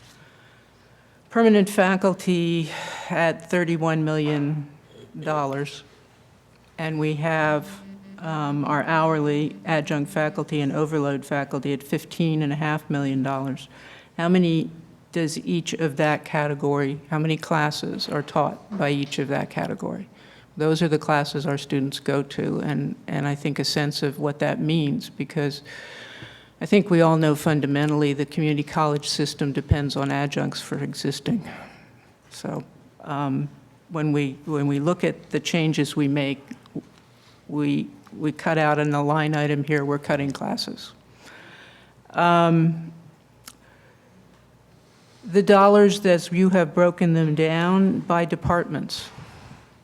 permanent faculty at $31 million, and we have our hourly adjunct faculty and overload faculty at $15.5 million. How many does each of that category, how many classes are taught by each of that category? Those are the classes our students go to, and I think a sense of what that means, because I think we all know fundamentally the community college system depends on adjuncts for existing. So when we look at the changes we make, we cut out in the line item here, we're cutting classes. The dollars that you have broken them down by departments,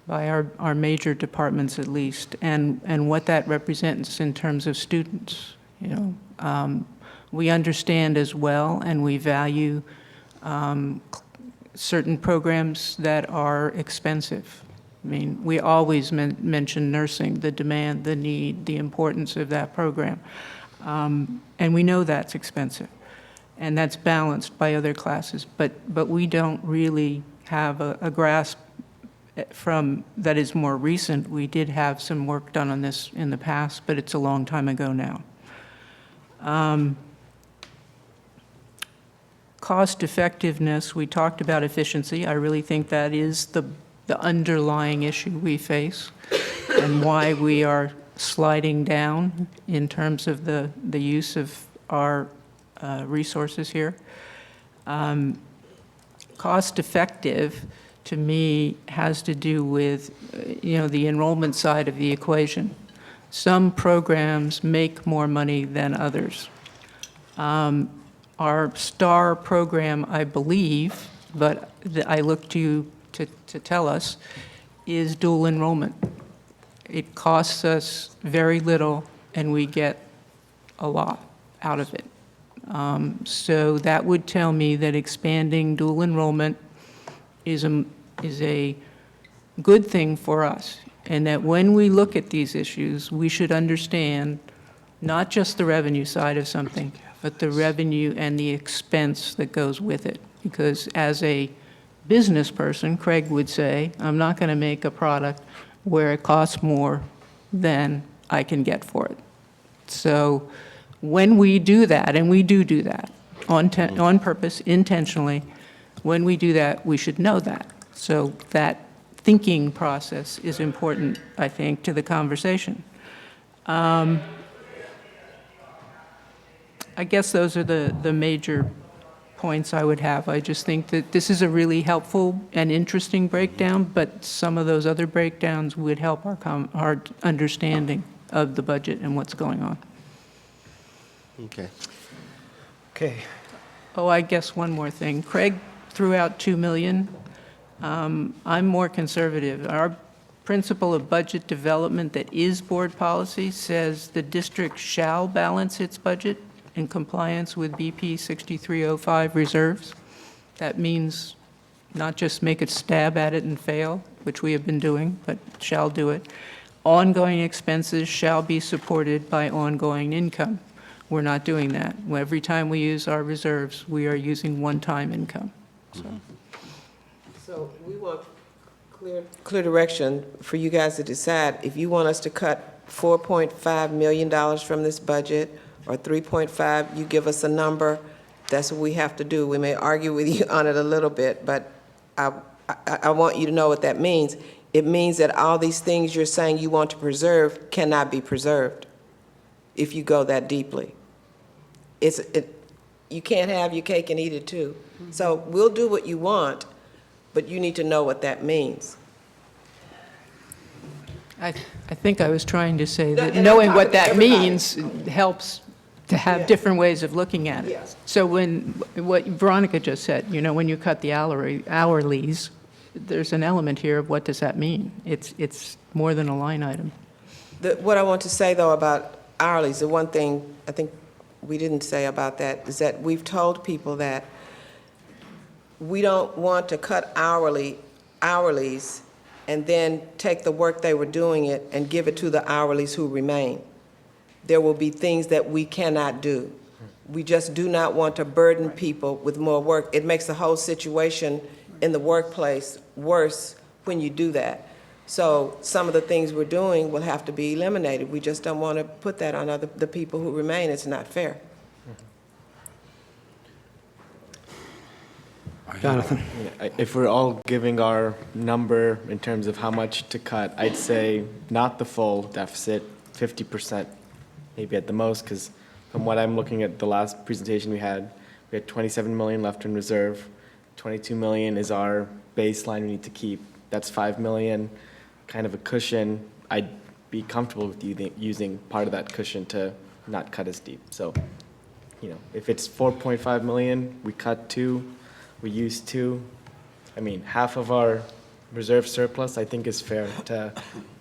by our major departments at least, and what that represents in terms of students. We understand as well, and we value certain programs that are expensive. I mean, we always mention nursing, the demand, the need, the importance of that program. And we know that's expensive, and that's balanced by other classes, but we don't really have a grasp from that is more recent. We did have some work done on this in the past, but it's a long time ago now. Cost effectiveness, we talked about efficiency. I really think that is the underlying issue we face and why we are sliding down in terms of the use of our resources here. Cost effective, to me, has to do with, the enrollment side of the equation. Some programs make more money than others. Our STAR program, I believe, but I look to you to tell us, is dual enrollment. It costs us very little, and we get a lot out of it. So that would tell me that expanding dual enrollment is a good thing for us, and that when we look at these issues, we should understand not just the revenue side of something, but the revenue and the expense that goes with it. Because as a business person, Craig would say, I'm not going to make a product where it costs more than I can get for it. So when we do that, and we do that on purpose, intentionally, when we do that, we should know that. So that thinking process is important, I think, to the conversation. I guess those are the major points I would have. I just think that this is a really helpful and interesting breakdown, but some of those other breakdowns would help our understanding of the budget and what's going on. Okay. Okay. Oh, I guess one more thing. Craig threw out $2 million. I'm more conservative. Our principle of budget development that is board policy says the district shall balance its budget in compliance with BP 6305 reserves. That means not just make a stab at it and fail, which we have been doing, but shall do it. Ongoing expenses shall be supported by ongoing income. We're not doing that. Every time we use our reserves, we are using one-time income. So we want clear direction for you guys to decide if you want us to cut $4.5 million from this budget, or 3.5, you give us a number. That's what we have to do. We may argue with you on it a little bit, but I want you to know what that means. It means that all these things you're saying you want to preserve cannot be preserved if you go that deeply. You can't have your cake and eat it too. So we'll do what you want, but you need to know what that means. I think I was trying to say that knowing what that means helps to have different ways of looking at it. Yes. So what Veronica just said, when you cut the hourlies, there's an element here of what does that mean? It's more than a line item. What I want to say, though, about hourlies, the one thing I think we didn't say about that is that we've told people that we don't want to cut hourlies and then take the work they were doing it and give it to the hourlies who remain. There will be things that we cannot do. We just do not want to burden people with more work. It makes the whole situation in the workplace worse when you do that. So some of the things we're doing will have to be eliminated. We just don't want to put that on the people who remain. It's not fair. Jonathan? If we're all giving our number in terms of how much to cut, I'd say not the full deficit, 50%, maybe at the most, because from what I'm looking at the last presentation we had 27 million left in reserve. 22 million is our baseline we need to keep. That's 5 million, kind of a cushion. I'd be comfortable with using part of that cushion to not cut as deep. So, if it's 4.5 million, we cut 2, we use 2. I mean, half of our reserve surplus, I think, is fair to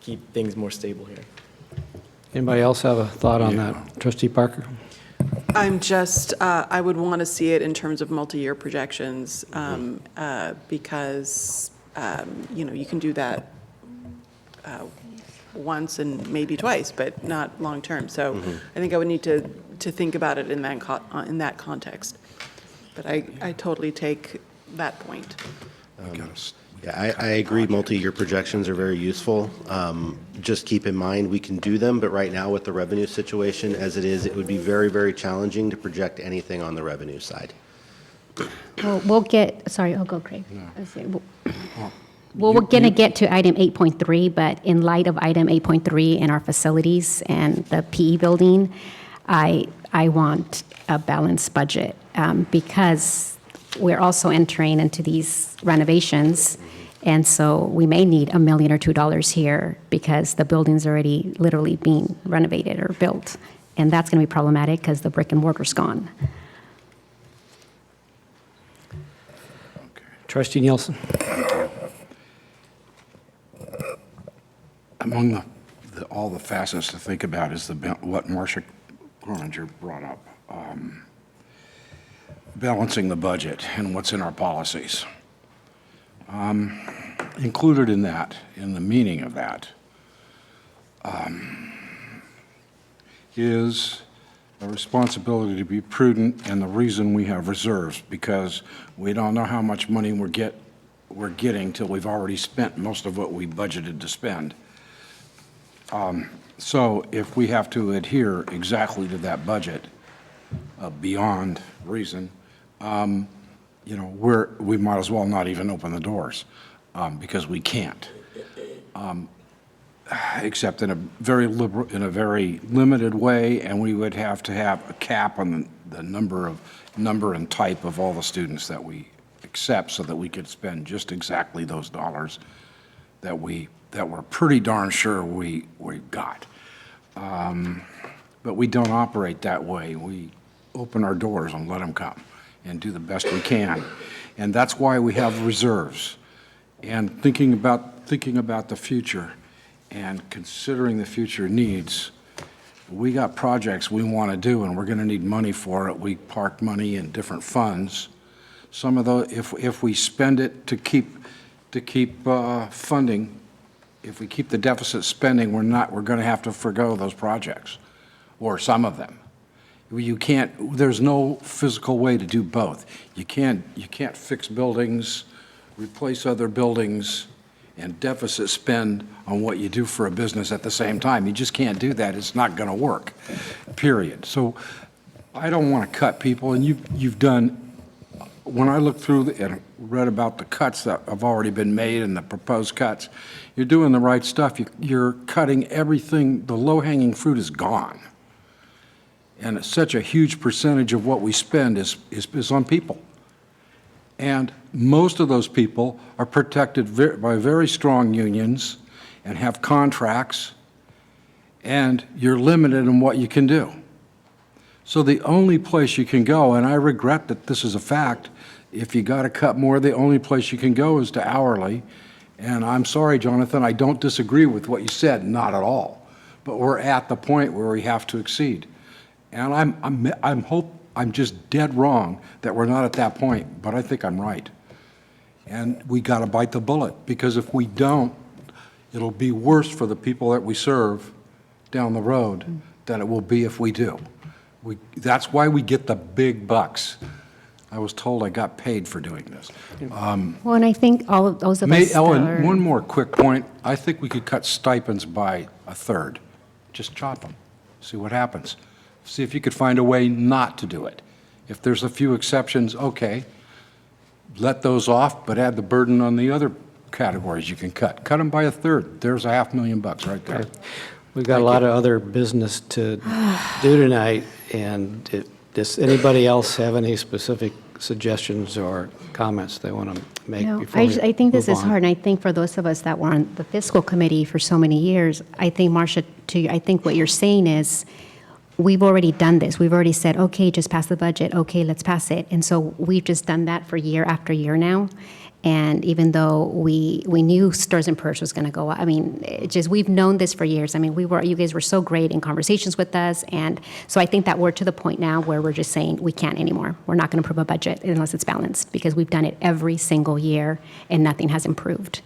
keep things more stable here. Anybody else have a thought on that? Trustee Parker? I'm just, I would want to see it in terms of multi-year projections, because, you can do that once and maybe twice, but not long-term. So I think I would need to think about it in that context. But I totally take that point. Yeah, I agree, multi-year projections are very useful. Just keep in mind, we can do them, but right now with the revenue situation as it is, it would be very, very challenging to project anything on the revenue side. Well, we'll get, sorry, I'll go, Craig. Well, we're going to get to item 8.3, but in light of item 8.3 in our facilities and the PE building, I want a balanced budget because we're also entering into these renovations. And so we may need $1 million or $2 million here because the building's already literally being renovated or built. And that's going to be problematic because the brick and mortar's gone. Trustee Nielsen? Among all the facets to think about is what Marcia Groninger brought up, balancing the budget and what's in our policies. Included in that, in the meaning of that, is a responsibility to be prudent, and the reason we have reserves, because we don't know how much money we're getting till we've already spent most of what we budgeted to spend. So if we have to adhere exactly to that budget beyond reason, we might as well not even open the doors because we can't, except in a very limited way, and we would have to have a cap on the number and type of all the students that we accept, so that we could spend just exactly those dollars that we're pretty darn sure we got. But we don't operate that way. We open our doors and let them come and do the best we can. And that's why we have reserves. And thinking about the future and considering the future needs, we got projects we want to do, and we're going to need money for it. We park money in different funds. Some of those, if we spend it to keep funding, if we keep the deficit spending, we're going to have to forgo those projects, or some of them. You can't, there's no physical way to do both. You can't fix buildings, replace other buildings, and deficit spend on what you do for a business at the same time. You just can't do that. It's not going to work, period. So I don't want to cut people, and you've done, when I looked through and read about the cuts that have already been made and the proposed cuts, you're doing the right stuff. You're cutting everything. The low-hanging fruit is gone. And such a huge percentage of what we spend is on people. And most of those people are protected by very strong unions and have contracts, and you're limited in what you can do. So the only place you can go, and I regret that this is a fact, If you got to cut more, the only place you can go is to hourly. And I'm sorry, Jonathan, I don't disagree with what you said, not at all. But we're at the point where we have to exceed. And I'm just dead wrong that we're not at that point, but I think I'm right. And we got to bite the bullet, because if we don't, it'll be worse for the people that we serve down the road than it will be if we do. That's why we get the big bucks. I was told I got paid for doing this. Well, and I think all of those of us that Ellen, are- one more quick point. I think we could cut stipends by a third. Just chop them, see what happens. See if you could find a way not to do it. If there's a few exceptions, okay, let those off, but add the burden on the other categories you can cut. Cut them by a third. There's $500,000 right there. We've got a lot of other business to do tonight, and does anybody else have any specific suggestions or comments they want to make No, before we I think this move is on? hard, and I think for those of us that were on the fiscal committee for so many years, I think, Marcia, I think what you're saying is, we've already done this. We've already said, okay, just pass the budget. Okay, let's pass it. And so we've just done that for year after year now. And even though we knew STRS and PERS was going to go up, I mean, we've known this for years. I mean, you guys were so great in conversations with us. And so I think that we're to the point now where we're just saying we can't anymore. We're not going to approve a budget unless it's balanced, because we've done it every single year and nothing has improved.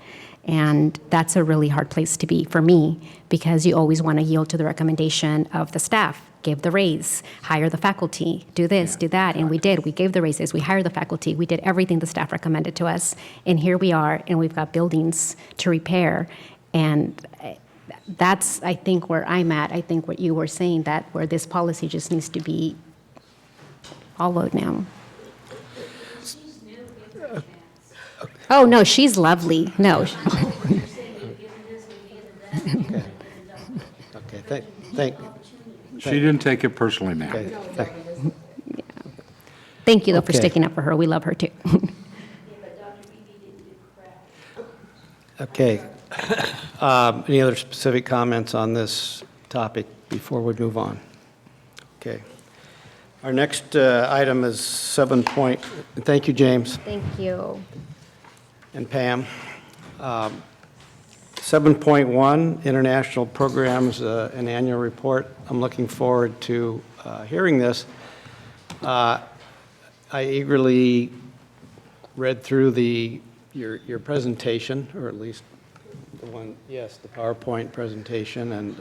And that's a really hard place to be for me, because you always want to yield to the recommendation of the staff. Give the raise, hire the faculty, do this, do that. And we did. We gave the raises. We hired the faculty. We did everything the staff recommended to us. And here we are, and we've got buildings to repair. And that's, I think, where I'm at. I think what you were saying, that where this policy just needs to be followed now. Oh, no, she's lovely. No. Okay, thank. She didn't take it personally, ma'am. Okay, Thank you, though, for Okay. sticking up for her. We love her, too. Okay. Any other specific comments on this topic before we move on? Okay. Our next item is 7 point, thank you, James Thank you. and Pam. 7.1, International Programs, an annual report. I'm looking forward to hearing this. I eagerly read through your presentation, or at least the one, yes, the PowerPoint presentation. And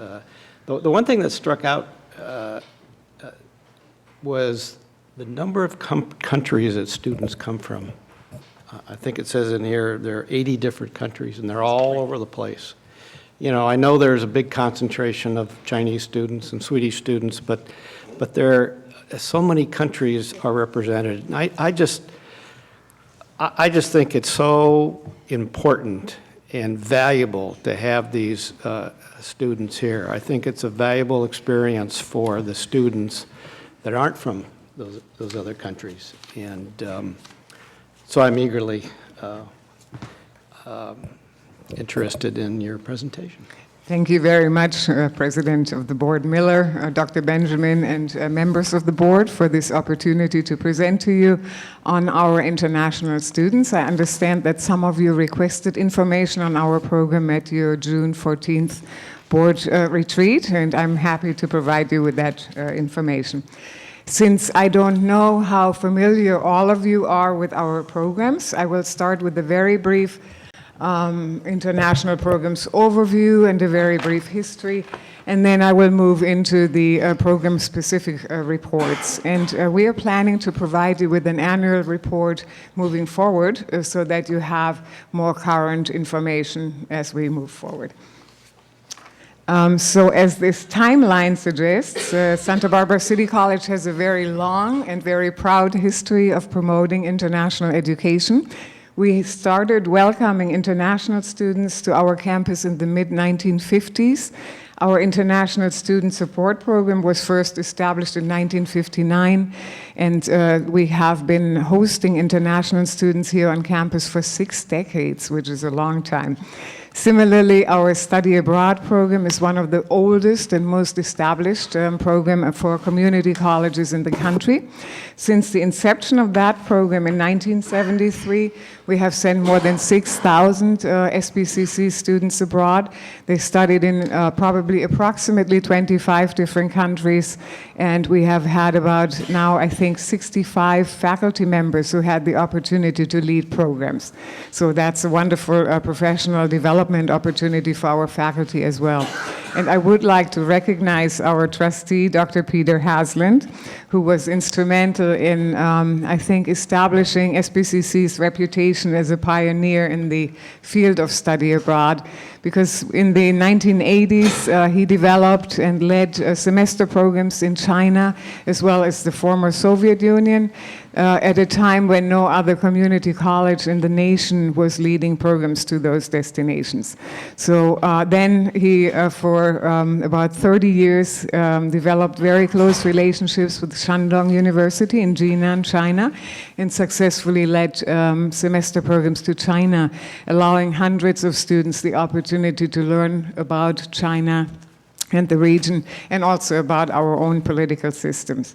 the one thing that struck out was the number of countries that students come from. I think it says in here there are 80 different countries, and they're all over the place. You know, I know there's a big concentration of Chinese students and Swedish students, but there so many countries are represented. And I just think it's so important and valuable to have these students here. I think it's a valuable experience for the students that aren't from those other countries. And so I'm eagerly interested in your presentation. Thank you very much, President of the Board Miller, Dr. Benjamin, and members of the board for this opportunity to present to you on our international students. I understand that some of you requested information on our program at your June 14th board retreat, and I'm happy to provide you with that information. Since I don't know how familiar all of you are with our programs, I will start with a very brief international programs overview and a very brief history, and then I will move into the program-specific reports. And we are planning to provide you with an annual report moving forward so that you have more current information as we move forward. So as this timeline suggests, Santa Barbara City College has a very long and very proud history of promoting international education. We started welcoming international students to our campus in the mid-1950s. Our International Student Support Program was first established in 1959, and we have been hosting international students here on campus for 6 decades, which is a long time. Similarly, our Study Abroad program is one of the oldest and most established program for community colleges in the country. Since the inception of that program in 1973, we have sent more than 6,000 SBCC students abroad. They studied in probably approximately 25 different countries, and we have had about now, I think, 65 faculty members who had the opportunity to lead programs. So that's a wonderful professional development opportunity for our faculty as well. And I would like to recognize our trustee, Dr. Peter Hasland, who was instrumental in, I think, establishing SBCC's reputation as a pioneer in the field of study abroad. Because in the 1980s, he developed and led semester programs in China, as well as the former Soviet Union, at a time when no other community college in the nation was leading programs to those destinations. So then he, for about 30 years, developed very close relationships with Shandong University in Jinan, China, and successfully led semester programs to China, allowing hundreds of students the opportunity to learn about China and the region, and also about our own political systems.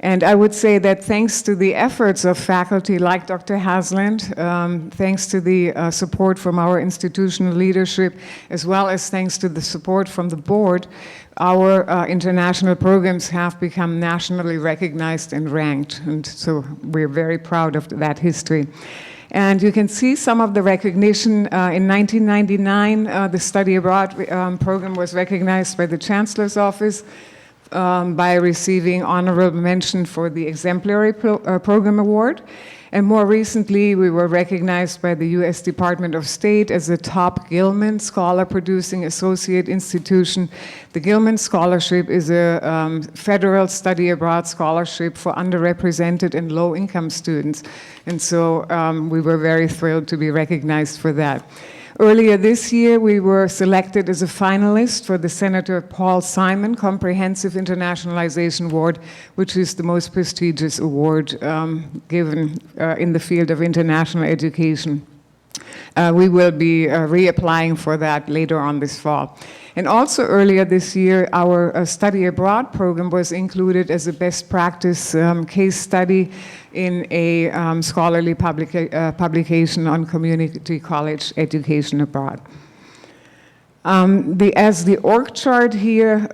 And I would say that thanks to the efforts of faculty like Dr. Hasland, thanks to the support from our institutional leadership, as well as thanks to the support from the board, our international programs have become nationally recognized and ranked. And so we're very proud of that history. And you can see some of the recognition. In 1999, the Study Abroad program was recognized by the Chancellor's Office by receiving honorable mention for the Exemplary Program Award. And more recently, we were recognized by the U.S. Department of State as a top Gilman Scholar-Producing Associate Institution. The Gilman Scholarship is a federal study abroad scholarship for underrepresented and low-income students. And so we were very thrilled to be recognized for that. Earlier this year, we were selected as a finalist for the Senator Paul Simon Comprehensive Internationalization Award, which is the most prestigious award given in the field of international education. We will be reapplying for that later on this fall. And also earlier this year, our Study Abroad program was included as a best practice case study in a scholarly publication on community college education abroad. As the org chart here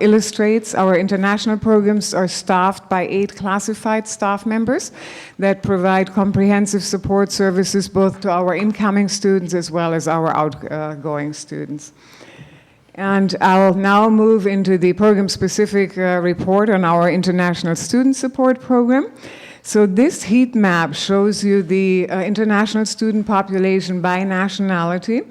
illustrates, our international programs are staffed by 8 classified staff members that provide comprehensive support services both to our incoming students as well as our outgoing students. And I'll now move into the program-specific report on our International Student Support Program. So this heat map shows you the international student population by nationality.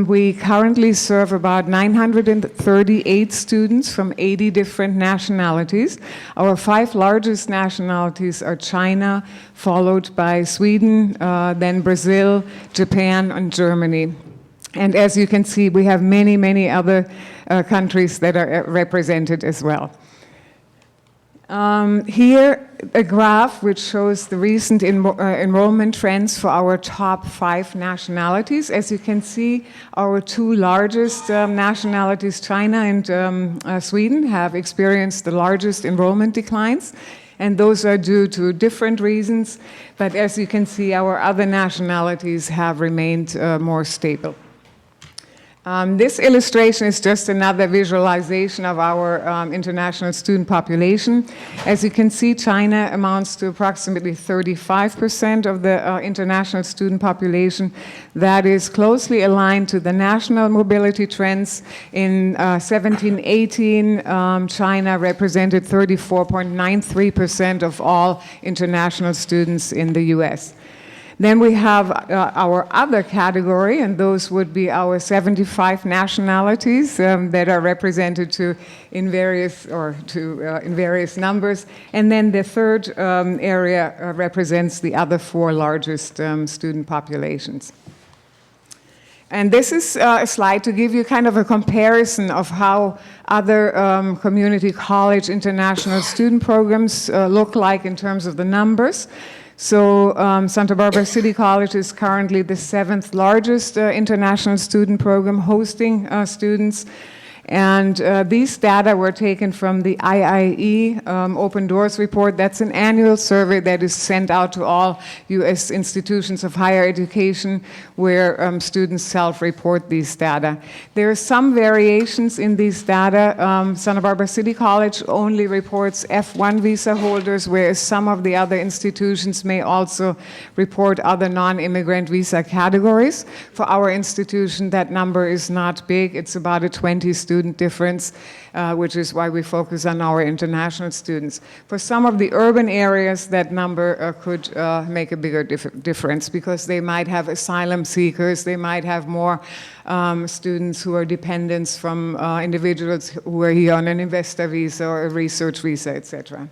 We currently serve about 938 students from 80 different nationalities. Our 5 largest nationalities are China, followed by Sweden, then Brazil, Japan, and Germany. And as you can see, we have many, many other countries that are represented as well. Here, a graph which shows the recent enrollment trends for our top 5 nationalities. As you can see, our 2 largest nationalities, China and Sweden, have experienced the largest enrollment declines. And those are due to different reasons. But as you can see, our other nationalities have remained more stable. This illustration is just another visualization of our international student population. As you can see, China amounts to approximately 35% of the international student population. That is closely aligned to the national mobility trends. In 17-18, China represented 34.93% of all international students in the US. Then we have our other category, and those would be our 75 nationalities that are represented in various numbers. And then the third area represents the other 4 largest student populations. And this is a slide to give you kind of a comparison of how other community college international student programs look like in terms of the numbers. So Santa Barbara City College is currently the 7th largest international student program hosting students. And these data were taken from the IIE Open Doors report. That's an annual survey that is sent out to all U.S. institutions of higher education where students self-report these data. There are some variations in these data. Santa Barbara City College only reports F1 visa holders, whereas some of the other institutions may also report other non-immigrant visa categories. For our institution, that number is not big. It's about a 20 student difference, which is why we focus on our international students. For some of the urban areas, that number could make a bigger difference because they might have asylum seekers, they might have more students who are dependents from individuals who are here on an investor visa or a research visa, etc.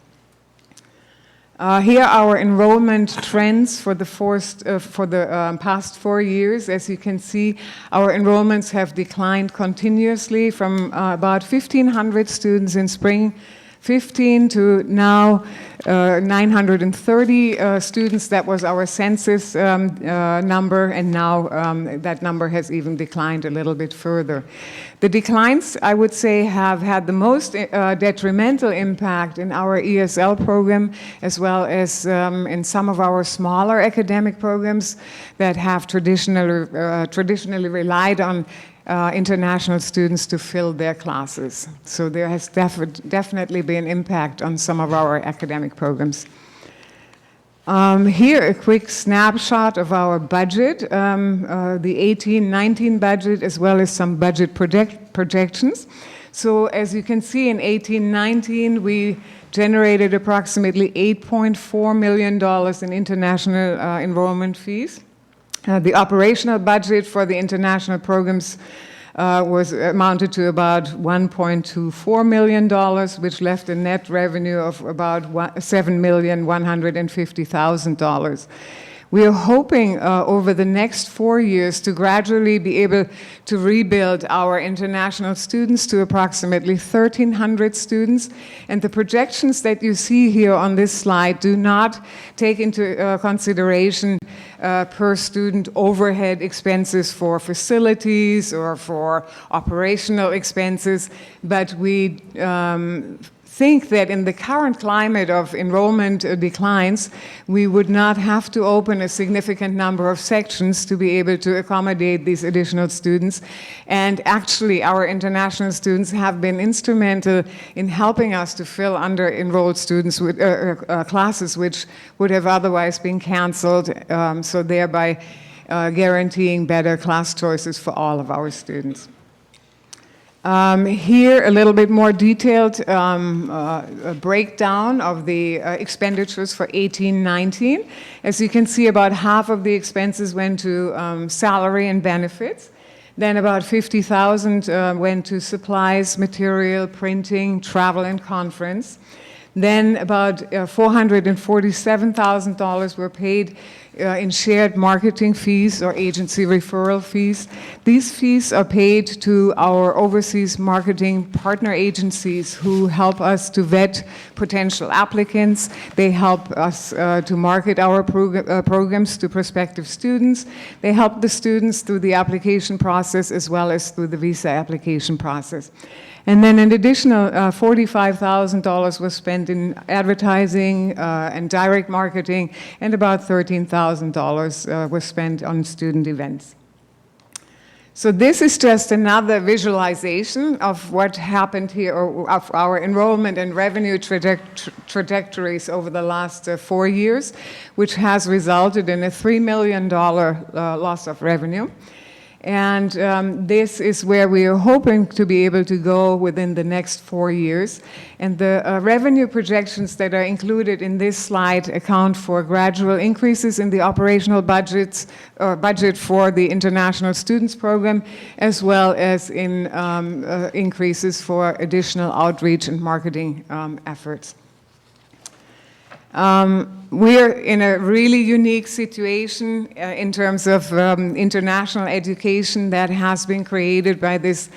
Here are our enrollment trends for the past 4 years. As you can see, our enrollments have declined continuously from about 1,500 students in spring 15 to now 930 students. That was our census number, and now that number has even declined a little bit further. The declines, I would say, have had the most detrimental impact in our ESL program, as well as in some of our smaller academic programs that have traditionally relied on international students to fill their classes. So there has definitely been impact on some of our academic programs. Here, a quick snapshot of our budget, the 18-19 budget, as well as some budget projections. So as you can see, in 18-19, we generated approximately $8.4 million in international enrollment fees. The operational budget for the international programs was amounted to about $1.24 million, which left a net revenue of about $7,150,000. We are hoping over the next 4 years to gradually be able to rebuild our international students to approximately 1,300 students. And the projections that you see here on this slide do not take into consideration per student overhead expenses for facilities or for operational expenses, but we think that in the current climate of enrollment declines, we would not have to open a significant number of sections to be able to accommodate these additional students. And actually, our international students have been instrumental in helping us to fill under-enrolled students with classes which would have otherwise been canceled, so thereby guaranteeing better class choices for all of our students. Here, a little bit more detailed breakdown of the expenditures for 18-19. As you can see, about half of the expenses went to salary and benefits. Then about $50,000 went to supplies, material, printing, travel, and conference. Then about $447,000 were paid in shared marketing fees or agency referral fees. These fees are paid to our overseas marketing partner agencies who help us to vet potential applicants. They help us to market our programs to prospective students. They help the students through the application process as well as through the visa application process. And then an additional $45,000 was spent in advertising and direct marketing, and about $13,000 was spent on student events. So this is just another visualization of what happened here, or of our enrollment and revenue trajectories over the last 4 years, which has resulted in a $3 million loss of revenue. And this is where we are hoping to be able to go within the next 4 years. And the revenue projections that are included in this slide account for gradual increases in the operational budget for the International Students Program, as well as in increases for additional outreach and marketing efforts. We are in a really unique situation in terms of international education that has been created by this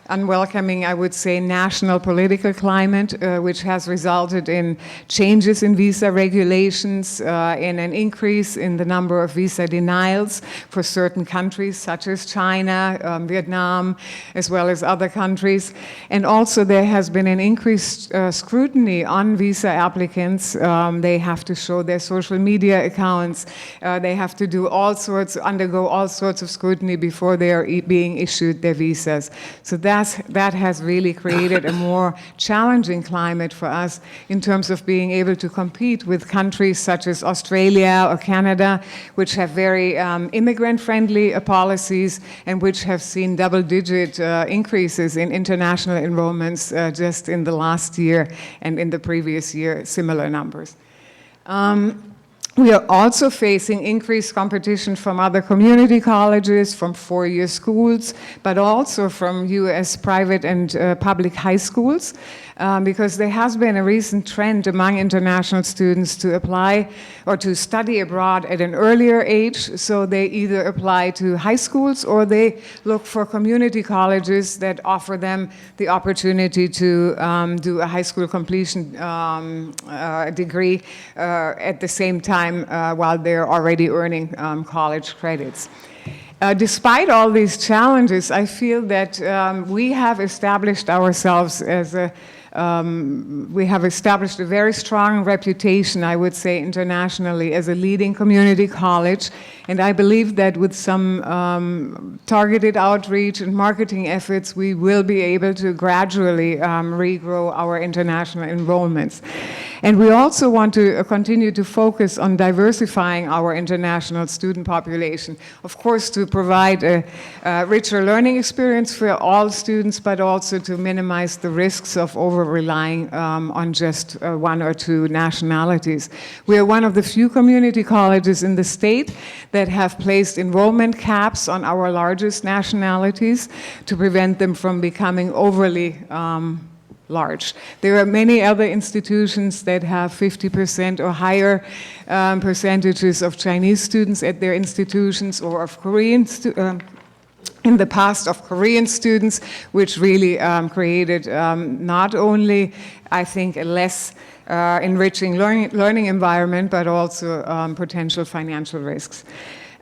unwelcoming, I would say, national political climate, which has resulted in changes in visa regulations, in an increase in the number of visa denials for certain countries, such as China, Vietnam, as well as other countries. And also there has been an increased scrutiny on visa applicants. They have to show their social media accounts. They have to do undergo all sorts of scrutiny before they are being issued their visas. So that has really created a more challenging climate for us in terms of being able to compete with countries such as Australia or Canada, which have very immigrant-friendly policies and which have seen double-digit increases in international enrollments just in the last year, and in the previous year, similar numbers. We are also facing increased competition from other community colleges, from four-year schools, but also from U.S. private and public high schools, because there has been a recent trend among international students to apply or to study abroad at an earlier age. So they either apply to high schools or they look for community colleges that offer them the opportunity to do a high school completion degree at the same time while they're already earning college credits. Despite all these challenges, I feel that we have established ourselves as we have established a very strong reputation, I would say, internationally as a leading community college. And I believe that with some targeted outreach and marketing efforts, we will be able to gradually regrow our international enrollments. And we also want to continue to focus on diversifying our international student population. Of course, to provide a richer learning experience for all students, but also to minimize the risks of over-relying on just one or two nationalities. We are one of the few community colleges in the state that have placed enrollment caps on our largest nationalities to prevent them from becoming overly large. There are many other institutions that have 50% or higher percentages of Chinese students at their institutions, or of Korean in the past of Korean students, which really created not only, I think, a less enriching learning environment, but also potential financial risks.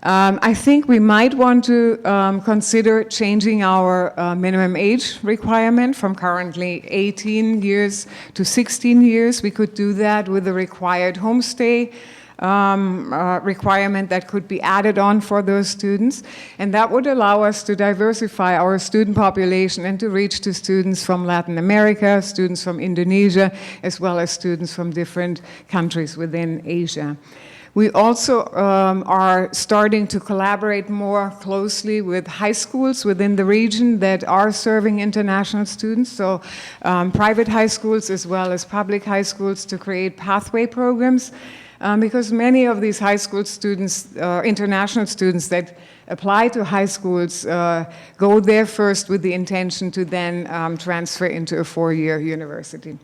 I think we might want to consider changing our minimum age requirement from currently 18 years to 16 years. We could do that with a required homestay requirement that could be added on for those students. And that would allow us to diversify our student population and to reach to students from Latin America, students from Indonesia, as well as students from different countries within Asia. We also are starting to collaborate more closely with high schools within the region that are serving international students, so private high schools as well as public high schools, to create pathway programs, because many of these high school students, international students that apply to high schools, go there first with the intention to then transfer into a four-year university.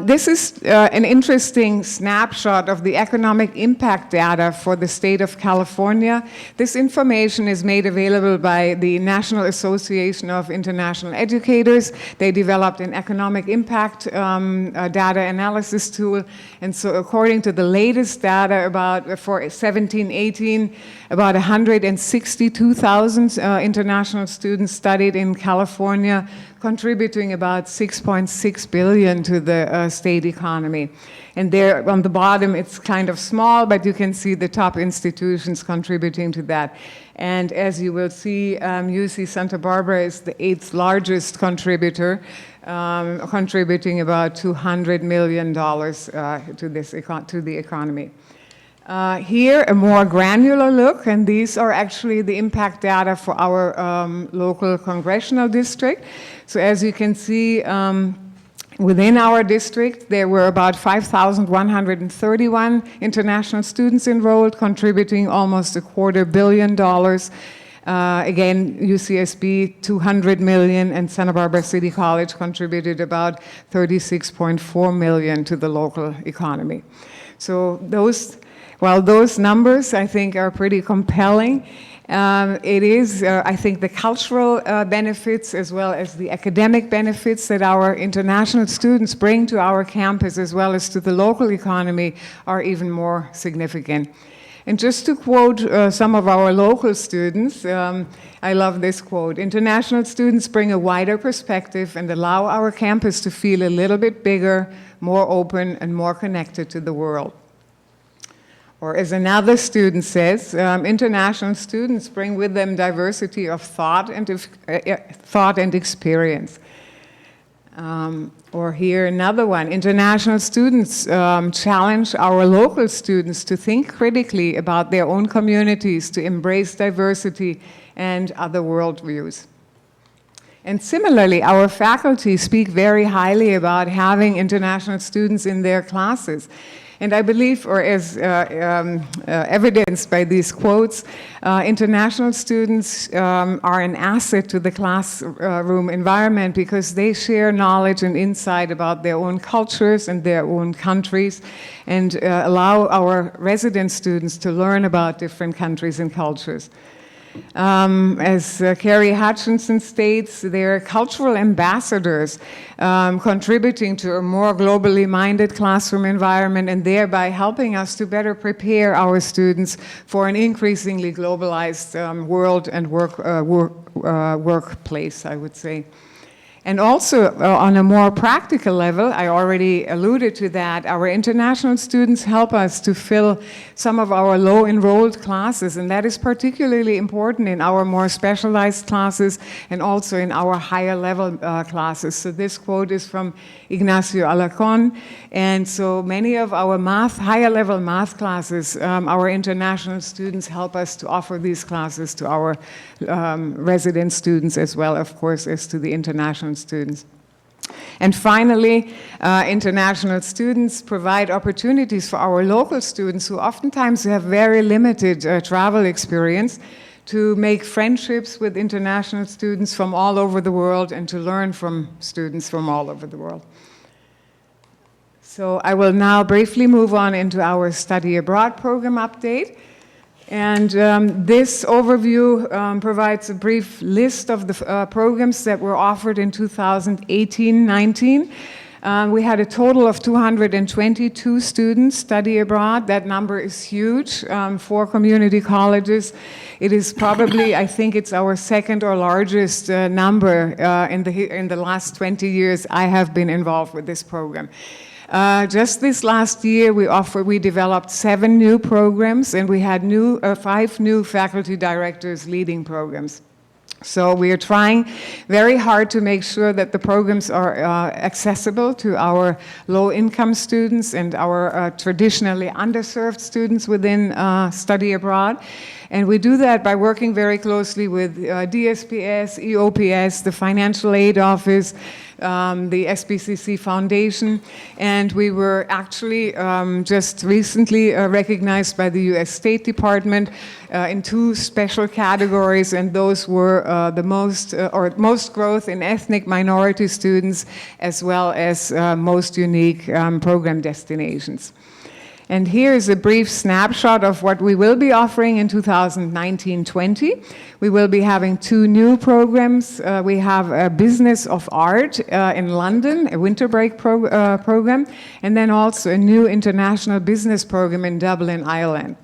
This is an interesting snapshot of the economic impact data for the state of California. This information is made available by the National Association of International Educators. They developed an economic impact data analysis tool. And so according to the latest data for 17-18, about 162,000 international students studied in California, contributing about $6.6 billion to the state economy. And there on the bottom, it's kind of small, but you can see the top institutions contributing to that. And as you will see, UC Santa Barbara is the 8th largest contributor, contributing about $200 million to the economy. Here, a more granular look, and these are actually the impact data for our local congressional district. So as you can see, within our district, there were about 5,131 international students enrolled, contributing almost $250 million. Again, UCSB, 200 million, and Santa Barbara City College contributed about 36.4 million to the local economy. So while those numbers, I think, are pretty compelling, it is, I think, the cultural benefits as well as the academic benefits that our international students bring to our campus as well as to the local economy are even more significant. And just to quote some of our local students, I love this quote: "International students bring a wider perspective and allow our campus to feel a little bit bigger, more open, and more connected to the world." Or as another student says, international students bring with them diversity of thought and experience. Or here another one, international students challenge our local students to think critically about their own communities, to embrace diversity and other worldviews. And similarly, our faculty speak very highly about having international students in their classes. And I believe, or as evidenced by these quotes, international students are an asset to the classroom environment because they share knowledge and insight about their own cultures and their own countries, and allow our resident students to learn about different countries and cultures. As Carrie Hutchinson states, they're cultural ambassadors, contributing to a more globally minded classroom environment and thereby helping us to better prepare our students for an increasingly globalized world and workplace, I would say. And also, on a more practical level, I already alluded to that, our international students help us to fill some of our low-enrolled classes, and that is particularly important in our more specialized classes and also in our higher-level classes. So this quote is from Ignacio Alarcón, and so many of our higher-level math classes, our international students help us to offer these classes to our resident students as well, of course, as to the international students. And finally, international students provide opportunities for our local students who oftentimes have very limited travel experience to make friendships with international students from all over the world and to learn from students from all over the world. So I will now briefly move on into our Study Abroad program update. And this overview provides a brief list of the programs that were offered in 2018-19. We had a total of 222 students study abroad. That number is huge for community colleges. It is probably, I think it's our second or largest number in the last 20 years I have been involved with this program. Just this last year, we developed 7 new programs, and we had 5 new faculty directors leading programs. So we are trying very hard to make sure that the programs are accessible to our low-income students and our traditionally underserved students within study abroad. And we do that by working very closely with DSPS, EOPS, the Financial Aid Office, the SBCC Foundation, and we were actually just recently recognized by the US State Department in 2 special categories, and those were the most growth in ethnic minority students as well as most unique program destinations. And here is a brief snapshot of what we will be offering in 2019-20. We will be having 2 new programs. We have a Business of Art in London, a winter break program, and then also a new international business program in Dublin, Ireland.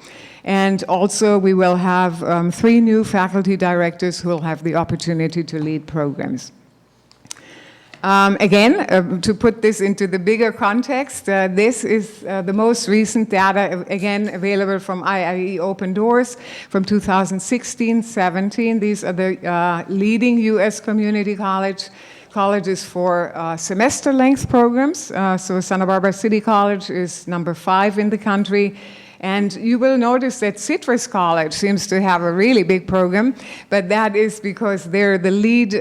And also we will have 3 new faculty directors who will have the opportunity to lead programs. Again, to put this into the bigger context, this is the most recent data, again, available from IIE Open Doors from 2016-17. These are the leading U.S. community colleges for semester-length programs. So Santa Barbara City College is number 5 in the country. And you will notice that Citrus College seems to have a really big program, but that is because they're the lead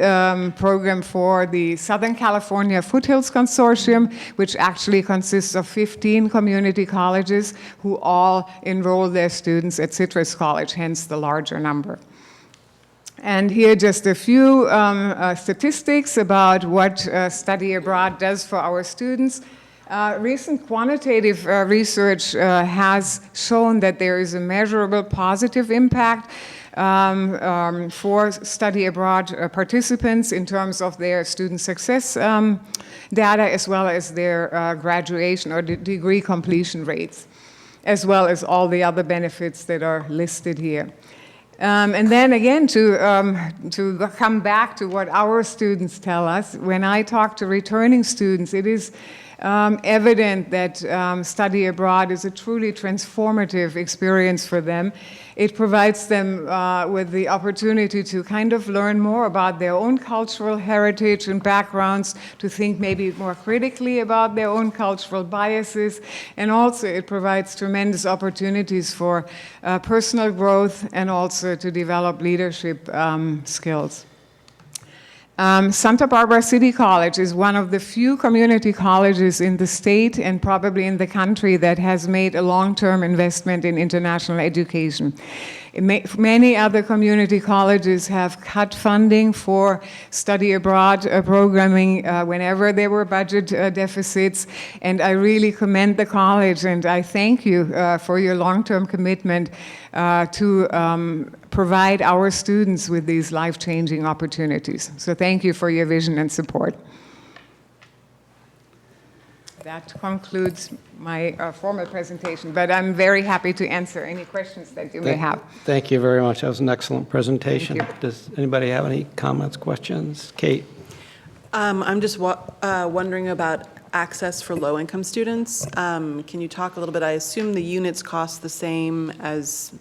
program for the Southern California Foothills Consortium, which actually consists of 15 community colleges who all enroll their students at Citrus College, hence the larger number. And here just a few statistics about what study abroad does for our students. Recent quantitative research has shown that there is a measurable positive impact for study abroad participants in terms of their student success data, as well as their graduation or degree completion rates, as well as all the other benefits that are listed here. And then again, to come back to what our students tell us, when I talk to returning students, it is evident that study abroad is a truly transformative experience for them. It provides them with the opportunity to kind of learn more about their own cultural heritage and backgrounds, to think maybe more critically about their own cultural biases, and also it provides tremendous opportunities for personal growth and also to develop leadership skills. Santa Barbara City College is one of the few community colleges in the state and probably in the country that has made a long-term investment in international education. Many other community colleges have cut funding for study abroad programming whenever there were budget deficits, and I really commend the college and I thank you for your long-term commitment to provide our students with these life-changing opportunities. So thank you for your vision and support. That concludes my formal presentation, but I'm very happy to answer any questions that you may have. Thank you very much. That was an excellent presentation. Thank you. Does anybody have any comments, questions? Kate? I'm just wondering about access for low-income students. Can you talk a little bit? I assume the units cost the same as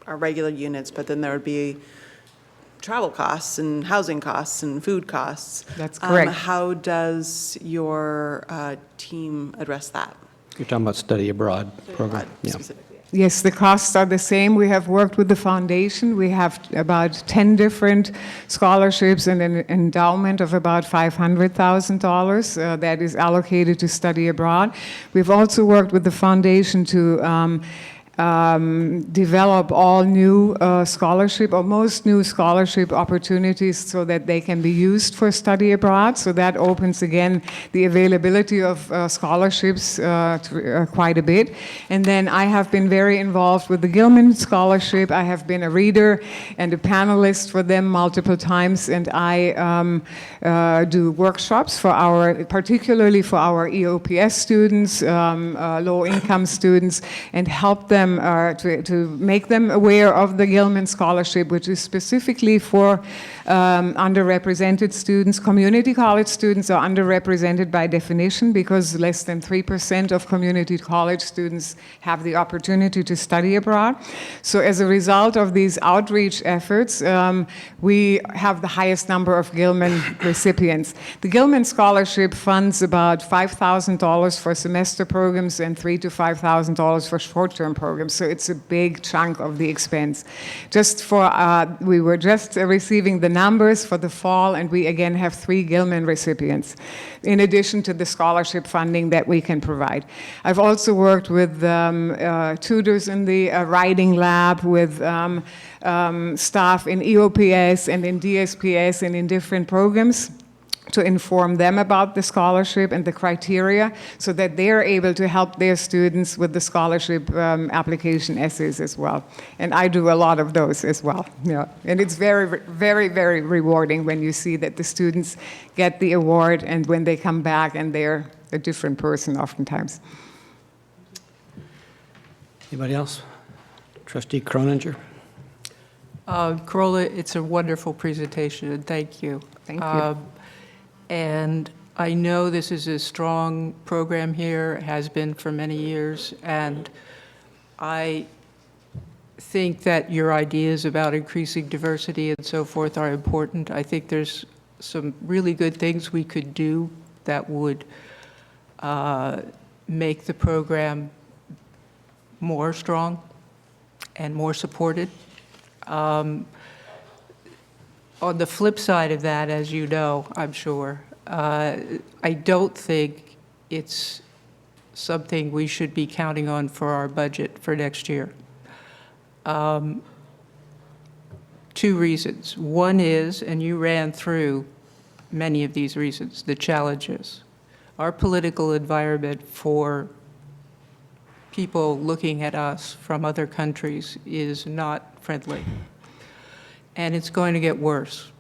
our regular units, but then there would be travel costs and housing costs and food costs. That's correct. How does your team address that? You're talking about study abroad program. Yeah. Specifically. Yes, the costs are the same. We have worked with the foundation. We have about 10 different scholarships and an endowment of about $500,000 that is allocated to study abroad. We've also worked with the foundation to develop all new scholarship or most new scholarship opportunities so that they can be used for study abroad. So that opens again the availability of scholarships quite a bit. And then I have been very involved with the Gilman Scholarship. I have been a reader and a panelist for them multiple times, and I do workshops for particularly for our EOPS students, low-income students, and help them to make them aware of the Gilman Scholarship, which is specifically for underrepresented students. Community college students are underrepresented by definition because less than 3% of community college students have the opportunity to study abroad. So as a result of these outreach efforts, we have the highest number of Gilman recipients. The Gilman Scholarship funds about $5,000 for semester programs and $3,000 to $5,000 for short-term programs. So it's a big chunk of the expense. We were just receiving the numbers for the fall, and we again have 3 Gilman recipients, in addition to the scholarship funding that we can provide. I've also worked with tutors in the writing lab, with staff in EOPS and in DSPS and in different programs, to inform them about the scholarship and the criteria so that they're able to help their students with the scholarship application essays as well. And I do a lot of those as well. Yeah. And it's very, very, very rewarding when you see that the students get the award and when they come back and they're a different person oftentimes. Anybody else? Trustee Croninger? Carola, it's a wonderful presentation, and thank you. Thank you. And I know this is a strong program here, has been for many years, and I think that your ideas about increasing diversity and so forth are important. I think there's some really good things we could do that would make the program more strong and more supported. On the flip side of that, as you know, I'm sure, I don't think it's something we should be counting on for our budget for next year. two reasons. One is, and you ran through many of these reasons, the challenges. Our political environment for people looking at us from other countries is not friendly. And it's going to get worse.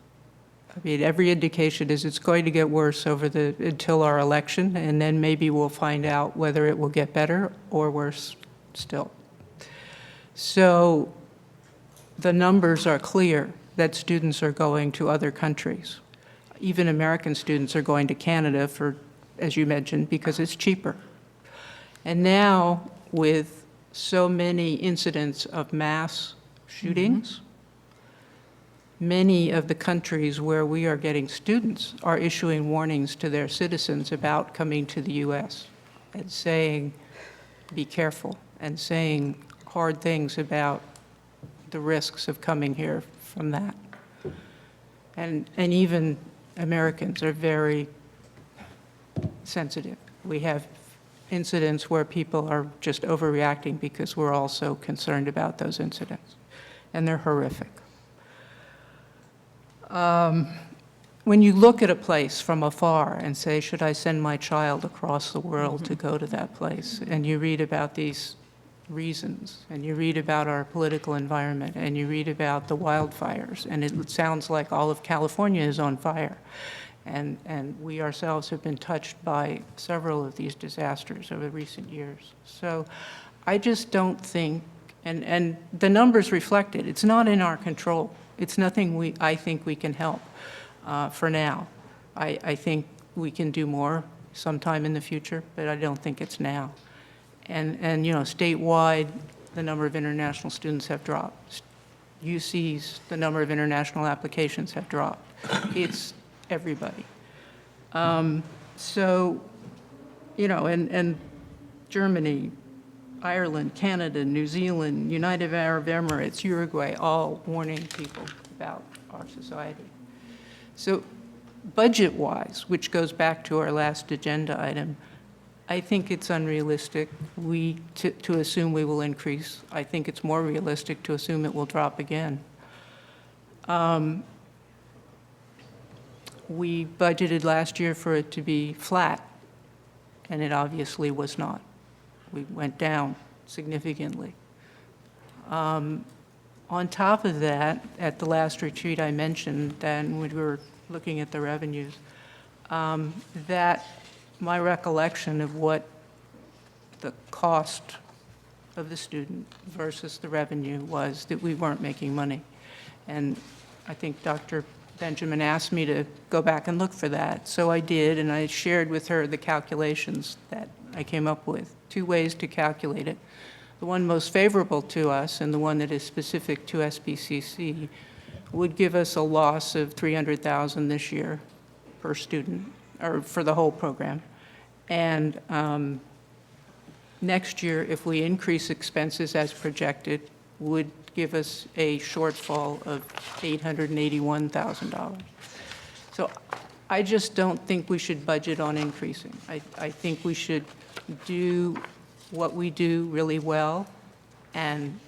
I mean, every indication is it's going to get worse until our election, and then maybe we'll find out whether it will get better or worse still. So the numbers are clear that students are going to other countries. Even American students are going to Canada for, as you mentioned, because it's cheaper. And now, with so many incidents of mass shootings, many of the countries where we are getting students are issuing warnings to their citizens about coming to the U.S. and saying, be careful, and saying hard things about the risks of coming here from that. And even Americans are very sensitive. We have incidents where people are just overreacting because we're all so concerned about those incidents, and they're horrific. When you look at a place from afar and say, should I send my child across the world to go to that place? And you read about these reasons, and you read about our political environment, and you read about the wildfires, and it sounds like all of California is on fire. And we ourselves have been touched by several of these disasters over recent years. So I just don't think, and the numbers reflect it, it's not in our control. It's nothing I think we can help for now. I think we can do more sometime in the future, but I don't think it's now. And you know, statewide, the number of international students have dropped. UC's, the number of international applications have dropped. It's everybody. So, you know, and Germany, Ireland, Canada, New Zealand, United Arab Emirates, Uruguay, all warning people about our society. So budget-wise, which goes back to our last agenda item, I think it's unrealistic to assume we will increase. I think it's more realistic to assume it will drop again. We budgeted last year for it to be flat, and it obviously was not. We went down significantly. On top of that, at the last retreat I mentioned, then when we were looking at the revenues, that my recollection of what the cost of the student versus the revenue was that we weren't making money. And I think Dr. Benjamin asked me to go back and look for that. So I did, and I shared with her the calculations that I came up with. Two ways to calculate it. The one most favorable to us, and the one that is specific to SBCC, would give us a loss of $300,000 this year per student, or for the whole program. And next year, if we increase expenses as projected, would give us a shortfall of $881,000. So I just don't think we should budget on increasing. I think we should do what we do really well and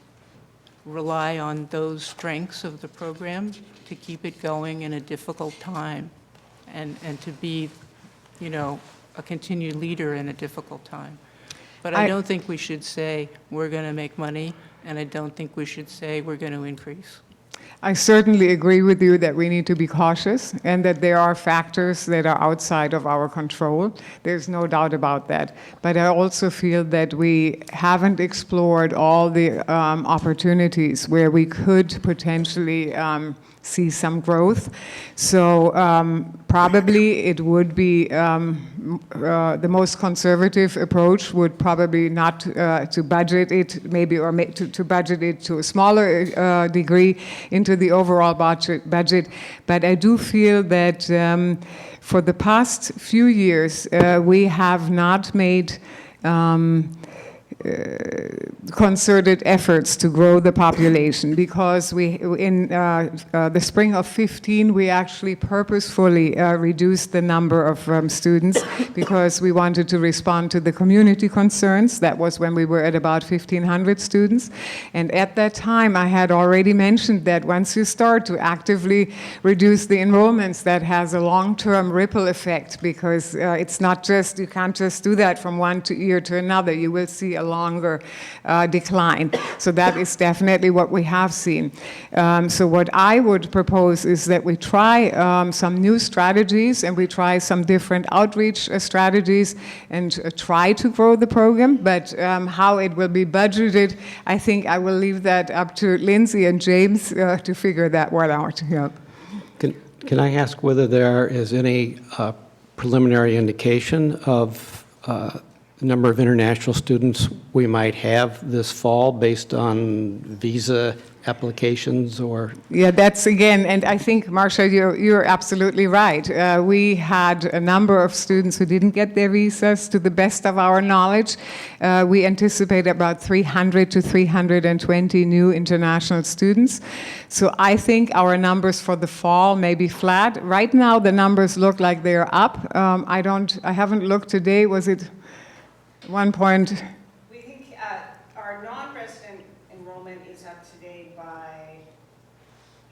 rely on those strengths of the program to keep it going in a difficult time and to be, you know, a continued leader in a difficult time. But I don't think we should say we're going to make money, and I don't think we should say we're going to increase. I certainly agree with you that we need to be cautious and that there are factors that are outside of our control. There's no doubt about that. But I also feel that we haven't explored all the opportunities where we could potentially see some growth. So probably it would be the most conservative approach would probably not to budget it maybe, or to budget it to a smaller degree into the overall budget. But I do feel that for the past few years we have not made concerted efforts to grow the population, because in the spring of 15 we actually purposefully reduced the number of students because we wanted to respond to the community concerns. That was when we were at about 1,500 students, and at that time I had already mentioned that once you start to actively reduce the enrollments, that has a long-term ripple effect, because it's not just, you can't just do that from one year to another. You will see a longer decline. So that is definitely what we have seen. So what I would propose is that we try some new strategies, and we try some different outreach strategies, and try to grow the program. But how it will be budgeted, I think I will leave that up to Lindsay and James to figure that one out. Yeah. Can I ask whether there is any preliminary indication of the number of international students we might have this fall based on visa applications or? Yeah, that's again, and I think, Marcia, you're absolutely right. We had a number of students who didn't get their visas. To the best of our knowledge, we anticipate about 300 to 320 new international students. So I think our numbers for the fall may be flat. Right now, the numbers look like they're up. I haven't looked today. Was it 1 point? We think our non-resident enrollment is up today by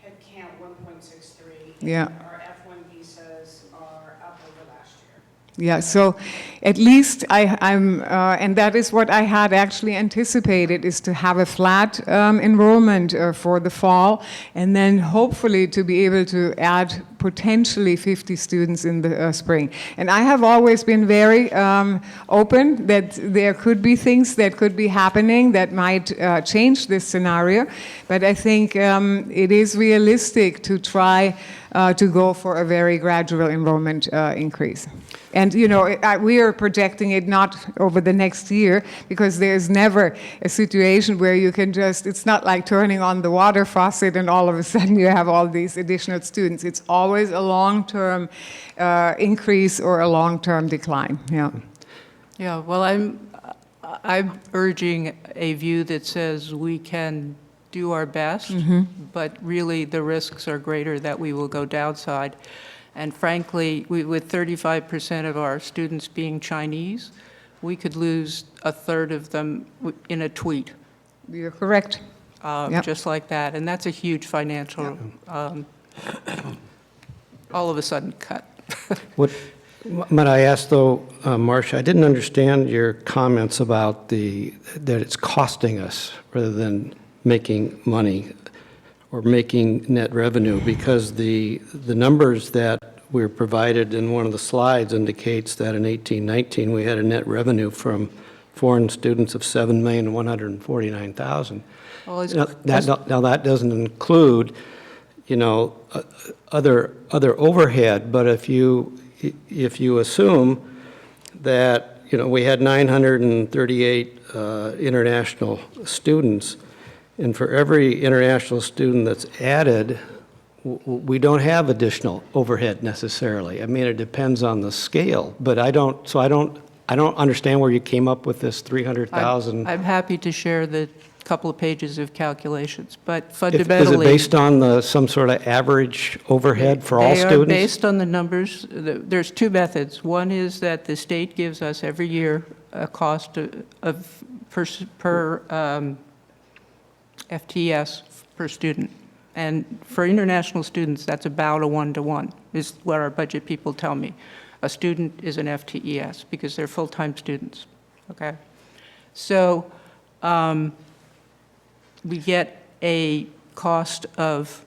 head count 1.63. Yeah. Our F1 visas are up over last year. Yeah, so at least and that is what I had actually anticipated, is to have a flat enrollment for the fall, and then hopefully to be able to add potentially 50 students in the spring. And I have always been very open that there could be things that could be happening that might change this scenario, but I think it is realistic to try to go for a very gradual enrollment increase. And, you know, we are projecting it not over the next year, because there's never a situation where you can just, it's not like turning on the water faucet and all of a sudden you have all these additional students. It's always a long-term increase or a long-term decline. Yeah. Yeah, well, I'm urging a view that says we can do our best, but really the risks are greater that we will go downside. And frankly, with 35% of our students being Chinese, we could lose a third of them in a tweet. You're correct. Yep. Just like that. And that's a huge financial, all of a sudden, cut. Might I ask, though, Marcia, I didn't understand your comments about that it's costing us rather than making money or making net revenue, because the numbers that were provided in one of the slides indicates that in 18-19 we had a net revenue from foreign students of $7,149,000. Well, Now that doesn't include, you know, other overhead, but if you assume that, you know, we had 938 international students, and for every international student that's added, we don't have additional overhead necessarily. I mean, it depends on the scale, but I don't understand where you came up with this 300,000. I'm happy to share the couple of pages of calculations, but fundamentally. Is it based on some sort of average overhead for all students? They are based on the numbers. There's two methods. One is that the state gives us every year a cost of per FTS per student. And for international students, that's about a 1-to-1, is what our budget people tell me. A student is an FTES because they're full-time students, okay? So we get a cost of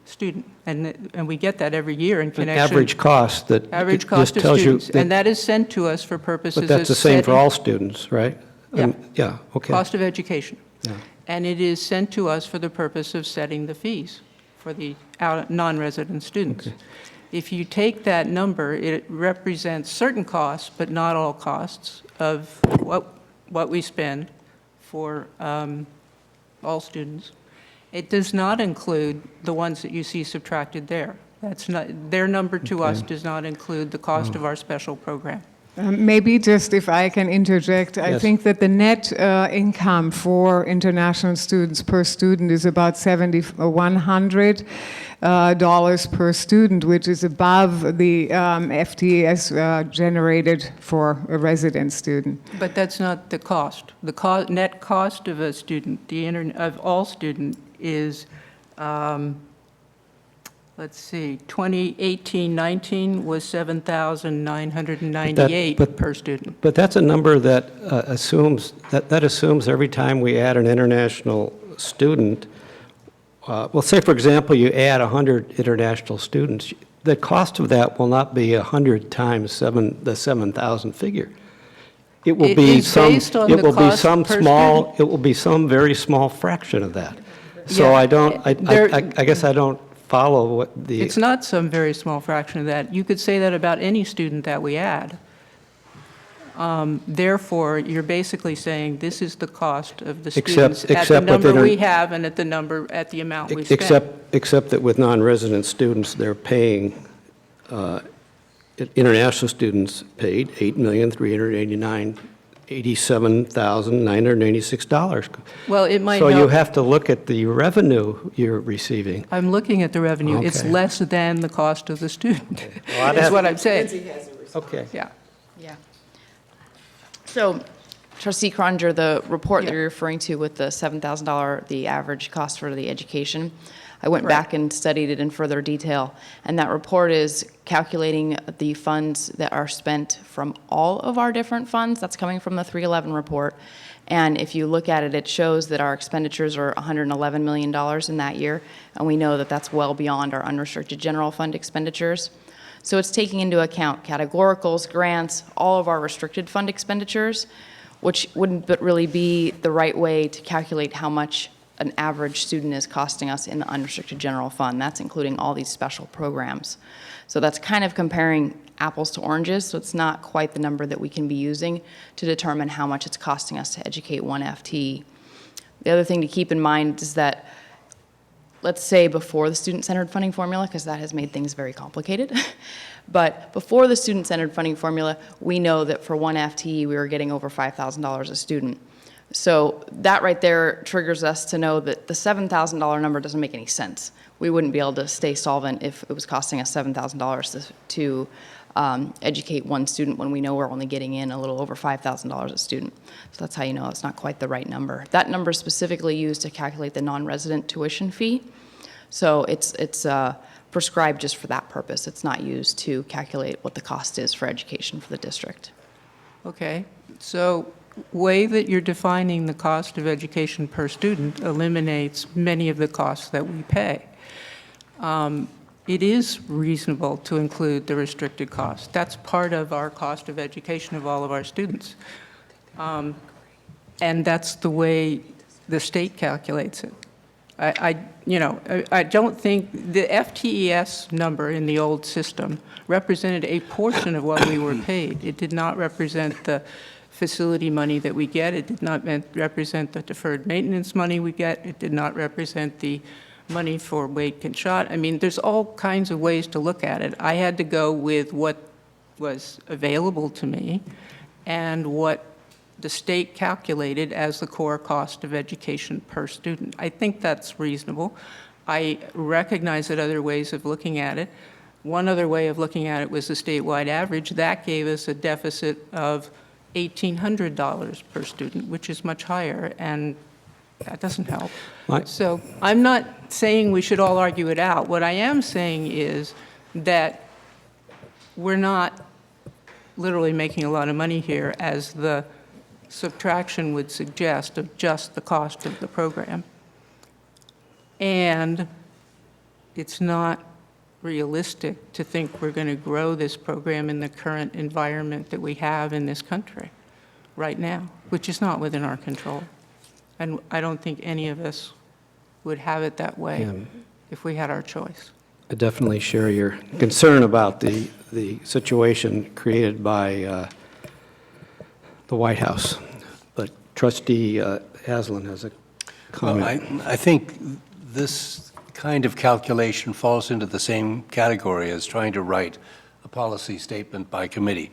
student, and we get that every year in connection. An average cost that average cost of students, and that is sent to us for purposes of But that's the same for all students, right? Yeah. Yeah, okay. Cost of education. Yeah. And it is sent to us for the purpose of setting the fees for the non-resident students. Okay. If you take that number, it represents certain costs, but not all costs, of what we spend for all students. It does not include the ones that you see subtracted there. That's not, their number to us does not include the cost of our special program. Maybe just if I can interject, I Yes. think that the net income for international students per student is about $100 per student, which is above the FTES generated for a resident student. But that's not the cost. The net cost of a student, of all student, is, let's see, 2018-19 was $7,998 per student. But that's a number that assumes, that assumes every time we add an international student, well, say, for example, you add 100 international students, the cost of that will not be 100 times the 7,000 figure. It will It be is some, based on it the will be cost some per small, student. it will be some very small fraction of that. So Yeah, I don't, I guess I don't follow what the. It's not some very small fraction of that. You could say that about any student that we add. Therefore, you're basically saying this is the cost of the students at the except with number we inter- have and at the amount we spend. Except that with non-resident students, they're paying, international students paid $8,387,986. Well, it might So you help. have to look at the revenue you're receiving. I'm looking at the revenue. It's Okay. less than the cost of the student, Well, I'd is have- what I'm saying. Okay. Yeah. Yeah. So, Trustee Croninger, the report that you're referring to with the $7,000, the average cost for the education, I went back and studied it in further detail, and that report is calculating the funds that are spent from all of our different funds. That's coming from the 311 report. And if you look at it, it shows that our expenditures are $111 million in that year, and we know that that's well beyond our unrestricted general fund expenditures. So it's taking into account categoricals, grants, all of our restricted fund expenditures, which wouldn't but really be the right way to calculate how much an average student is costing us in the unrestricted general fund. That's including all these special programs. So that's kind of comparing apples to oranges, so it's not quite the number that we can be using to determine how much it's costing us to educate one FTE. The other thing to keep in mind is that, let's say before the student-centered funding formula, because that has made things very complicated, but before the student-centered funding formula, we know that for one FTE, we were getting over $5,000 a student. So that right there triggers us to know that the $7,000 number doesn't make any sense. We wouldn't be able to stay solvent if it was costing us $7,000 to educate one student when we know we're only getting in a little over $5,000 a student. So that's how you know it's not quite the right number. That number is specifically used to calculate the non-resident tuition fee. So it's prescribed just for that purpose. It's not used to calculate what the cost is for education for the district. Okay, so way that you're defining the cost of education per student eliminates many of the costs that we pay. It is reasonable to include the restricted costs. That's part of our cost of education of all of our students. And that's the way the state calculates it. I don't think the FTES number in the old system represented a portion of what we were paid. It did not represent the facility money that we get. It did not represent the deferred maintenance money we get. It did not represent the money for Wade Can Shot. I mean, there's all kinds of ways to look at it. I had to go with what was available to me and what the state calculated as the core cost of education per student. I think that's reasonable. I recognize that other ways of looking at it. One other way of looking at it was the statewide average. That gave us a deficit of $1,800 per student, which is much higher, and that doesn't help. So I'm not saying we should all argue it out. What I am saying is that we're not literally making a lot of money here, as the subtraction would suggest, of just the cost of the program. And it's not realistic to think we're going to grow this program in the current environment that we have in this country right now, which is not within our control. And I don't think any of us would have it that way if we had our choice. I definitely share your concern about the situation created by the White House. But Trustee Haslam has a comment. Well, I think this kind of calculation falls into the same category as trying to write a policy statement by committee.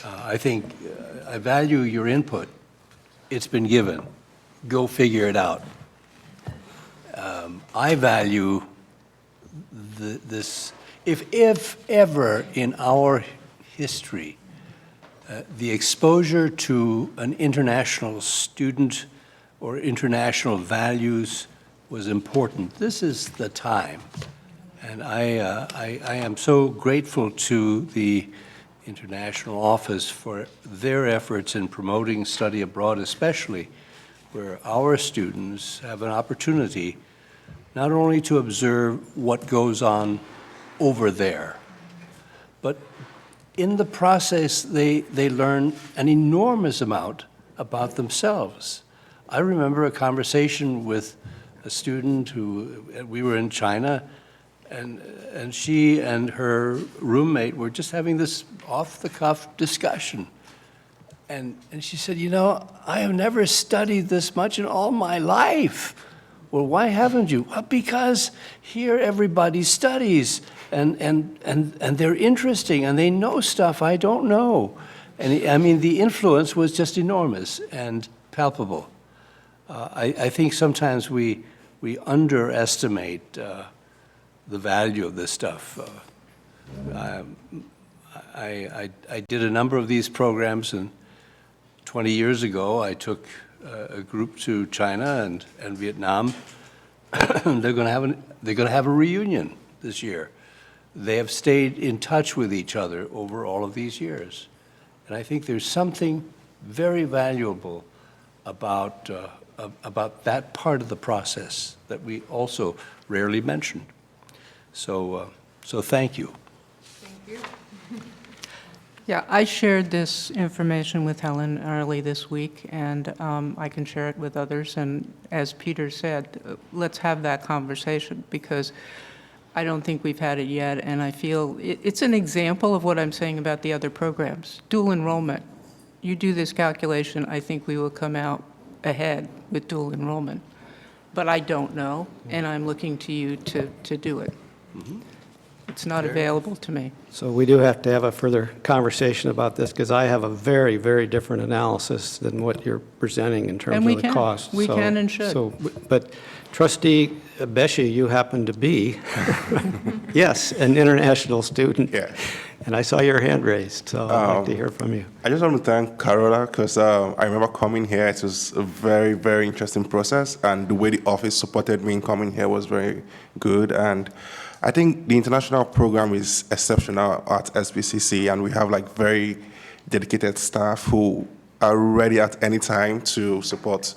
I think I value your input. It's been given. Go figure it out. I value this, if ever in our history, the exposure to an international student or international values was important. This is the time. And I am so grateful to the International Office for their efforts in promoting study abroad, especially where our students have an opportunity not only to observe what goes on over there, but in the process, they learn an enormous amount about themselves. I remember a conversation with a student who, we were in China, and she and her roommate were just having this off-the-cuff discussion. And she said, you know, I have never studied this much in all my life. Well, why haven't you? Well, because here everybody studies, and they're interesting, and they know stuff I don't know. And I mean, the influence was just enormous and palpable. I think sometimes we underestimate the value of this stuff. I did a number of these programs, and 20 years ago, I took a group to China and Vietnam. They're going to have a reunion this year. They have stayed in touch with each other over all of these years. And I think there's something very valuable about that part of the process that we also rarely mention. So thank you. Thank you. Yeah, I shared this information with Helen early this week, and I can share it with others. And as Peter said, let's have that conversation, because I don't think we've had it yet, and I feel it's an example of what I'm saying about the other programs. Dual enrollment. You do this calculation, I think we will come out ahead with dual enrollment. But I don't know, and I'm looking to you to do it. Mm-hmm. It's not available to me. So we do have to have a further conversation about this, because I have a very, very different analysis than what you're presenting in terms And we of the can. cost. We can and should. But Trustee Beshi, you happen to be, yes, an international student. Yeah. And I saw your hand raised, so I'd like to hear from you. I just want to thank Carola, because I remember coming here. It was a very, very interesting process, and the way the office supported me in coming here was very good. And I think the international program is exceptional at SBCC, and we have like very dedicated staff who are ready at any time to support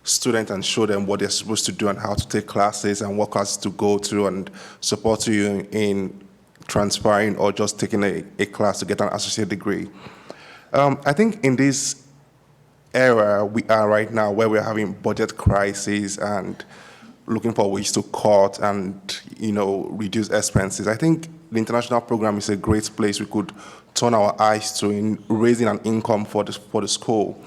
students and show them what they're supposed to do and how to take classes and what classes to go to, and support you in transferring or just taking a class to get an associate degree. I think in this era we are right now, where we're having budget crises and looking for ways to cut and, reduce expenses, I think the international program is a great place we could turn our eyes to in raising an income for the school.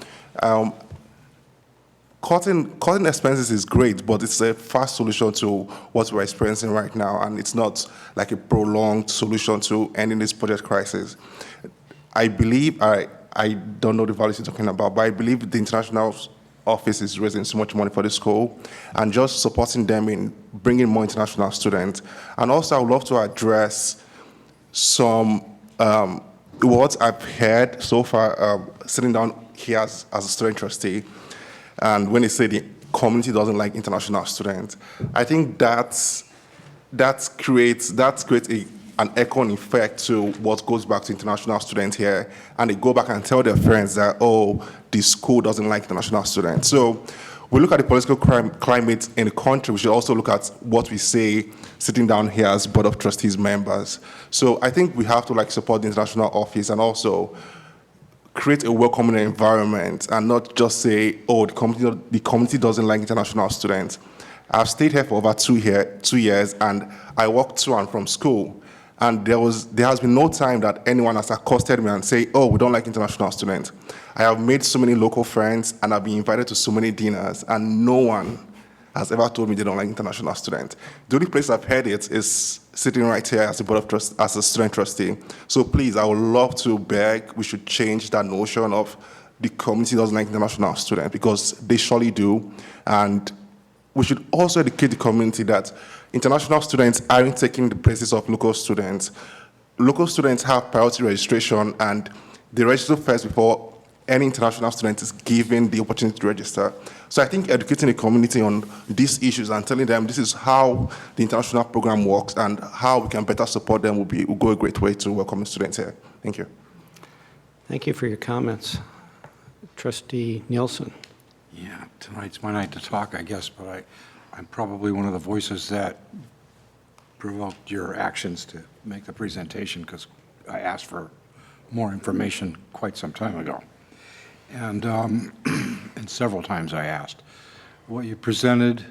Cutting expenses is great, but it's a fast solution to what we're experiencing right now, and it's not like a prolonged solution to ending this budget crisis. I believe, I don't know the values you're talking about, but I believe the international office is raising so much money for the school, and just supporting them in bringing more international students. And also, I would love to address some words I've heard so far, sitting down here as a student trustee, and when they say the community doesn't like international students, I think that creates an echoing effect to what goes back to international students here, and they go back and tell their friends that, oh, the school doesn't like international students. So we look at the political climate in the country, we should also look at what we say sitting down here as Board of Trustees members. So I think we have to support the international office and also create a welcoming environment, and not just say, oh, the community doesn't like international students. I've stayed here for over 2 years, and I walk to and from school. And there has been no time that anyone has accosted me and say, oh, we don't like international students. I have made so many local friends, and I've been invited to so many dinners, and no one has ever told me they don't like international students. The only place I've heard it is sitting right here as as a student trustee. So please, I would love to beg, we should change that notion of the community doesn't like international students, because they surely do. And we should also educate the community that international students aren't taking the places of local students. Local students have priority registration, and they register first before any international student is given the opportunity to register. So I think educating the community on these issues and telling them this is how the international program works and how we can better support them will go a great way to welcome students here. Thank you. Thank you for your comments. Trustee Nielsen. Yeah, tonight's my night to talk, I guess, but I'm probably one of the voices that provoked your actions to make the presentation, because I asked for more information quite some time ago. And, and several times I asked. What you presented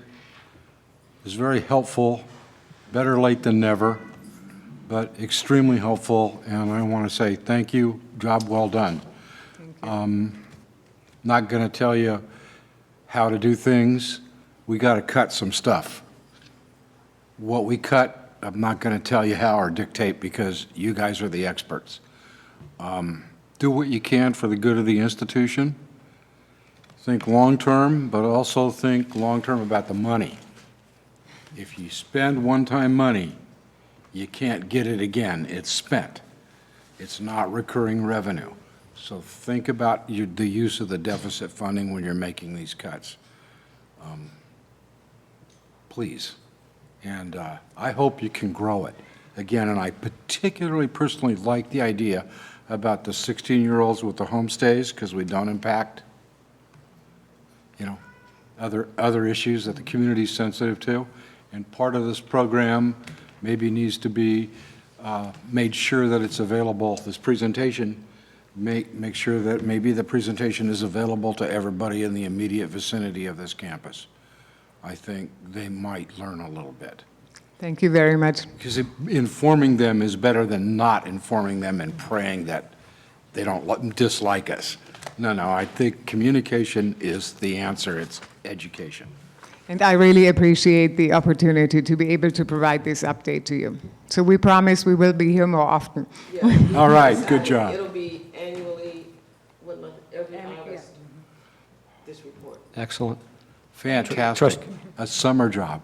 is very helpful, better late than never, but extremely helpful, and I want to say thank you, job well done. Not going to tell you how to do things. We got to cut some stuff. What we cut, I'm not going to tell you how or dictate, because you guys are the experts. Do what you can for the good of the institution. Think long-term, but also think long-term about the money. If you spend one-time money, you can't get it again. It's spent. It's not recurring revenue. So think about the use of the deficit funding when you're making these cuts. Please. And I hope you can grow it. Again, and I particularly personally like the idea about the 16-year-olds with the homestays, because we don't impact, other issues that the community is sensitive to. And part of this program maybe needs to be made sure that it's available. This presentation, make sure that maybe the presentation is available to everybody in the immediate vicinity of this campus. I think they might learn a little bit. Thank you very much. Because informing them is better than not informing them and praying that they don't dislike us. No, I think communication is the answer. It's education. And I really appreciate the opportunity to be able to provide this update to you. So we promise we will be here more often. Yeah. All right, good job. It'll be annually, what month, every August, this report. Excellent. Fantastic. A summer job.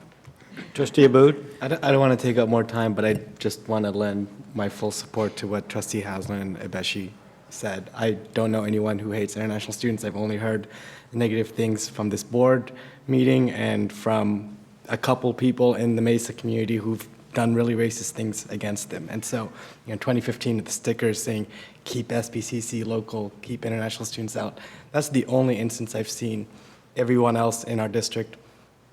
Trustee Abood? I don't want to take up more time, but I just want to lend my full support to what Trustee Haslam and Abeshi said. I don't know anyone who hates international students. I've only heard negative things from this board meeting and from a couple people in the Mesa community who've done really racist things against them. And so, in 2015, the stickers saying, keep SBCC local, keep international students out, that's the only instance I've seen. Everyone else in our district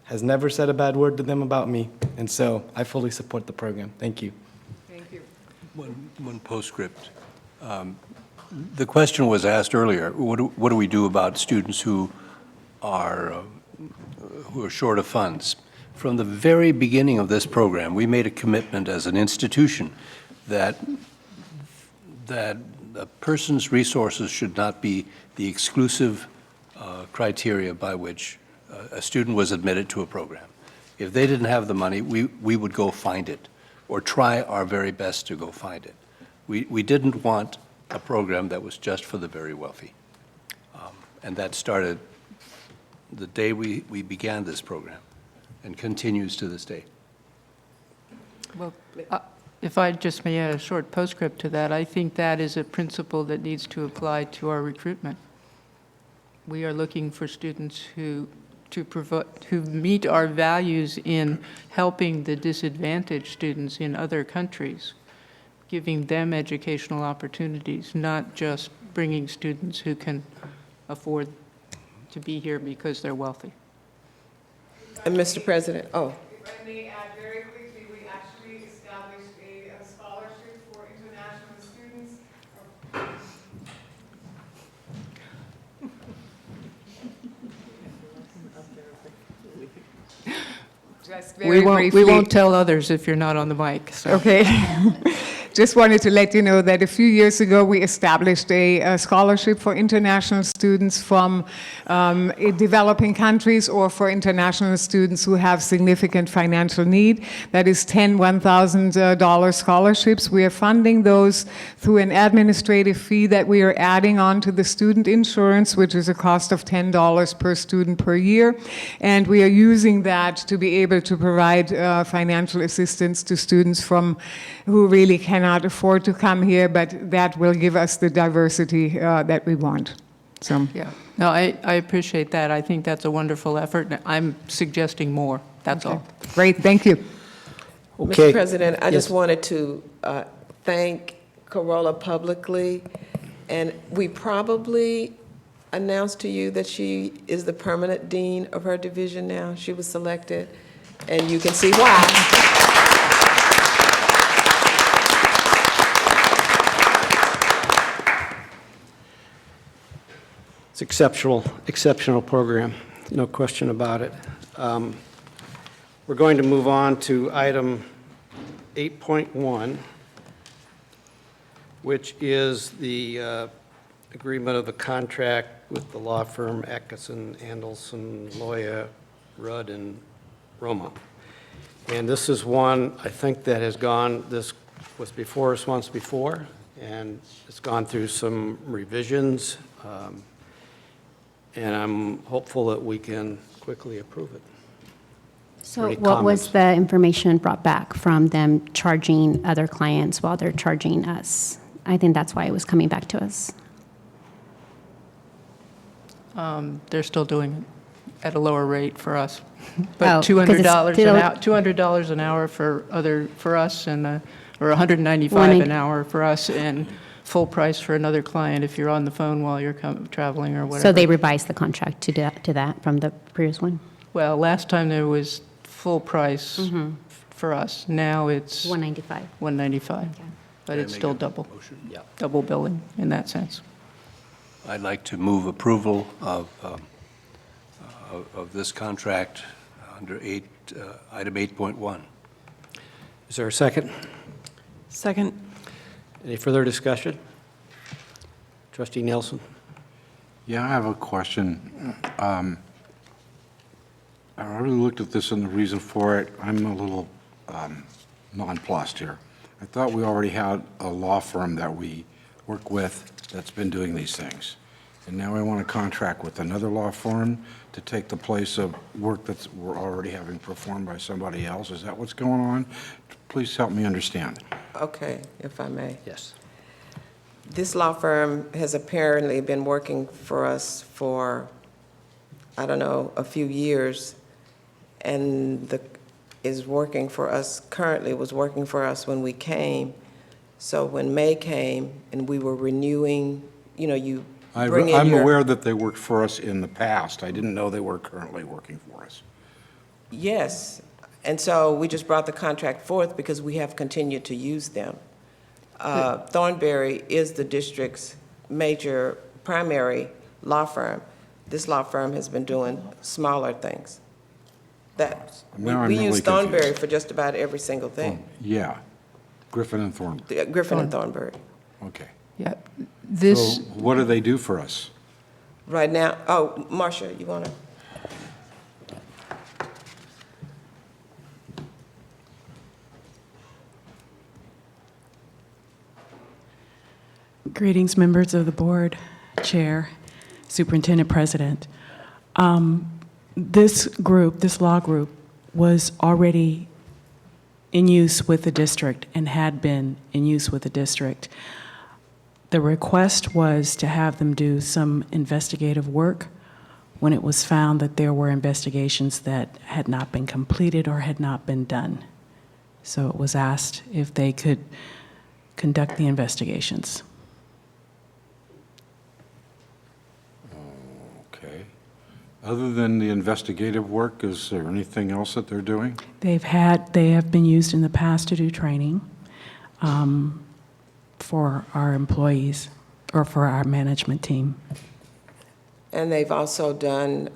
has never said a bad word to them about me, and so I fully support the program. Thank you. Thank you. One postscript. The question was asked earlier, what do we do about students who are short of funds? From the very beginning of this program, we made a commitment as an institution that a person's resources should not be the exclusive criteria by which a student was admitted to a program. If they didn't have the money, we would go find it, or try our very best to go find it. We didn't want a program that was just for the very wealthy. And that started the day we began this program and continues to this day. Well, if I just may add a short postscript to that, I think that is a principle that needs to apply to our recruitment. We are looking for students who meet our values in helping the disadvantaged students in other countries, giving them educational opportunities, not just bringing students who can afford to be here because they're wealthy. And Mr. President, If I may add very quickly, we actually established a scholarship for international students. We won't tell others if you're not on the mic. So. Okay. just wanted to let you know that a few years ago we established a scholarship for international students from developing countries or for international students who have significant financial need. That is 10 $1,000 scholarships. We are funding those through an administrative fee that we are adding on to the student insurance, which is a cost of $10 per student per year. And we are using that to be able to provide financial assistance to students who really cannot afford to come here, but that will give us the diversity that we want. So. Yeah, no, I appreciate that. I think that's a wonderful effort. I'm suggesting more, that's all. Great, thank you. Mr. President, I just Yes. wanted to thank Corolla publicly, and we probably announced to you that she is the permanent dean of her division now. She was selected, and you can see why. It's exceptional program, no question about it. We're going to move on to item 8.1, which is the agreement of the contract with the law firm Atkinson, Andelson, Loya, Rudd, and Roma. And this is one, I think, that has gone, this was before us once before, and it's gone through some revisions, and I'm hopeful that we can quickly approve it. So Any what was comments? the information brought back from them charging other clients while they're charging us? I think that's why it was coming back to us. They're still doing it at a lower rate for us. Oh, But 'cause $200 it's an still- hour, $200 an hour for us, and or $195 an hour for us, and full price for another client if you're on the phone while you're traveling or whatever. So they revised the contract to that from the previous one? Well, last time there was full price for us. Now it's $195. $195, but it's still double. Double billing in that sense. I'd like to move approval of this contract under item 8.1. Is there a second? Second. Any further discussion? Trustee Nelson? Yeah, I have a question. I really looked at this and the reason for it. I'm a little nonplussed here. I thought we already had a law firm that we work with that's been doing these things. And now we want to contract with another law firm to take the place of work that's we're already having performed by somebody else. Is that what's going on? Please help me understand. Okay, if I may. Yes. This law firm has apparently been working for us for, I don't know, a few years, and is working for us, currently was working for us when we came. So when May came and we were renewing, you bring in I'm your... aware that they worked for us in the past. I didn't know they were currently working for us. Yes, and so we just brought the contract forth because we have continued to use them. Thornberry is the district's major primary law firm. This law firm has been doing smaller things. Now I'm We really use Thornberry confused. for just about every single thing. Yeah, Griffin and Thornberry. Griffin and Thornberry. Okay. Yeah, So this, what do they do for us? Right now, Marcia, you want to? Greetings, members of the board, chair, superintendent, president. This group, this law group, was already in use with the district and had been in use with the district. The request was to have them do some investigative work when it was found that there were investigations that had not been completed or had not been done. So it was asked if they could conduct the investigations. Okay. Other than the investigative work, is there anything else that they're doing? They have been used in the past to do training for our employees or for our management team. And they've also done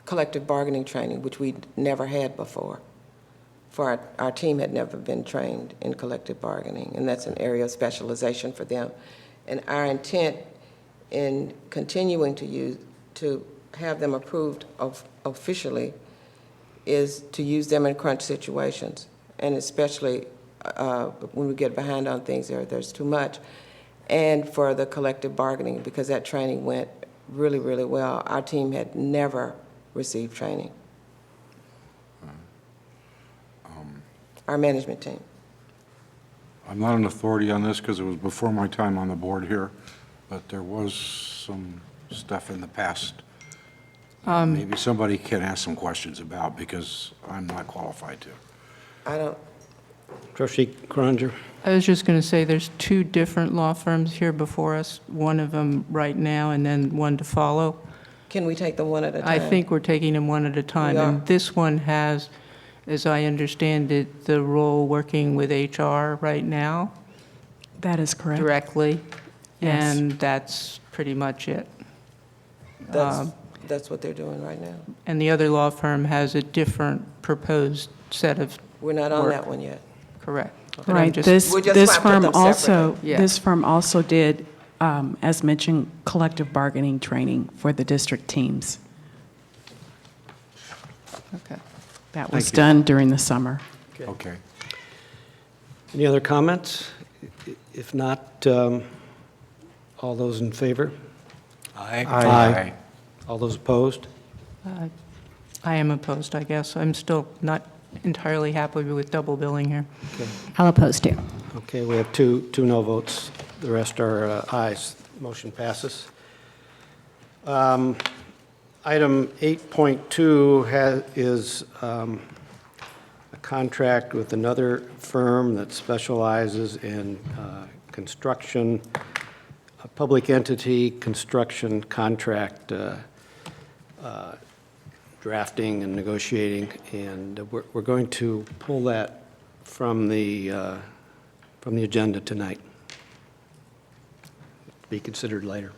collective bargaining training, which we never had before. for our team had never been trained in collective bargaining, and that's an area of specialization for them. And our intent in continuing to have them approved officially is to use them in crunch situations, and especially when we get behind on things, there's too much, and for the collective bargaining, because that training went really, really well. Our team had never received training. Our management team. I'm not an authority on this because it was before my time on the board here, but there was some stuff in the past maybe somebody can ask some questions about, because I'm not qualified to. I don't. Trustee Croninger? I was just going to say, there's two different law firms here before us, one of them right now and then one to follow. Can we take them one at a time? I think we're taking them one at a time. We are. And this one has, as I understand it, the role working with HR right now. That is correct. Directly. Yes. And that's pretty much it. That's what they're doing right now. And the other law firm has a different proposed set of We're not on work. that one yet. Correct. But I'm Right. just- This We're just this trying to put firm them also separately. Yeah. this firm also did, as mentioned, collective bargaining training for the district teams. Okay. That was Thank you. done during the summer. Okay. Any other comments? If not, all those in favor? Aye. All those opposed? I am opposed, I guess. I'm still not entirely happy with double billing here. I'll oppose too. Okay, we have two no votes. The rest are ayes. Motion passes. Item 8.2 is a contract with another firm that specializes in construction, a public entity construction contract drafting and negotiating, and we're going to pull that from the agenda tonight. Be considered later.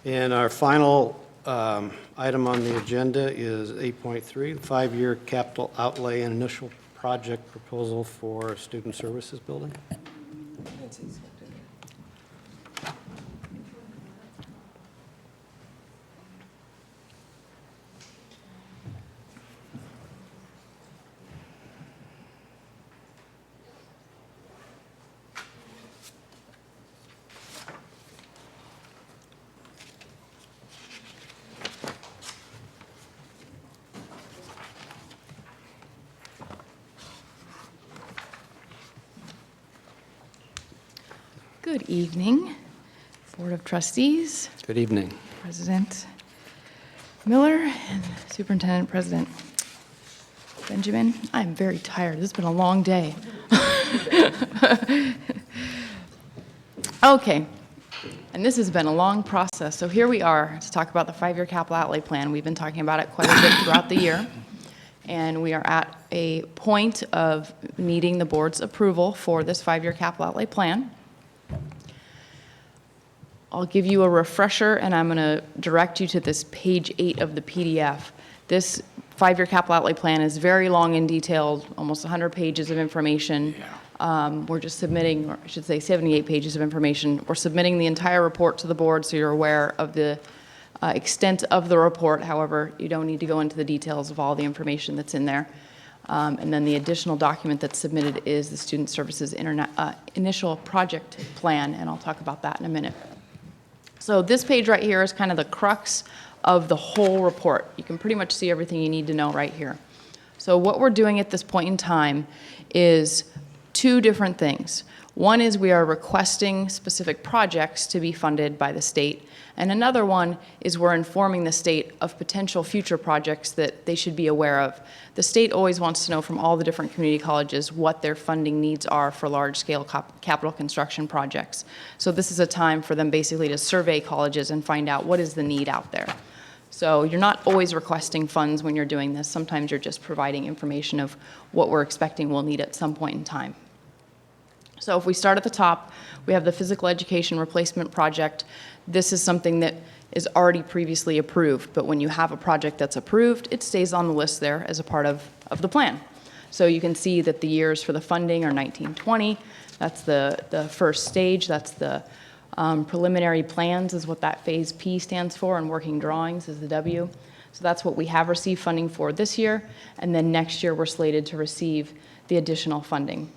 And our final item on the agenda is 8.3, 5-year capital outlay and initial project proposal for Student Services Building. Good evening, Board of Trustees, Good evening. President Miller, and Superintendent President Benjamin. I'm very tired. This has been a long day. Okay, and this has been a long process. So here we are to talk about the 5-year capital outlay plan. We've been talking about it quite a bit throughout the year, and we are at a point of needing the board's approval for this 5-year capital outlay plan. I'll give you a refresher, and I'm going to direct you to this page 8 of the PDF. This 5-year capital outlay plan is very long and detailed, almost 100 pages of information. We're just submitting, or I should say 78 pages of information. We're submitting the entire report to the board, so you're aware of the extent of the report. However, you don't need to go into the details of all the information that's in there. And then the additional document that's submitted is the Student Services Initial Project Plan, and I'll talk about that in a minute. So this page right here is kind of the crux of the whole report. You can pretty much see everything you need to know right here. So what we're doing at this point in time is two different things. One is we are requesting specific projects to be funded by the state, and another one is we're informing the state of potential future projects that they should be aware of. The state always wants to know from all the different community colleges what their funding needs are for large-scale capital construction projects. So this is a time for them basically to survey colleges and find out what is the need out there. So you're not always requesting funds when you're doing this. Sometimes you're just providing information of what we're expecting we'll need at some point in time. So if we start at the top, we have the physical education replacement project. This is something that is already previously approved, but when you have a project that's approved, it stays on the list there as a part of the plan. So you can see that the years for the funding are 1920. That's the first stage. That's the preliminary plans is what that phase P stands for, and working drawings is the W. So that's what we have received funding for this year, and then next year we're slated to receive the additional funding.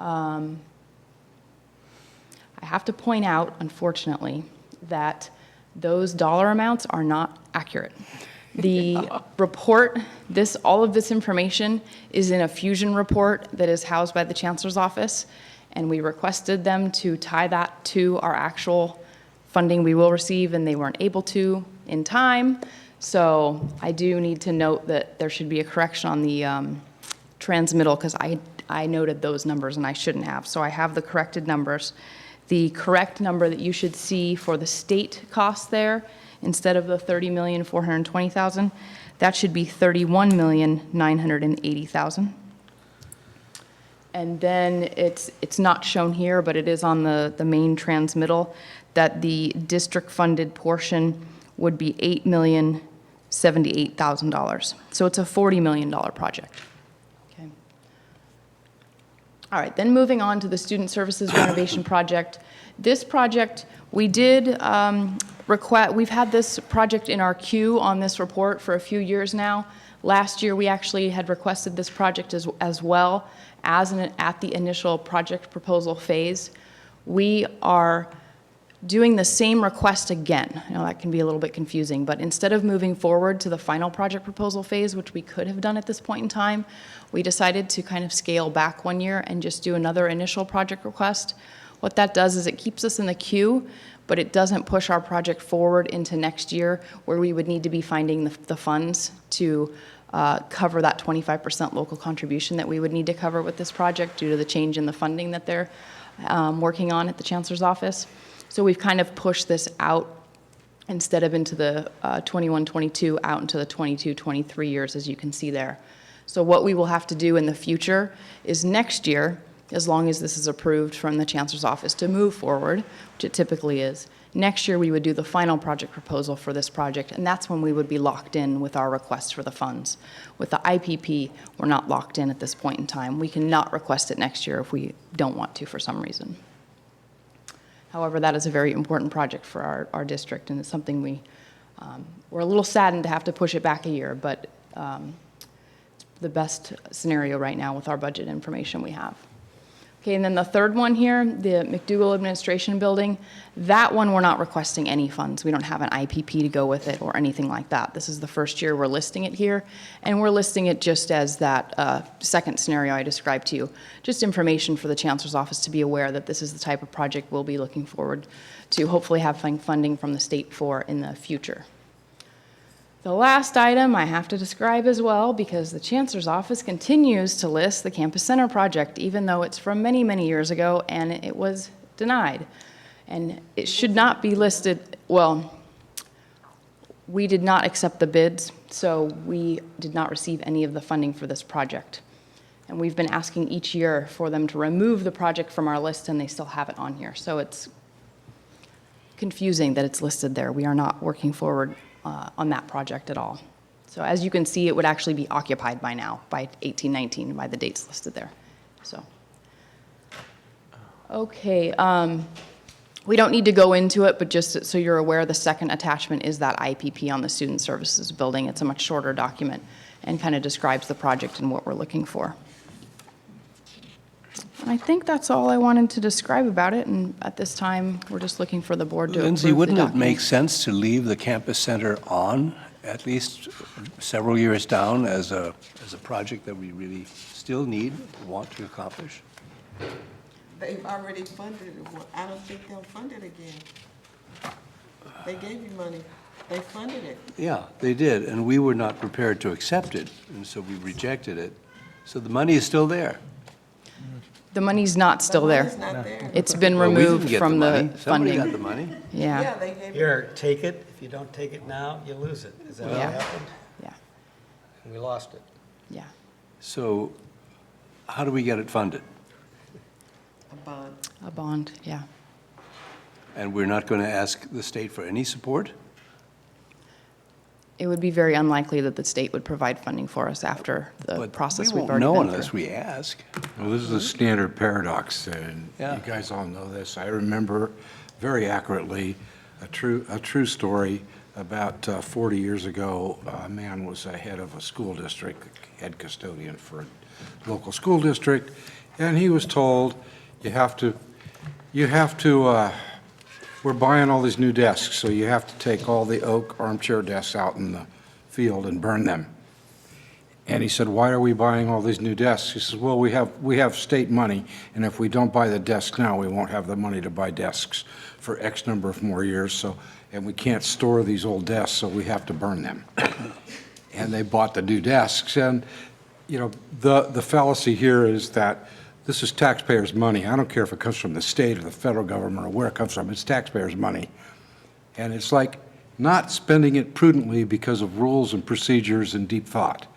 I have to point out, unfortunately, that those dollar amounts are not accurate. The report, all of this information is in a Fusion report that is housed by the Chancellor's office, and we requested them to tie that to our actual funding we will receive, and they weren't able to in time. So I do need to note that there should be a correction on the transmittal, because I noted those numbers and I shouldn't have. So I have the corrected numbers. The correct number that you should see for the state cost there, instead of the $30,420,000, that should be $31,980,000. And then it's not shown here, but it is on the main transmittal, that the district-funded portion would be $8,078,000. So it's a $40 million project. Okay. All right, then moving on to the Student Services Renovation Project. This project, we did we've had this project in our queue on this report for a few years now. Last year, we actually had requested this project as well as at the initial project proposal phase. We are doing the same request again. I know that can be a little bit confusing, but instead of moving forward to the final project proposal phase, which we could have done at this point in time, we decided to kind of scale back 1 year and just do another initial project request. What that does is it keeps us in the queue, but it doesn't push our project forward into next year, where we would need to be finding the funds to cover that 25% local contribution that we would need to cover with this project due to the change in the funding that they're working on at the Chancellor's office. So we've kind of pushed this out instead of into the 21-22, out into the 22-23 years, as you can see there. So what we will have to do in the future is next year, as long as this is approved from the Chancellor's office to move forward, which it typically is, next year we would do the final project proposal for this project, and that's when we would be locked in with our request for the funds. With the IPP, we're not locked in at this point in time. We cannot request it next year if we don't want to for some reason. However, that is a very important project for our district, and it's something we're a little saddened to have to push it back a year, but it's the best scenario right now with our budget information we have. Okay, and then the third one here, the McDougall Administration Building, that one we're not requesting any funds. We don't have an IPP to go with it or anything like that. This is the first year we're listing it here, and we're listing it just as that second scenario I described to you. Just information for the Chancellor's office to be aware that this is the type of project we'll be looking forward to hopefully have funding from the state for in the future. The last item I have to describe as well, because the Chancellor's office continues to list the Campus Center project, even though it's from many, many years ago and it was denied. And it should not be listed, well, we did not accept the bids, so we did not receive any of the funding for this project. And we've been asking each year for them to remove the project from our list, and they still have it on here. So it's confusing that it's listed there. We are not working forward on that project at all. So as you can see, it would actually be occupied by now, by 1819, by the dates listed there. So, okay, we don't need to go into it, but just so you're aware, the second attachment is that IPP on the Student Services Building. It's a much shorter document and kind of describes the project and what we're looking for. And I think that's all I wanted to describe about it, and at this time, we're just looking for the board to approve Lindsay, the wouldn't it document. make sense to leave the campus center on at least several years down as a project that we really still need, want to accomplish? They've already funded it. I don't think they'll fund it again. They gave you money. They funded it. Yeah, they did, and we were not prepared to accept it, and so we rejected it. So the money is still there. The money's not still there. money's not there. It's been Well, we didn't removed get from the money. Somebody funding. got the money. Yeah. they gave Here, take it. If you don't take it now, you lose it. Is that what Yeah. happened? Yeah. And we lost it. Yeah. So how do we get it funded? A bond. A bond, yeah. And we're not going to ask the state for any support? It would be very unlikely that the state would provide funding for us after the process we've already We been won't through. know unless we ask. Well, this is a standard paradox, and Yeah. you guys all know this. I remember very accurately a true story about 40 years ago. A man was the head of a school district, head custodian for a local school district, and he was told, we're buying all these new desks, so you have to take all the oak armchair desks out in the field and burn them. And he said, why are we buying all these new desks? He says, well, we have state money, and if we don't buy the desks now, we won't have the money to buy desks for X number of more years, and we can't store these old desks, so we have to burn them. And they bought the new desks, and, the fallacy here is that this is taxpayers' money. I don't care if it comes from the state or the federal government or where it comes from, it's taxpayers' money. And it's like not spending it prudently because of rules and procedures and deep thought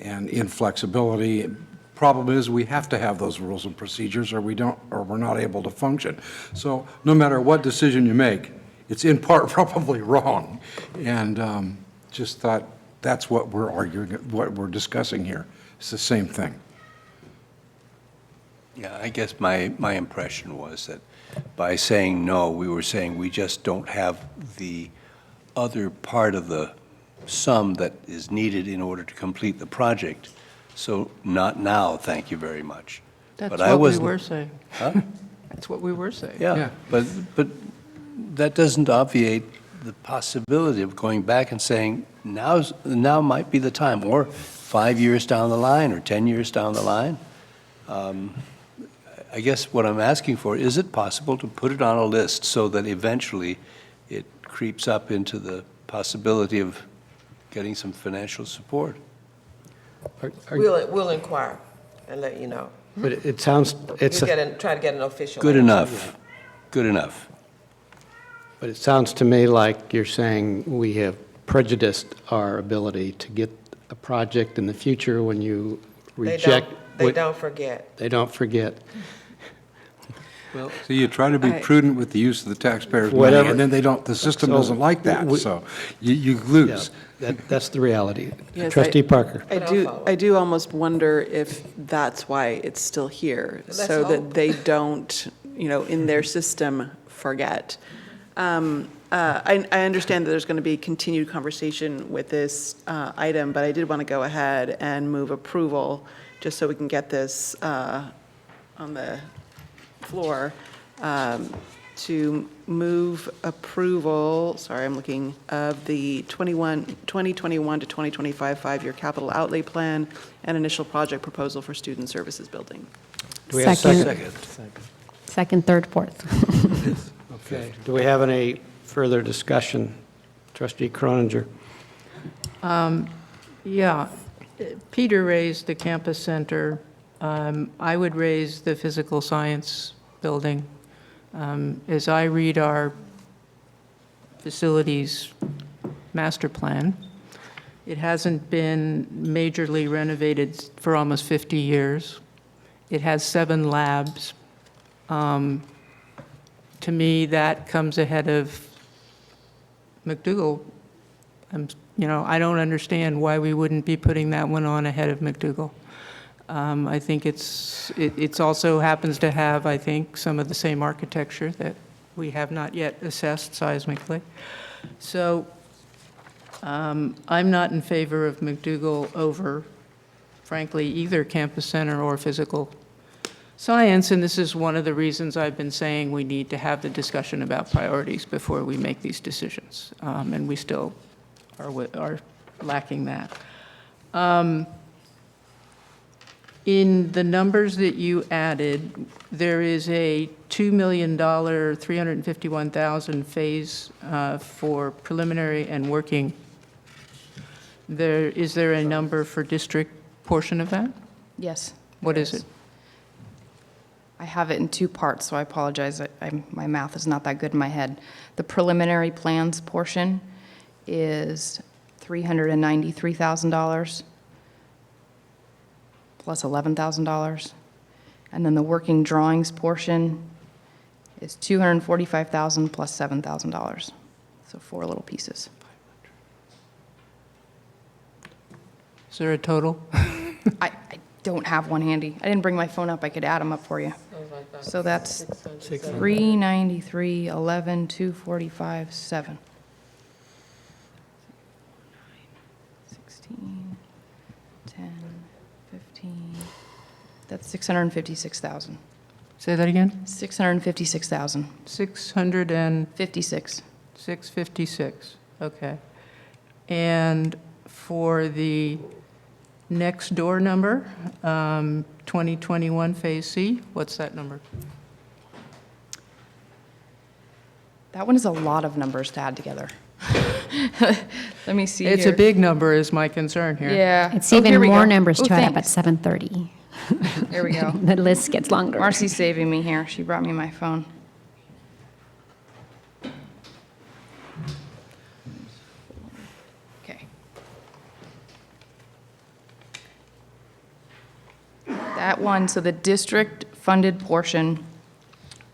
and inflexibility. Problem is, we have to have those rules and procedures or we're not able to function. So no matter what decision you make, it's in part probably wrong. And just thought that's what we're arguing, what we're discussing here. It's the same thing. Yeah, I guess my impression was that by saying no, we were saying we just don't have the other part of the sum that is needed in order to complete the project. So not now, thank you very much. That's But I what we wasn't- were saying. Huh? That's what we were saying. Yeah, but that doesn't obviate the possibility of going back and saying, now might be the time, or 5 years down the line, or 10 years down the line. I guess what I'm asking for, is it possible to put it on a list so that eventually it creeps up into the possibility of getting some financial support? We'll inquire and let you know. But it sounds, Try to get an official. Good answer. enough. Good enough. but it sounds to me like you're saying we have prejudiced our ability to get a project in the future when you reject. They don't forget. They don't forget. Well, So you try to be prudent with the use of the taxpayers' money, Whatever- and then the system So doesn't like that, we- so you lose. That's the reality. Yes, Trustee Parker. I do almost wonder if that's why it's still here, Let's so that hope. they don't, in their system, forget. I understand that there's going to be continued conversation with this item, but I did want to go ahead and move approval, just so we can get this on the floor, to move approval, sorry, I'm looking, of the 2021 to 2025 five-year capital outlay plan and initial project proposal for student services building. Do we have a second? Second, third, fourth. Okay. Do we have any further discussion? Trustee Croninger. Yeah, Peter raised the campus center. I would raise the physical science building. As I read our facilities master plan, it hasn't been majorly renovated for almost 50 years. It has 7 labs. To me, that comes ahead of McDougal. I don't understand why we wouldn't be putting that one on ahead of McDougal. I think it's also happens to have, I think, some of the same architecture that we have not yet assessed seismically. So I'm not in favor of McDougal over, frankly, either campus center or physical science, and this is one of the reasons I've been saying we need to have the discussion about priorities before we make these decisions, and we still are lacking that. In the numbers that you added, there is a $2 million, $351,000 phase for preliminary and working. Is there a number for district portion of that? Yes. What there is it? I have it in 2 parts, so I apologize. My math is not that good in my head. The preliminary plans portion is $393,000 plus $11,000. And then the working drawings portion is $245,000 plus $7,000. So 4 little pieces. Is there a total? I don't have one handy. I didn't bring my phone up. I could add them up for you. So that's 393, 11, 245, 7. 16, 10, 15. That's 656,000. Say that again? 656,000. 656. 656, okay. And for the next door number, 2021 Phase C, what's that number? That one is a lot of numbers to add together. Let me see It's here. a big number is my concern here. Yeah. It's Oh, even here we more go. numbers Oh, to add up at thanks. 7:30. There we go. The list gets longer. Marcy's saving me here. She brought me my phone. Okay. That one, so the district-funded portion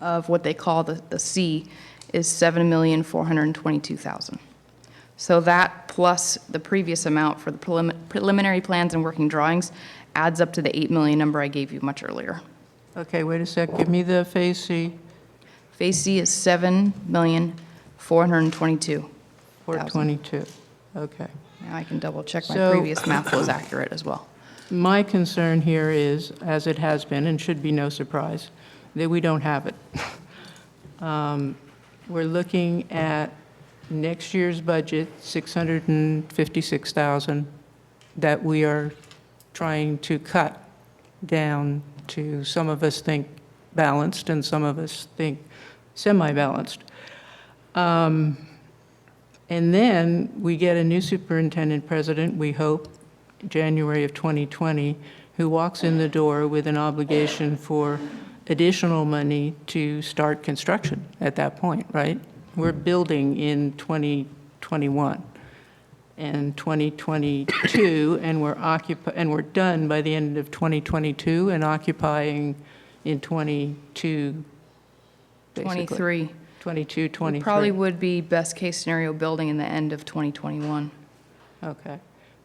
of what they call the C is $7,422,000. So that plus the previous amount for the preliminary plans and working drawings adds up to the 8 million number I gave you much earlier. Okay, wait a sec, give me the Phase C. Phase C is 7,422,000. 422, okay. Now I can double check my So- previous math was accurate as well. My concern here is, as it has been, and should be no surprise, that we don't have it. We're looking at next year's budget, $656,000, that we are trying to cut down to, some of us think balanced, and some of us think semi-balanced. And then we get a new superintendent president, we hope, January of 2020, who walks in the door with an obligation for additional money to start construction at that point, right? We're building in 2021 and 2022, and we're done by the end of 2022 and occupying in 22, basically. 23. 22, 23. We probably would be best-case scenario building in the end of 2021. Okay,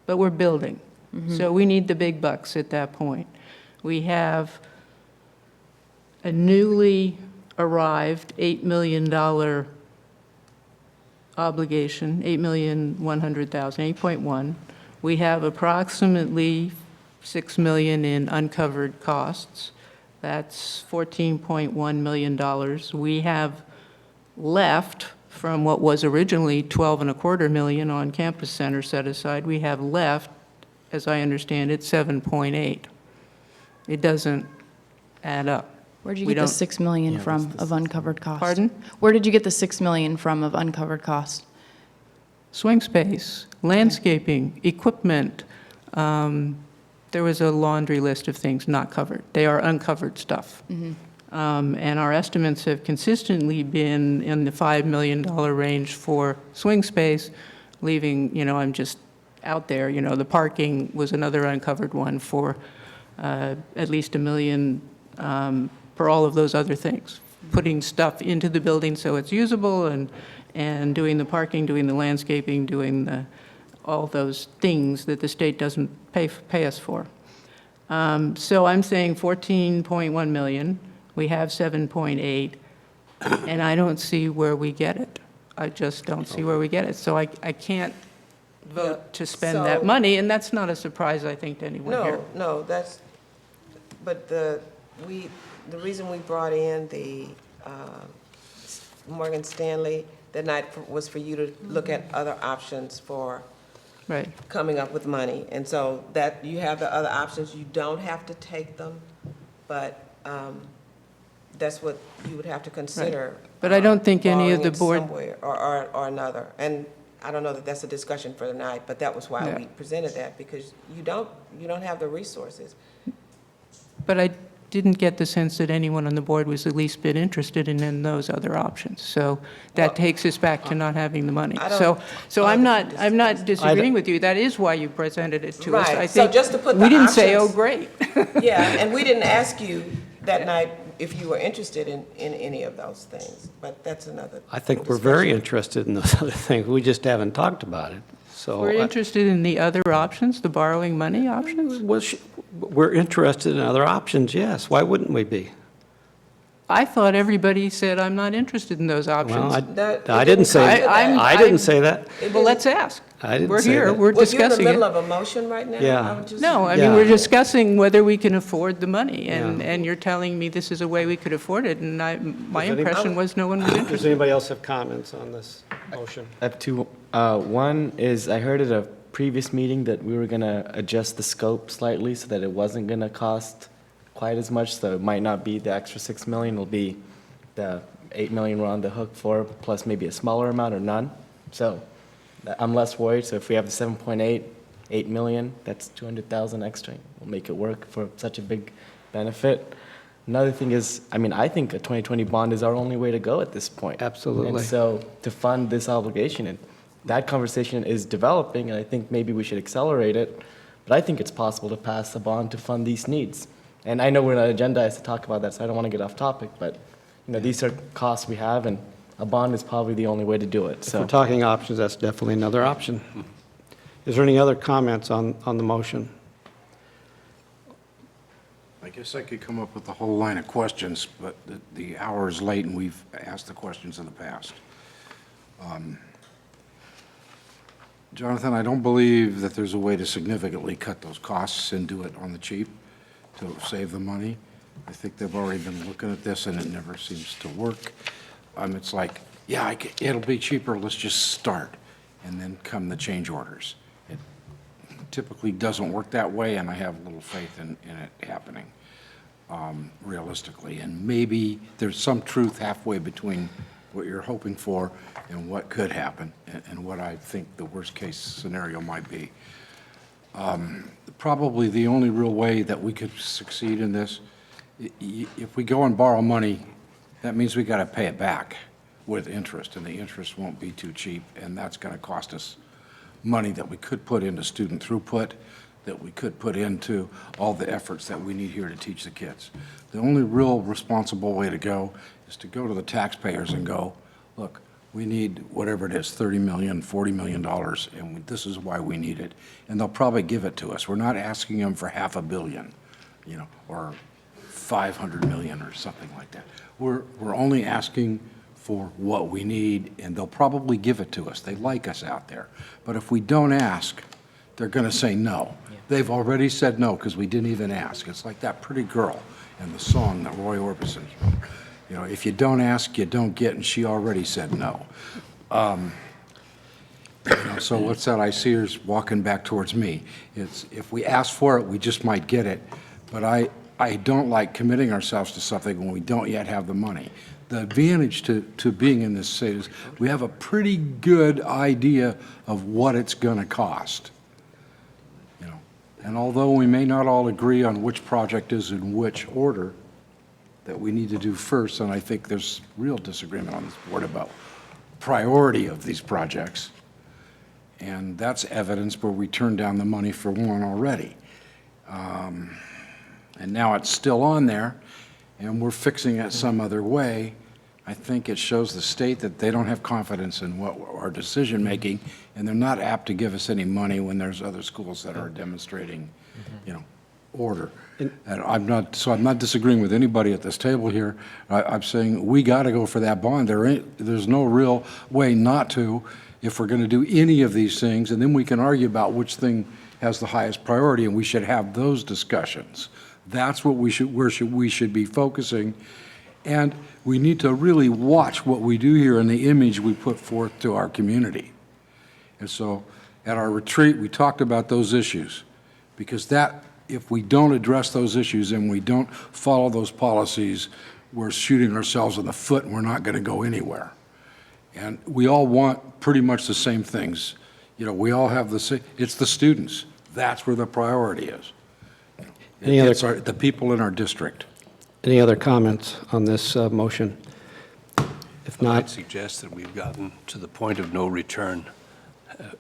but we're building. So we need the big bucks at that point. We have a newly arrived $8 million obligation, $8,100,000, 8.1. We have approximately $6 million in uncovered costs. That's $14.1 million. We have left from what was originally $12.25 million on campus center set aside. We have left, as I understand it, 7.8. It doesn't add up. Where'd you We get the don't- $6 million from of uncovered costs? Pardon? Where did you get the $6 million from of uncovered costs? Swing space, landscaping, equipment. There was a laundry list of things not covered. They are uncovered stuff. And our estimates have consistently been in the $5 million range for swing space, leaving, I'm just out there, the parking was another uncovered one for at least $1 million for all of those other things. Putting stuff into the building so it's usable and doing the parking, doing the landscaping, doing all those things that the state doesn't pay us for. So I'm saying 14.1 million. We have 7.8, and I don't see where we get it. I just don't see where we get it. So I can't vote to spend that so- money, and that's not a surprise, I think, to anyone here. No, but the reason we brought in the Morgan Stanley that night was for you to look at other options for Right. coming up with money. And so that, you have the other options, you don't have to take them, but that's what you would have to consider. But I don't think any of borrowing the it board- somewhere or another. And I don't know that that's a discussion for tonight, but that was why Yeah. we presented that, because you don't have the resources. But I didn't get the sense that anyone on the board was the least bit interested in those other options. So that takes us back to not having the money. I don't- So I'm not disagreeing with you. That is why you presented it to us. Right. I So think just to put we the didn't say, oh, options- great. Yeah, and we didn't ask you that night if you were interested in any of those things, but that's another. I think we're very interested in those other things. We just haven't talked about it. So We're interested in the other options, the borrowing money options? we're interested in other options, yes. Why wouldn't we be? I thought everybody said, I'm not interested in those options. Well, I didn't say, I didn't say that. Well, let's ask. I didn't We're say here, that. we're discussing Well, you're in the it. middle of a motion right now? Yeah. I would just- No, I mean, Yeah. we're discussing whether we can afford the money, and, Yeah. and you're telling me this is a way we could afford it, and my Does any- impression was no one was Does interested. anybody else have comments on this motion? I have two. One is I heard at a previous meeting that we were going to adjust the scope slightly so that it wasn't going to cost quite as much. So it might not be the extra 6 million. It'll be the 8 million we're on the hook for, plus maybe a smaller amount or none. So I'm less worried. So if we have the 7.8, 8 million, that's 200,000 extra. We'll make it work for such a big benefit. Another thing is, I mean, I think a 2020 bond is our only way to go at this point. Absolutely. And so to fund this obligation, and that conversation is developing, and I think maybe we should accelerate it. But I think it's possible to pass a bond to fund these needs. And I know we're not agendized to talk about that, so I don't want to get off topic, but you know, these are costs we have, and a bond is probably the only way to do it. If So we're talking options, that's definitely another option. Is there any other comments on the motion? I guess I could come up with a whole line of questions, but the hour is late and we've asked the questions in the past. Jonathan, I don't believe that there's a way to significantly cut those costs and do it on the cheap to save the money. I think they've already been looking at this and it never seems to work. It's like, yeah, it'll be cheaper, let's just start, and then come the change orders. It typically doesn't work that way, and I have little faith in it happening realistically. And maybe there's some truth halfway between what you're hoping for and what could happen, and what I think the worst-case scenario might be. Probably the only real way that we could succeed in this, if we go and borrow money, that means we got to pay it back with interest, and the interest won't be too cheap, and that's going to cost us money that we could put into student throughput, that we could put into all the efforts that we need here to teach the kids. The only real responsible way to go is to go to the taxpayers and go, look, we need whatever it is, $30 million, $40 million, and this is why we need it. And they'll probably give it to us. We're not asking them for $500 million, or 500 million or something like that. We're only asking for what we need, and they'll probably give it to us. They like us out there. But if we don't ask, they're going to say no. They've already said no because we didn't even ask. It's like that pretty girl in the song that Roy Orbison wrote. If you don't ask, you don't get, and she already said no. So what's that? I see her walking back towards me. It's, if we ask for it, we just might get it. But I don't like committing ourselves to something when we don't yet have the money. The advantage to being in this state is we have a pretty good idea of what it's going to cost. And although we may not all agree on which project is in which order that we need to do first, and I think there's real disagreement on this board about priority of these projects, and that's evidence where we turned down the money for one already. And now it's still on there, and we're fixing it some other way. I think it shows the state that they don't have confidence in what our decision-making, and they're not apt to give us any money when there's other schools that are demonstrating, order. And I'm not disagreeing with anybody at this table here. I'm saying we got to go for that bond. There's no real way not to if we're going to do any of these things, and then we can argue about which thing has the highest priority, and we should have those discussions. That's what we should be focusing. And we need to really watch what we do here and the image we put forth to our community. And so at our retreat, we talked about those issues, because if we don't address those issues and we don't follow those policies, we're shooting ourselves in the foot and we're not going to go anywhere. And we all want pretty much the same things. We all have the same, it's the students. That's where the priority is. It's the people in our district. Any other comments on this motion? If not, I'd suggest that we've gotten to the point of no return,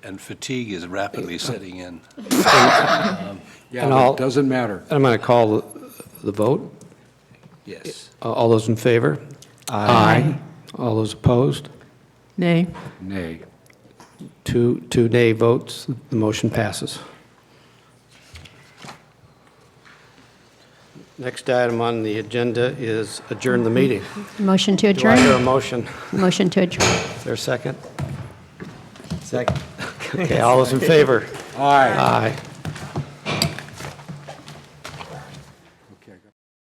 and fatigue is rapidly setting in. Yeah, but it doesn't matter. I'm going to call the vote. Yes. All those in favor? Aye. All those opposed? Nay. Nay. Two nay votes. The motion passes. Next item on the agenda is adjourn the meeting. Motion to Do I hear a adjourn. motion? Motion to adjourn. Is there a second? Second. Okay, all those in favor? Aye. Aye.